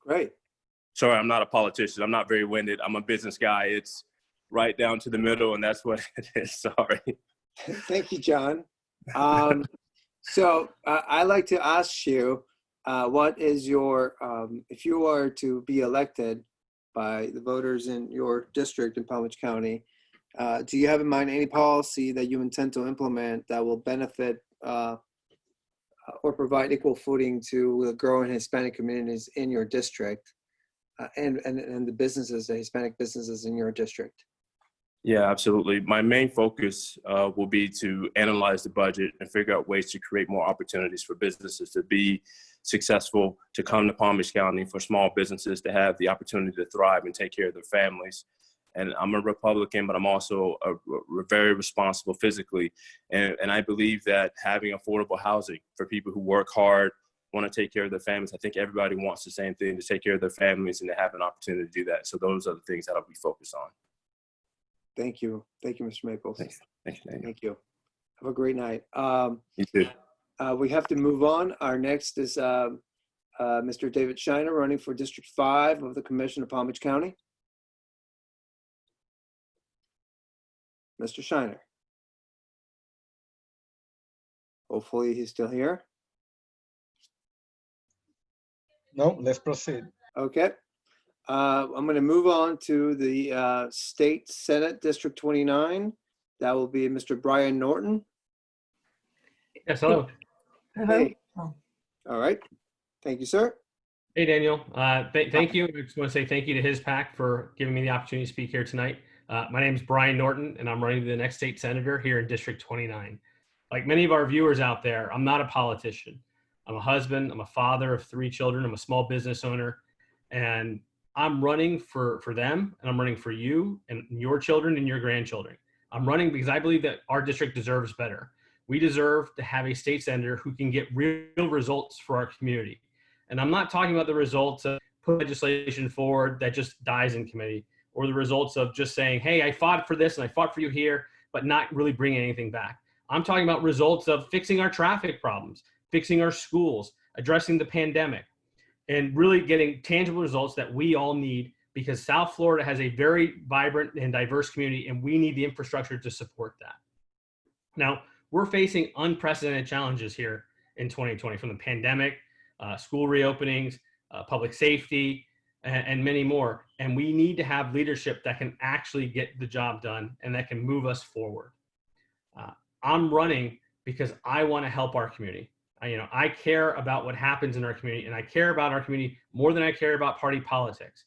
S11: Great.
S5: Sorry, I'm not a politician. I'm not very winded. I'm a business guy. It's right down to the middle, and that's what it is. Sorry.
S11: Thank you, John. So I'd like to ask you, what is your, if you are to be elected by the voters in your district in Palm Beach County, do you have in mind any policy that you intend to implement that will benefit or provide equal footing to the growing Hispanic communities in your district and the businesses, the Hispanic businesses in your district?
S5: Yeah, absolutely. My main focus will be to analyze the budget and figure out ways to create more opportunities for businesses to be successful, to come to Palm Beach County, for small businesses to have the opportunity to thrive and take care of their families. And I'm a Republican, but I'm also very responsible physically. And I believe that having affordable housing for people who work hard, want to take care of their families, I think everybody wants the same thing, to take care of their families and to have an opportunity to do that. So those are the things that I'll be focused on.
S11: Thank you. Thank you, Mr. Maples.
S5: Thanks.
S11: Thank you. Have a great night.
S5: You too.
S11: We have to move on. Our next is Mr. David Shiner, running for District 5 of the Commission of Palm Beach County. Mr. Shiner. Hopefully he's still here.
S2: No, let's proceed.
S11: Okay. I'm going to move on to the State Senate District 29. That will be Mr. Brian Norton.
S8: Yes, hello.
S11: Hey. All right. Thank you, sir.
S8: Hey, Daniel. Thank you. I just want to say thank you to HISPAC for giving me the opportunity to speak here tonight. My name is Brian Norton, and I'm running to the next state senator here in District 29. Like many of our viewers out there, I'm not a politician. I'm a husband. I'm a father of 3 children. I'm a small business owner, and I'm running for them, and I'm running for you and your children and your grandchildren. I'm running because I believe that our district deserves better. We deserve to have a state senator who can get real results for our community. And I'm not talking about the results of put legislation forward that just dies in committee, or the results of just saying, hey, I fought for this and I fought for you here, but not really bringing anything back. I'm talking about results of fixing our traffic problems, fixing our schools, addressing the pandemic, and really getting tangible results that we all need, because South Florida has a very vibrant and diverse community, and we need the infrastructure to support that. Now, we're facing unprecedented challenges here in 2020, from the pandemic, school reopenings, public safety, and many more. And we need to have leadership that can actually get the job done and that can move us forward. I'm running because I want to help our community. I care about what happens in our community, and I care about our community more than I care about party politics.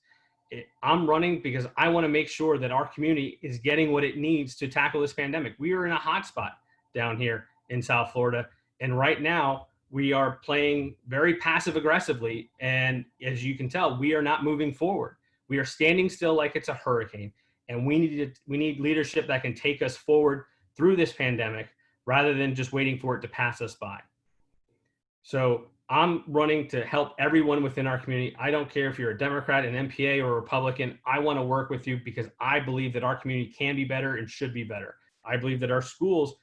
S8: I'm running because I want to make sure that our community is getting what it needs to tackle this pandemic. We are in a hot spot down here in South Florida, and right now we are playing very passive aggressively, and as you can tell, we are not moving forward. We are standing still like it's a hurricane, and we need leadership that can take us forward through this pandemic rather than just waiting for it to pass us by. So I'm running to help everyone within our community. I don't care if you're a Democrat, an MPA, or a Republican. I want to work with you because I believe that our community can be better and should be better. I believe that our schools,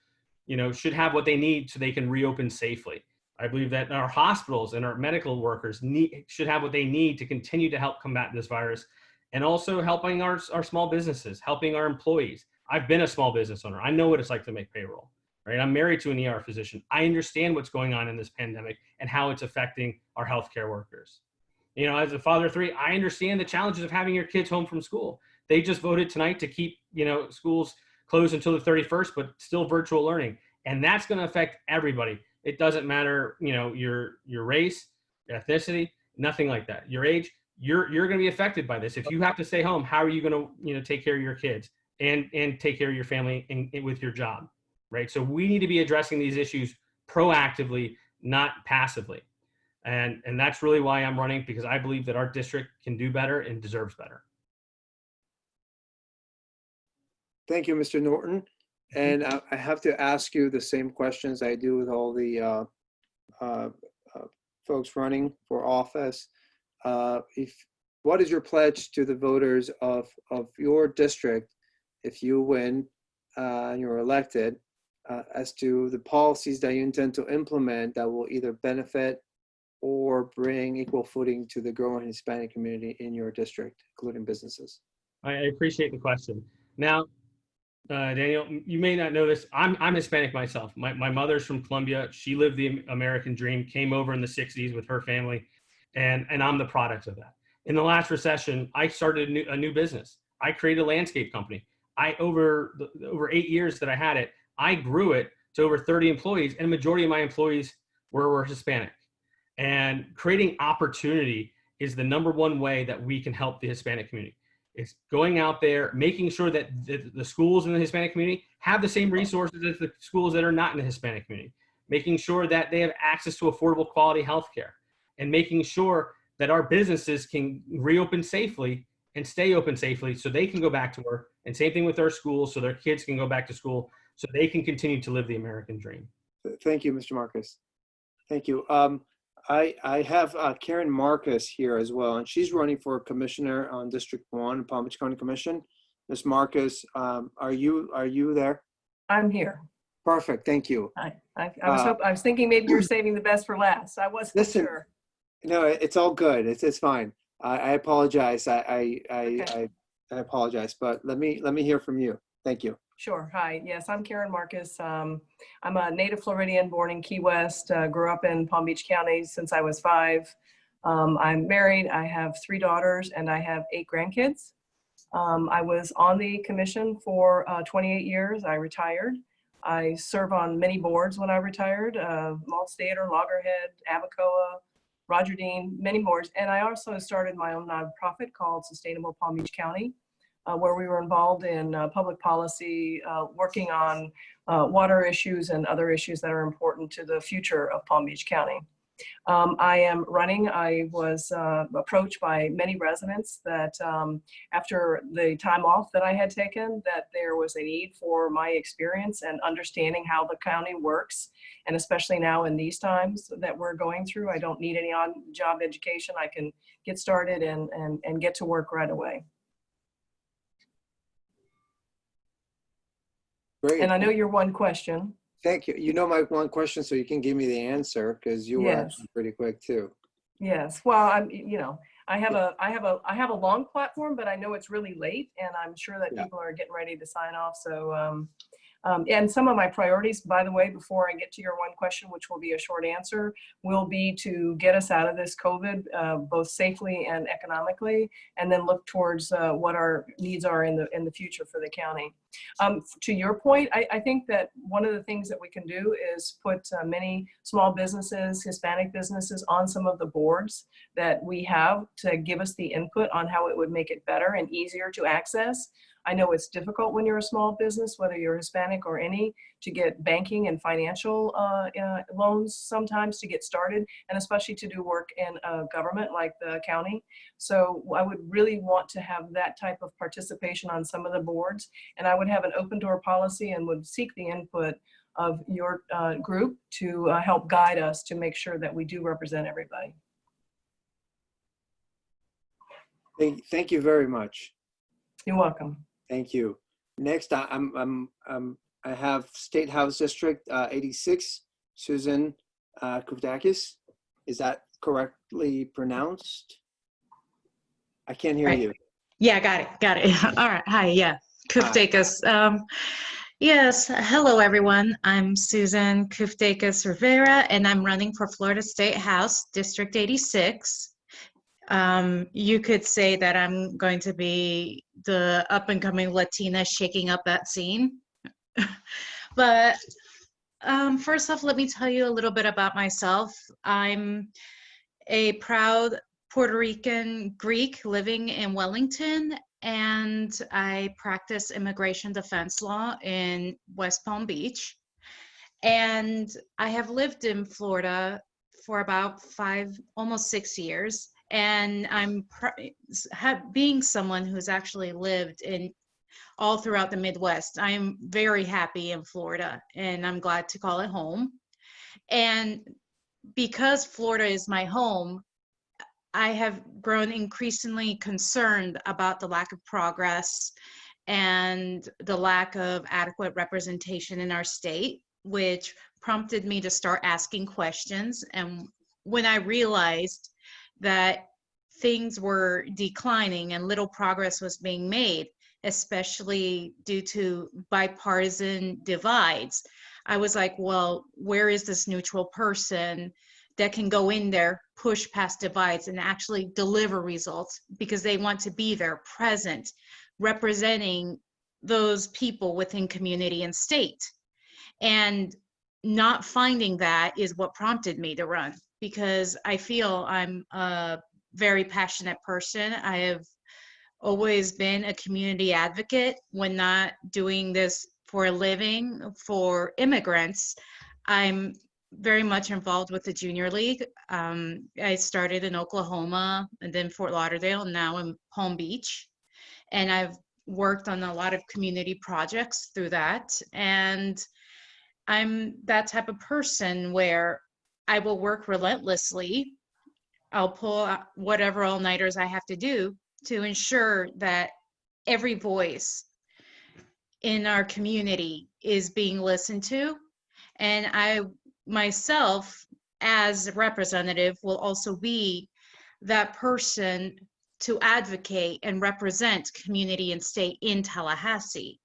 S8: should have what they need so they can reopen safely. I believe that our hospitals and our medical workers should have what they need to continue to help combat this virus, and also helping our small businesses, helping our employees. I've been a small business owner. I know what it's like to make payroll. Right? I'm married to an ER physician. I understand what's going on in this pandemic and how it's affecting our healthcare workers. As a father of 3, I understand the challenges of having your kids home from school. They just voted tonight to keep, schools closed until the 31st, but still virtual learning. And that's going to affect everybody. It doesn't matter, your race, your ethnicity, nothing like that. Your age, you're going to be affected by this. If you have to stay home, how are you going to, take care of your kids and take care of your family and with your job? Right. So we need to be addressing these issues proactively, not passively. And that's really why I'm running, because I believe that our district can do better and deserves better.
S11: Thank you, Mr. Norton. And I have to ask you the same questions I do with all the folks running for office. What is your pledge to the voters of your district if you win and you're elected, as to the policies that you intend to implement that will either benefit or bring equal footing to the growing Hispanic community in your district, including businesses?
S8: I appreciate the question. Now, Daniel, you may not know this. I'm Hispanic myself. My mother's from Colombia. She lived the American dream, came over in the 60s with her family, and I'm the product of that. In the last recession, I started a new business. I created a landscape company. Over 8 years that I had it, I grew it to over 30 employees, and a majority of my employees were Hispanic. And creating opportunity is the #1 way that we can help the Hispanic community. It's going out there, making sure that the schools in the Hispanic community have the same resources as the schools that are not in the Hispanic community, making sure that they have access to affordable quality healthcare, and making sure that our businesses can reopen safely and stay open safely so they can go back to work. And same thing with our schools, so their kids can go back to school so they can continue to live the American dream.
S11: Thank you, Mr. Marcus. Thank you. I have Karen Marcus here as well, and she's running for commissioner on District 1, Palm Beach County Commission. Ms. Marcus, are you there?
S22: I'm here.
S11: Perfect. Thank you.
S22: I was thinking maybe you were saving the best for last. I wasn't sure.
S11: No, it's all good. It's fine. I apologize. I apologize, but let me hear from you. Thank you.
S22: Sure. Hi. Yes, I'm Karen Marcus. I'm a native Floridian born in Key West, grew up in Palm Beach County since I was 5. I'm married, I have 3 daughters, and I have 8 grandkids. I was on the commission for 28 years. I retired. I serve on many boards when I retired, Maltz Theater, Loggerhead, Abacoa, Roger Dean, many boards. And I also started my own nonprofit called Sustainable Palm Beach County, where we were involved in public policy, working on water issues and other issues that are important to the future of Palm Beach County. I am running. I was approached by many residents that after the time off that I had taken, that there was a need for my experience and understanding how the county works. And especially now in these times that we're going through, I don't need any on-job education. I can get started and get to work right away.
S11: Great.
S22: And I know your one question.
S11: Thank you. You know my one question, so you can give me the answer because you were
S22: Yes.
S11: actually pretty quick too.
S22: Yes. Well, I have a long platform, but I know it's really late, and I'm sure that people are getting ready to sign off. So, and some of my priorities, by the way, before I get to your one question, which will be a short answer, will be to get us out of this COVID, both safely and economically, and then look towards what our needs are in the future for the county. To your point, I think that one of the things that we can do is put many small businesses, Hispanic businesses on some of the boards that we have to give us the input on how it would make it better and easier to access. I know it's difficult when you're a small business, whether you're Hispanic or any, to get banking and financial loans sometimes to get started, and especially to do work in government like the county. So I would really want to have that type of participation on some of the boards, and I would have an open door policy and would seek the input of your group to help guide us to make sure that we do represent everybody.
S11: Thank you very much.
S22: You're welcome.
S11: Thank you. Next, I have State House District 86, Susan Kuftakis. Is that correctly pronounced? I can't hear you.
S7: Yeah, got it. All right. Hi. Yeah, Kuftakis. Yes. Hello, everyone. I'm Susan Kuftakis Rivera, and I'm running for Florida State House District 86. You could say that I'm going to be the up-and-coming Latina shaking up that scene. But first off, let me tell you a little bit about myself. I'm a proud Puerto Rican Greek living in Wellington, and I practice immigration defense law in West Palm Beach. And I have lived in Florida for about almost 6 years. And I'm being someone who's actually lived in all throughout the Midwest. I'm very happy in Florida, and I'm glad to call it home. And because Florida is my home, I have grown increasingly concerned about the lack of progress and the lack of adequate representation in our state, which prompted me to start asking questions. And when I realized that things were declining and little progress was being made, especially due to bipartisan divides, I was like, well, where is this neutral person that can go in there, push past divides, and actually deliver results, because they want to be there, present, representing those people within community and state. And not finding that is what prompted me to run, because I feel I'm a very passionate person. I have always been a community advocate. When not doing this for a living for immigrants, I'm very much involved with the Junior League. I started in Oklahoma and then Fort Lauderdale, and now in Palm Beach. And I've worked on a lot of community projects through that. And I'm that type of person where I will work relentlessly. I'll pull out whatever all-nighters I have to do to ensure that every voice in our community is being listened to. And I myself, as a representative, will also be that person to advocate and represent community and state in Tallahassee.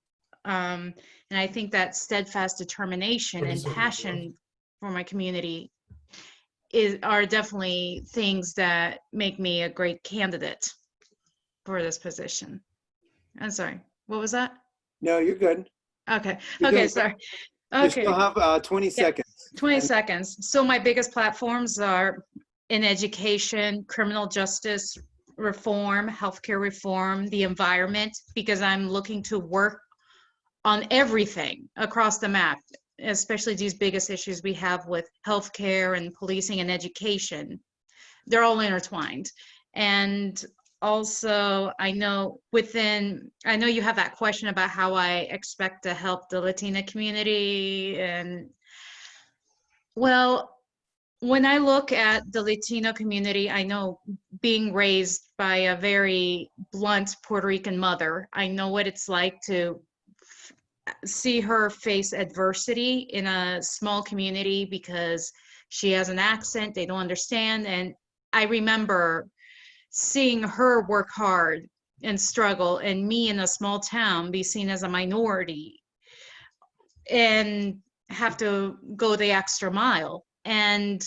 S7: And I think that steadfast determination and passion for my community are definitely things that make me a great candidate for this position. I'm sorry, what was that?
S11: No, you're good.
S7: Okay,
S11: You're
S7: okay,
S11: doing
S7: sorry.
S11: good. You still have 20 seconds.
S7: 20 seconds. So my biggest platforms are in education, criminal justice reform, healthcare reform, the environment, because I'm looking to work on everything across the map, especially these biggest issues we have with healthcare and policing and education. They're all intertwined. And also, I know you have that question about how I expect to help the Latina community. And well, when I look at the Latino community, I know being raised by a very blunt Puerto Rican mother, I know what it's like to see her face adversity in a small community because she has an accent, they don't understand. And I remember seeing her work hard and struggle, and me in a small town be seen as a minority and have to go the extra mile. And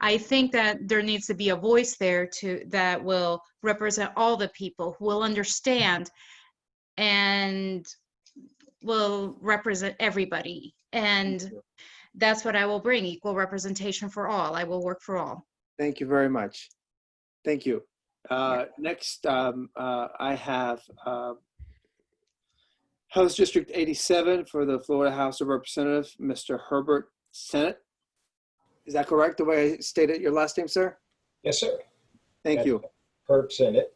S7: I think that there needs to be a voice there that will represent all the people, who will understand and will represent everybody. And that's what I will bring, equal representation for all. I will work for all.
S11: Thank you very much. Thank you. Next, I have House District 87 for the Florida House of Representatives, Mr. Herbert Sennett. Is that correct, the way I stated your last name, sir?
S9: Yes, sir.
S11: Thank you.
S9: Herb Sennett.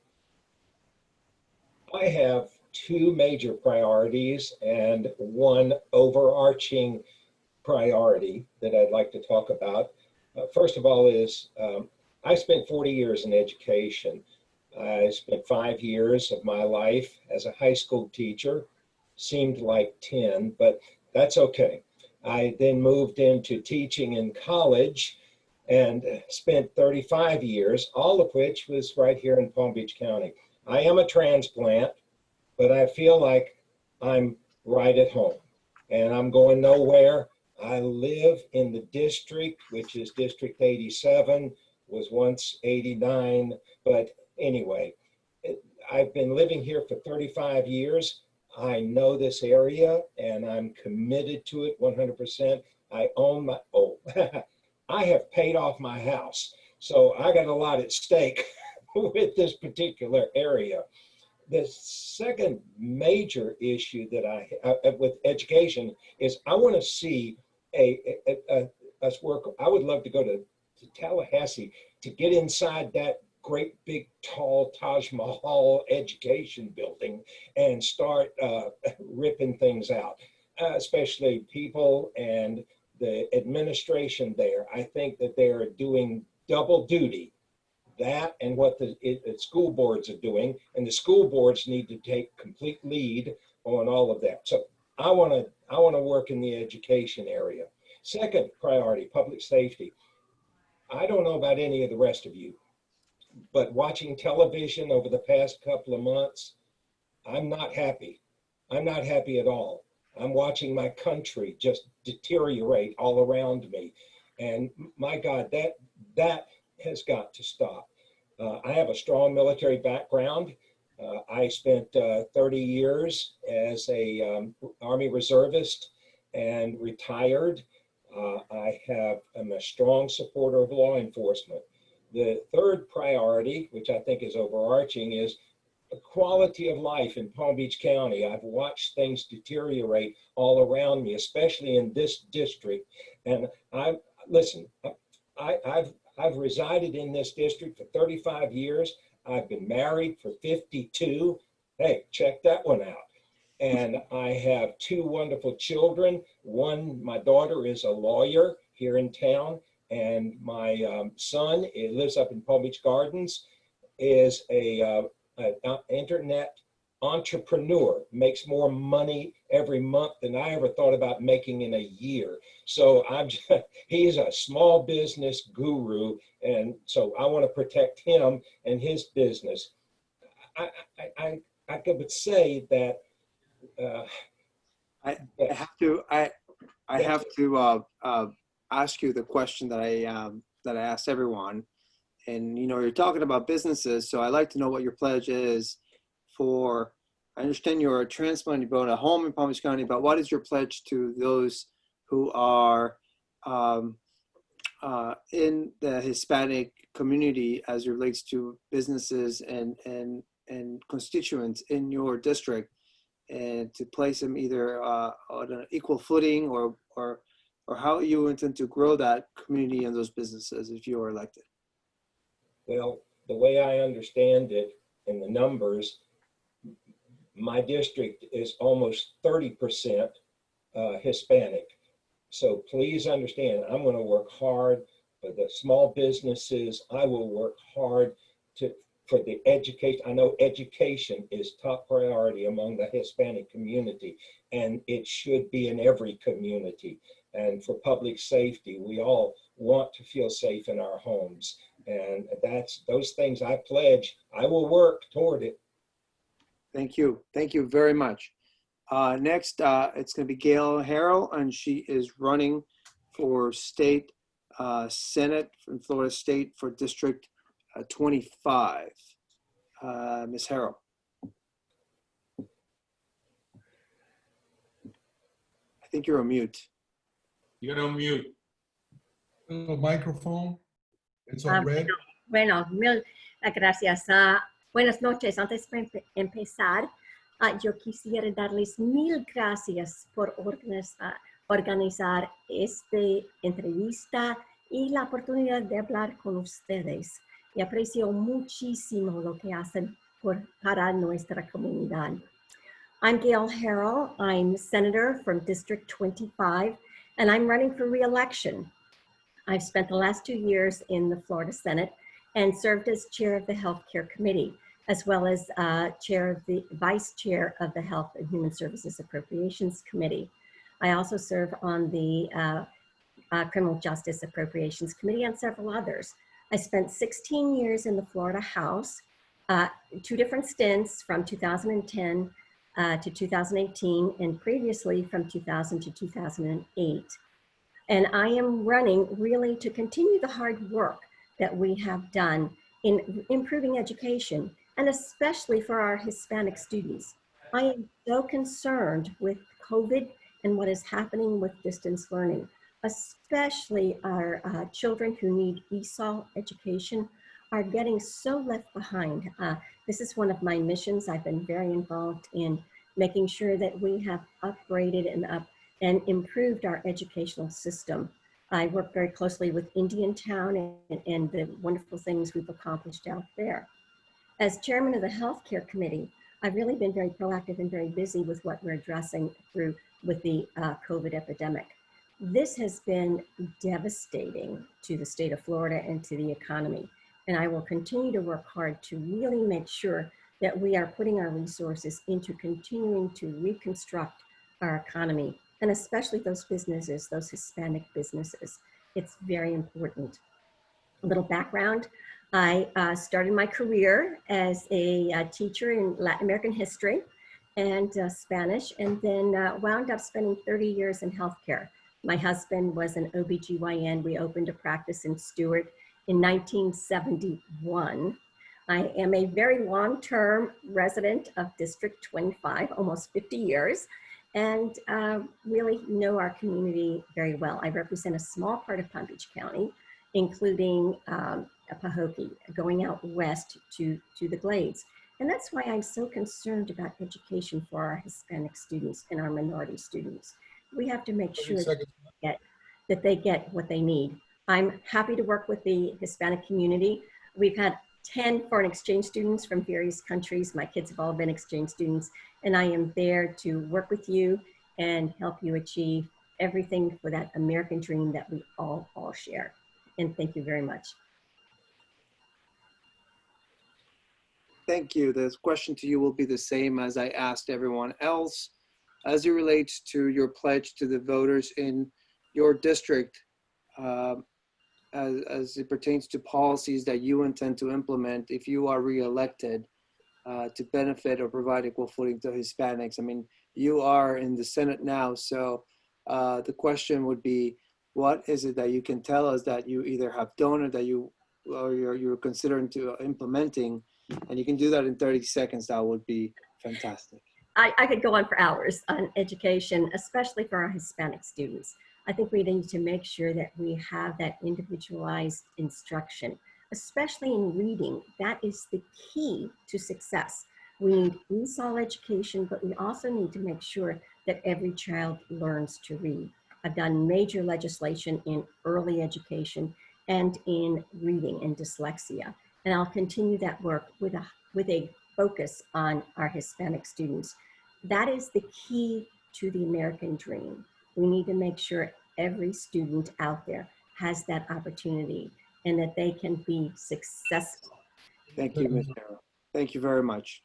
S9: I have two major priorities and one overarching priority that I'd like to talk about. First of all is I spent 40 years in education. I spent 5 years of my life as a high school teacher. Seemed like 10, but that's okay. I then moved into teaching in college and spent 35 years, all of which was right here in Palm Beach County. I am a transplant, but I feel like I'm right at home and I'm going nowhere. I live in the district, which is District 87, was once 89, but anyway, I've been living here for 35 years. I know this area and I'm committed to it 100%. I own my, I have paid off my house. So I got a lot at stake with this particular area. The second major issue that I have with education is I want to see us work. I would love to go to Tallahassee to get inside that great big tall Taj Mahal education building and start ripping things out, especially people and the administration there. I think that they're doing double duty, that and what the school boards are doing, and the school boards need to take complete lead on all of that. So I want to work in the education area. Second priority, public safety. I don't know about any of the rest of you, but watching television over the past couple of months, I'm not happy. I'm not happy at all. I'm watching my country just deteriorate all around me. And my God, that has got to stop. I have a strong military background. I spent 30 years as a Army reservist and retired. I'm a strong supporter of law enforcement. The third priority, which I think is overarching, is the quality of life in Palm Beach County. I've watched things deteriorate all around me, especially in this district. And I've resided in this district for 35 years. I've been married for 52. Hey, check that one out. And I have 2 wonderful children. One, my daughter is a lawyer here in town. And my son, he lives up in Palm Beach Gardens, is an internet entrepreneur, makes more money every month than I ever thought about making in a year. So he's a small business guru. And so I want to protect him and his business. I could say that
S11: I have to ask you the question that that I asked everyone. And, you know, you're talking about businesses, so I'd like to know what your pledge is for, I understand you're a transplant, you own a home in Palm Beach County, but what is your pledge to those who are in the Hispanic community as it relates to businesses and constituents in your district, and to place them either on an equal footing or how you intend to grow that community and those businesses if you are elected?
S9: Well, the way I understand it in the numbers, my district is almost 30% Hispanic. So please understand, I'm going to work hard for the small businesses. I will work hard for the education. I know education is top priority among the Hispanic community, and it should be in every community. And for public safety, we all want to feel safe in our homes. And that's those things I pledge. I will work toward it.
S11: Thank you. Thank you very much. Next, it's going to be Gail Harrell, and she is running for state Senate from Florida State for District 25. Ms. Harrell. I think you're on mute.
S1: You're on mute.
S4: Microphone. It's on red.
S10: Bueno, mil gracias. Buenas noches. Antes de empezar, yo quisiera darles mil gracias por organizar esta entrevista y la oportunidad de hablar con ustedes. Y aprecio muchísimo lo que hacen para nuestra comunidad. I'm Gail Harrell. I'm Senator from District 25, and I'm running for re-election. I've spent the last 2 years in the Florida Senate and served as chair of the Healthcare Committee, as well as vice chair of the Health and Human Services Appropriations Committee. I also serve on the Criminal Justice Appropriations Committee and several others. I spent 16 years in the Florida House, 2 different stints from 2010 to 2018, and previously from 2000 to 2008. And I am running really to continue the hard work that we have done in improving education, and especially for our Hispanic students. I am so concerned with COVID and what is happening with distance learning, especially our children who need ESOL education are getting so left behind. This is one of my missions. I've been very involved in making sure that we have upgraded and improved our educational system. I work very closely with Indiantown and the wonderful things we've accomplished out there. As chairman of the Healthcare Committee, I've really been very proactive and very busy with what we're addressing with the COVID epidemic. This has been devastating to the state of Florida and to the economy. And I will continue to work hard to really make sure that we are putting our resources into continuing to reconstruct our economy, and especially those businesses, those Hispanic businesses. It's very important. A little background, I started my career as a teacher in Latin American history and Spanish, and then wound up spending 30 years in healthcare. My husband was an OBGYN. We opened a practice in Stewart in 1971. I am a very long-term resident of District 25, almost 50 years, and really know our community very well. I represent a small part of Palm Beach County, including Pahokee, going out west to the Glades. And that's why I'm so concerned about education for our Hispanic students and our minority students. We have to make sure that they get what they need. I'm happy to work with the Hispanic community. We've had 10 foreign exchange students from various countries. My kids have all been exchange students, and I am there to work with you and help you achieve everything for that American dream that we all share. And thank you very much.
S11: Thank you. The question to you will be the same as I asked everyone else. As it relates to your pledge to the voters in your district, as it pertains to policies that you intend to implement if you are reelected to benefit or provide equal footing to Hispanics. I mean, you are in the Senate now, so the question would be, what is it that you can tell us that you either have done or that you're considering to implementing, and you can do that in 30 seconds, that would be fantastic.
S10: I could go on for hours on education, especially for our Hispanic students. I think we need to make sure that we have that individualized instruction, especially in reading. That is the key to success. We need ESOL education, but we also need to make sure that every child learns to read. I've done major legislation in early education and in reading and dyslexia. And I'll continue that work with a focus on our Hispanic students. That is the key to the American dream. We need to make sure every student out there has that opportunity and that they can be successful.
S11: Thank you, Ms. Merrill. Thank you very much.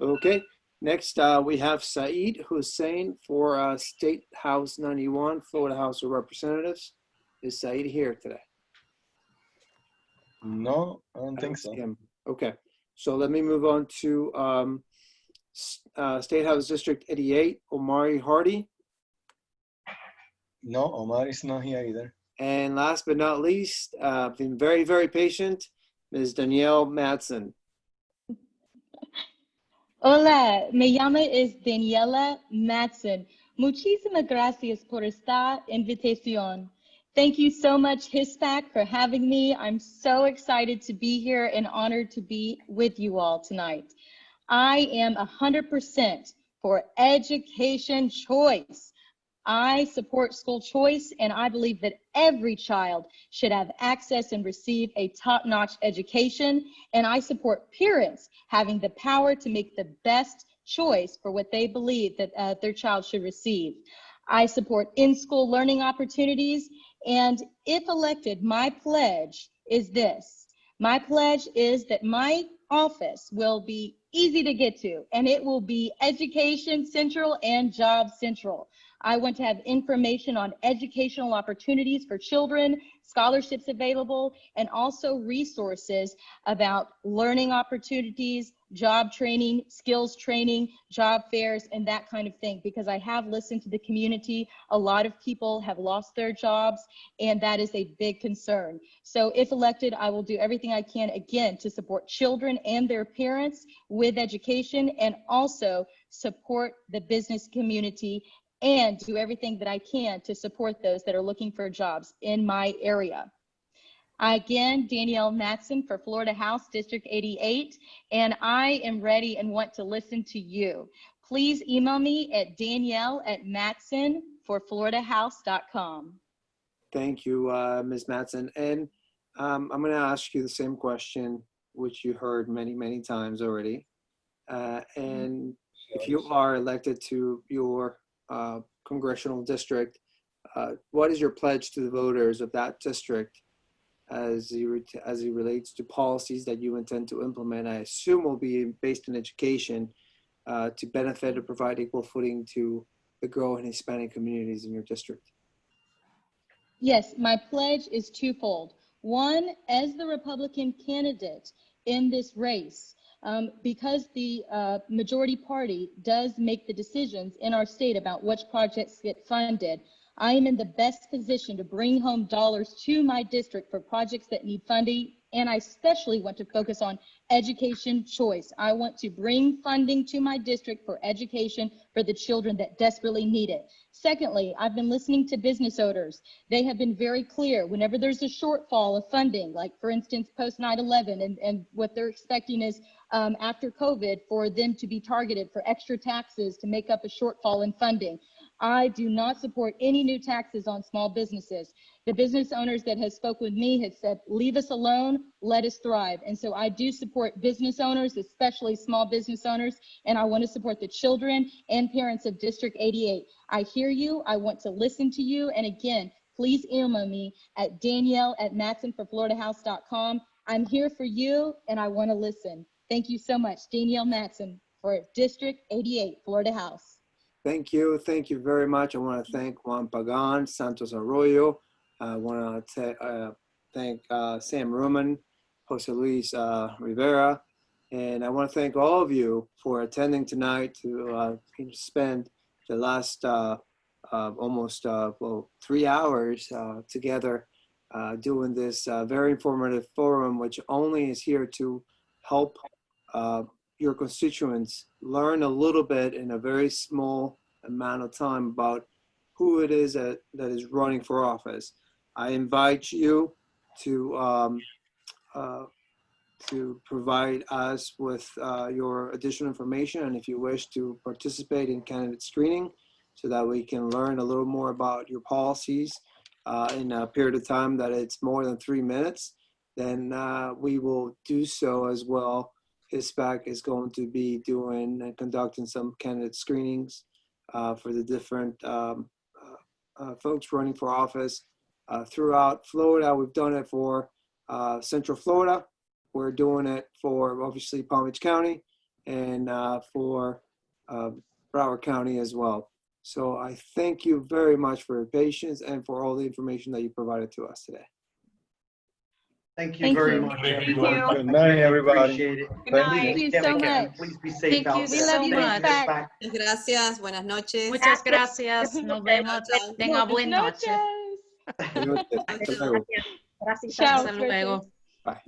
S11: Okay, next we have Saeed Hussein for State House 91, Florida House of Representatives. Is Saeed here today?
S2: No, I don't think so.
S11: Okay, so let me move on to State House District 88, Omari Hardy.
S2: No, Omar is not here either.
S11: And last but not least, been very, very patient, Ms. Danielle Madsen.
S12: Hola, mi nombre es Daniela Madsen. Muchísimas gracias por esta invitación. Thank you so much, HISPAC, for having me. I'm so excited to be here and honored to be with you all tonight. I am 100% for education choice. I support school choice, and I believe that every child should have access and receive a top-notch education, and I support parents having the power to make the best choice for what they believe that their child should receive. I support in-school learning opportunities, and if elected, my pledge is this. My pledge is that my office will be easy to get to, and it will be Education Central and Job Central. I want to have information on educational opportunities for children, scholarships available, and also resources about learning opportunities, job training, skills training, job fairs, and that kind of thing, because I have listened to the community. A lot of people have lost their jobs, and that is a big concern. So if elected, I will do everything I can, again, to support children and their parents with education, and also support the business community and do everything that I can to support those that are looking for jobs in my area. Again, Danielle Madsen for Florida House District 88, and I am ready and want to listen to you. Please email me at danielle@madsen4floridahouse.com.
S11: Thank you, Ms. Madsen. And I'm going to ask you the same question, which you heard many, many times already. And if you are elected to your congressional district, what is your pledge to the voters of that district as it relates to policies that you intend to implement? I assume will be based on education to benefit and provide equal footing to the growing Hispanic communities in your district.
S12: Yes, my pledge is twofold. One, as the Republican candidate in this race, because the majority party does make the decisions in our state about which projects get funded, I am in the best position to bring home dollars to my district for projects that need funding, and I especially want to focus on education choice. I want to bring funding to my district for education for the children that desperately need it. Secondly, I've been listening to business owners. They have been very clear whenever there's a shortfall of funding, like for instance, post 9/11, and what they're expecting is after COVID for them to be targeted for extra taxes to make up a shortfall in funding. I do not support any new taxes on small businesses. The business owners that have spoken with me have said, leave us alone, let us thrive. And so I do support business owners, especially small business owners, and I want to support the children and parents of District 88. I hear you, I want to listen to you, and again, please email me at danielle@madsen4floridahouse.com. I'm here for you, and I want to listen. Thank you so much, Danielle Madsen for District 88, Florida House.
S11: Thank you very much. I want to thank Juan Pagan, Santos Arroyo. I want to thank Sam Ruman, Jose Luis Rivera, and I want to thank all of you for attending tonight to spend the last almost, well, 3 hours together doing this very informative forum, which only is here to help your constituents learn a little bit in a very small amount of time about who it is that is running for office. I invite you to provide us with your additional information, and if you wish to participate in candidate screening so that we can learn a little more about your policies in a period of time that it's more than 3 minutes, then we will do so as well. HISPAC is going to be doing and conducting some candidate screenings for the different folks running for office throughout Florida. We've done it for Central Florida. We're doing it for obviously Palm Beach County and for Broward County as well. So I thank you very much for your patience and for all the information that you provided to us today.
S15: Thank you very much, everyone.
S2: Good night, everybody.
S15: Appreciate it.
S6: Good night.
S20: Thank you so much.
S15: Please be safe
S7: Thank
S15: out
S7: you
S15: there.
S7: so
S20: love you,
S7: much.
S20: HISPAC.
S16: Gracias, buenas noches.
S7: Muchas gracias. Nos vemos. Tenga buena noche.
S10: Gracias.
S20: Chao.
S7: Hasta luego.
S15: Gracias.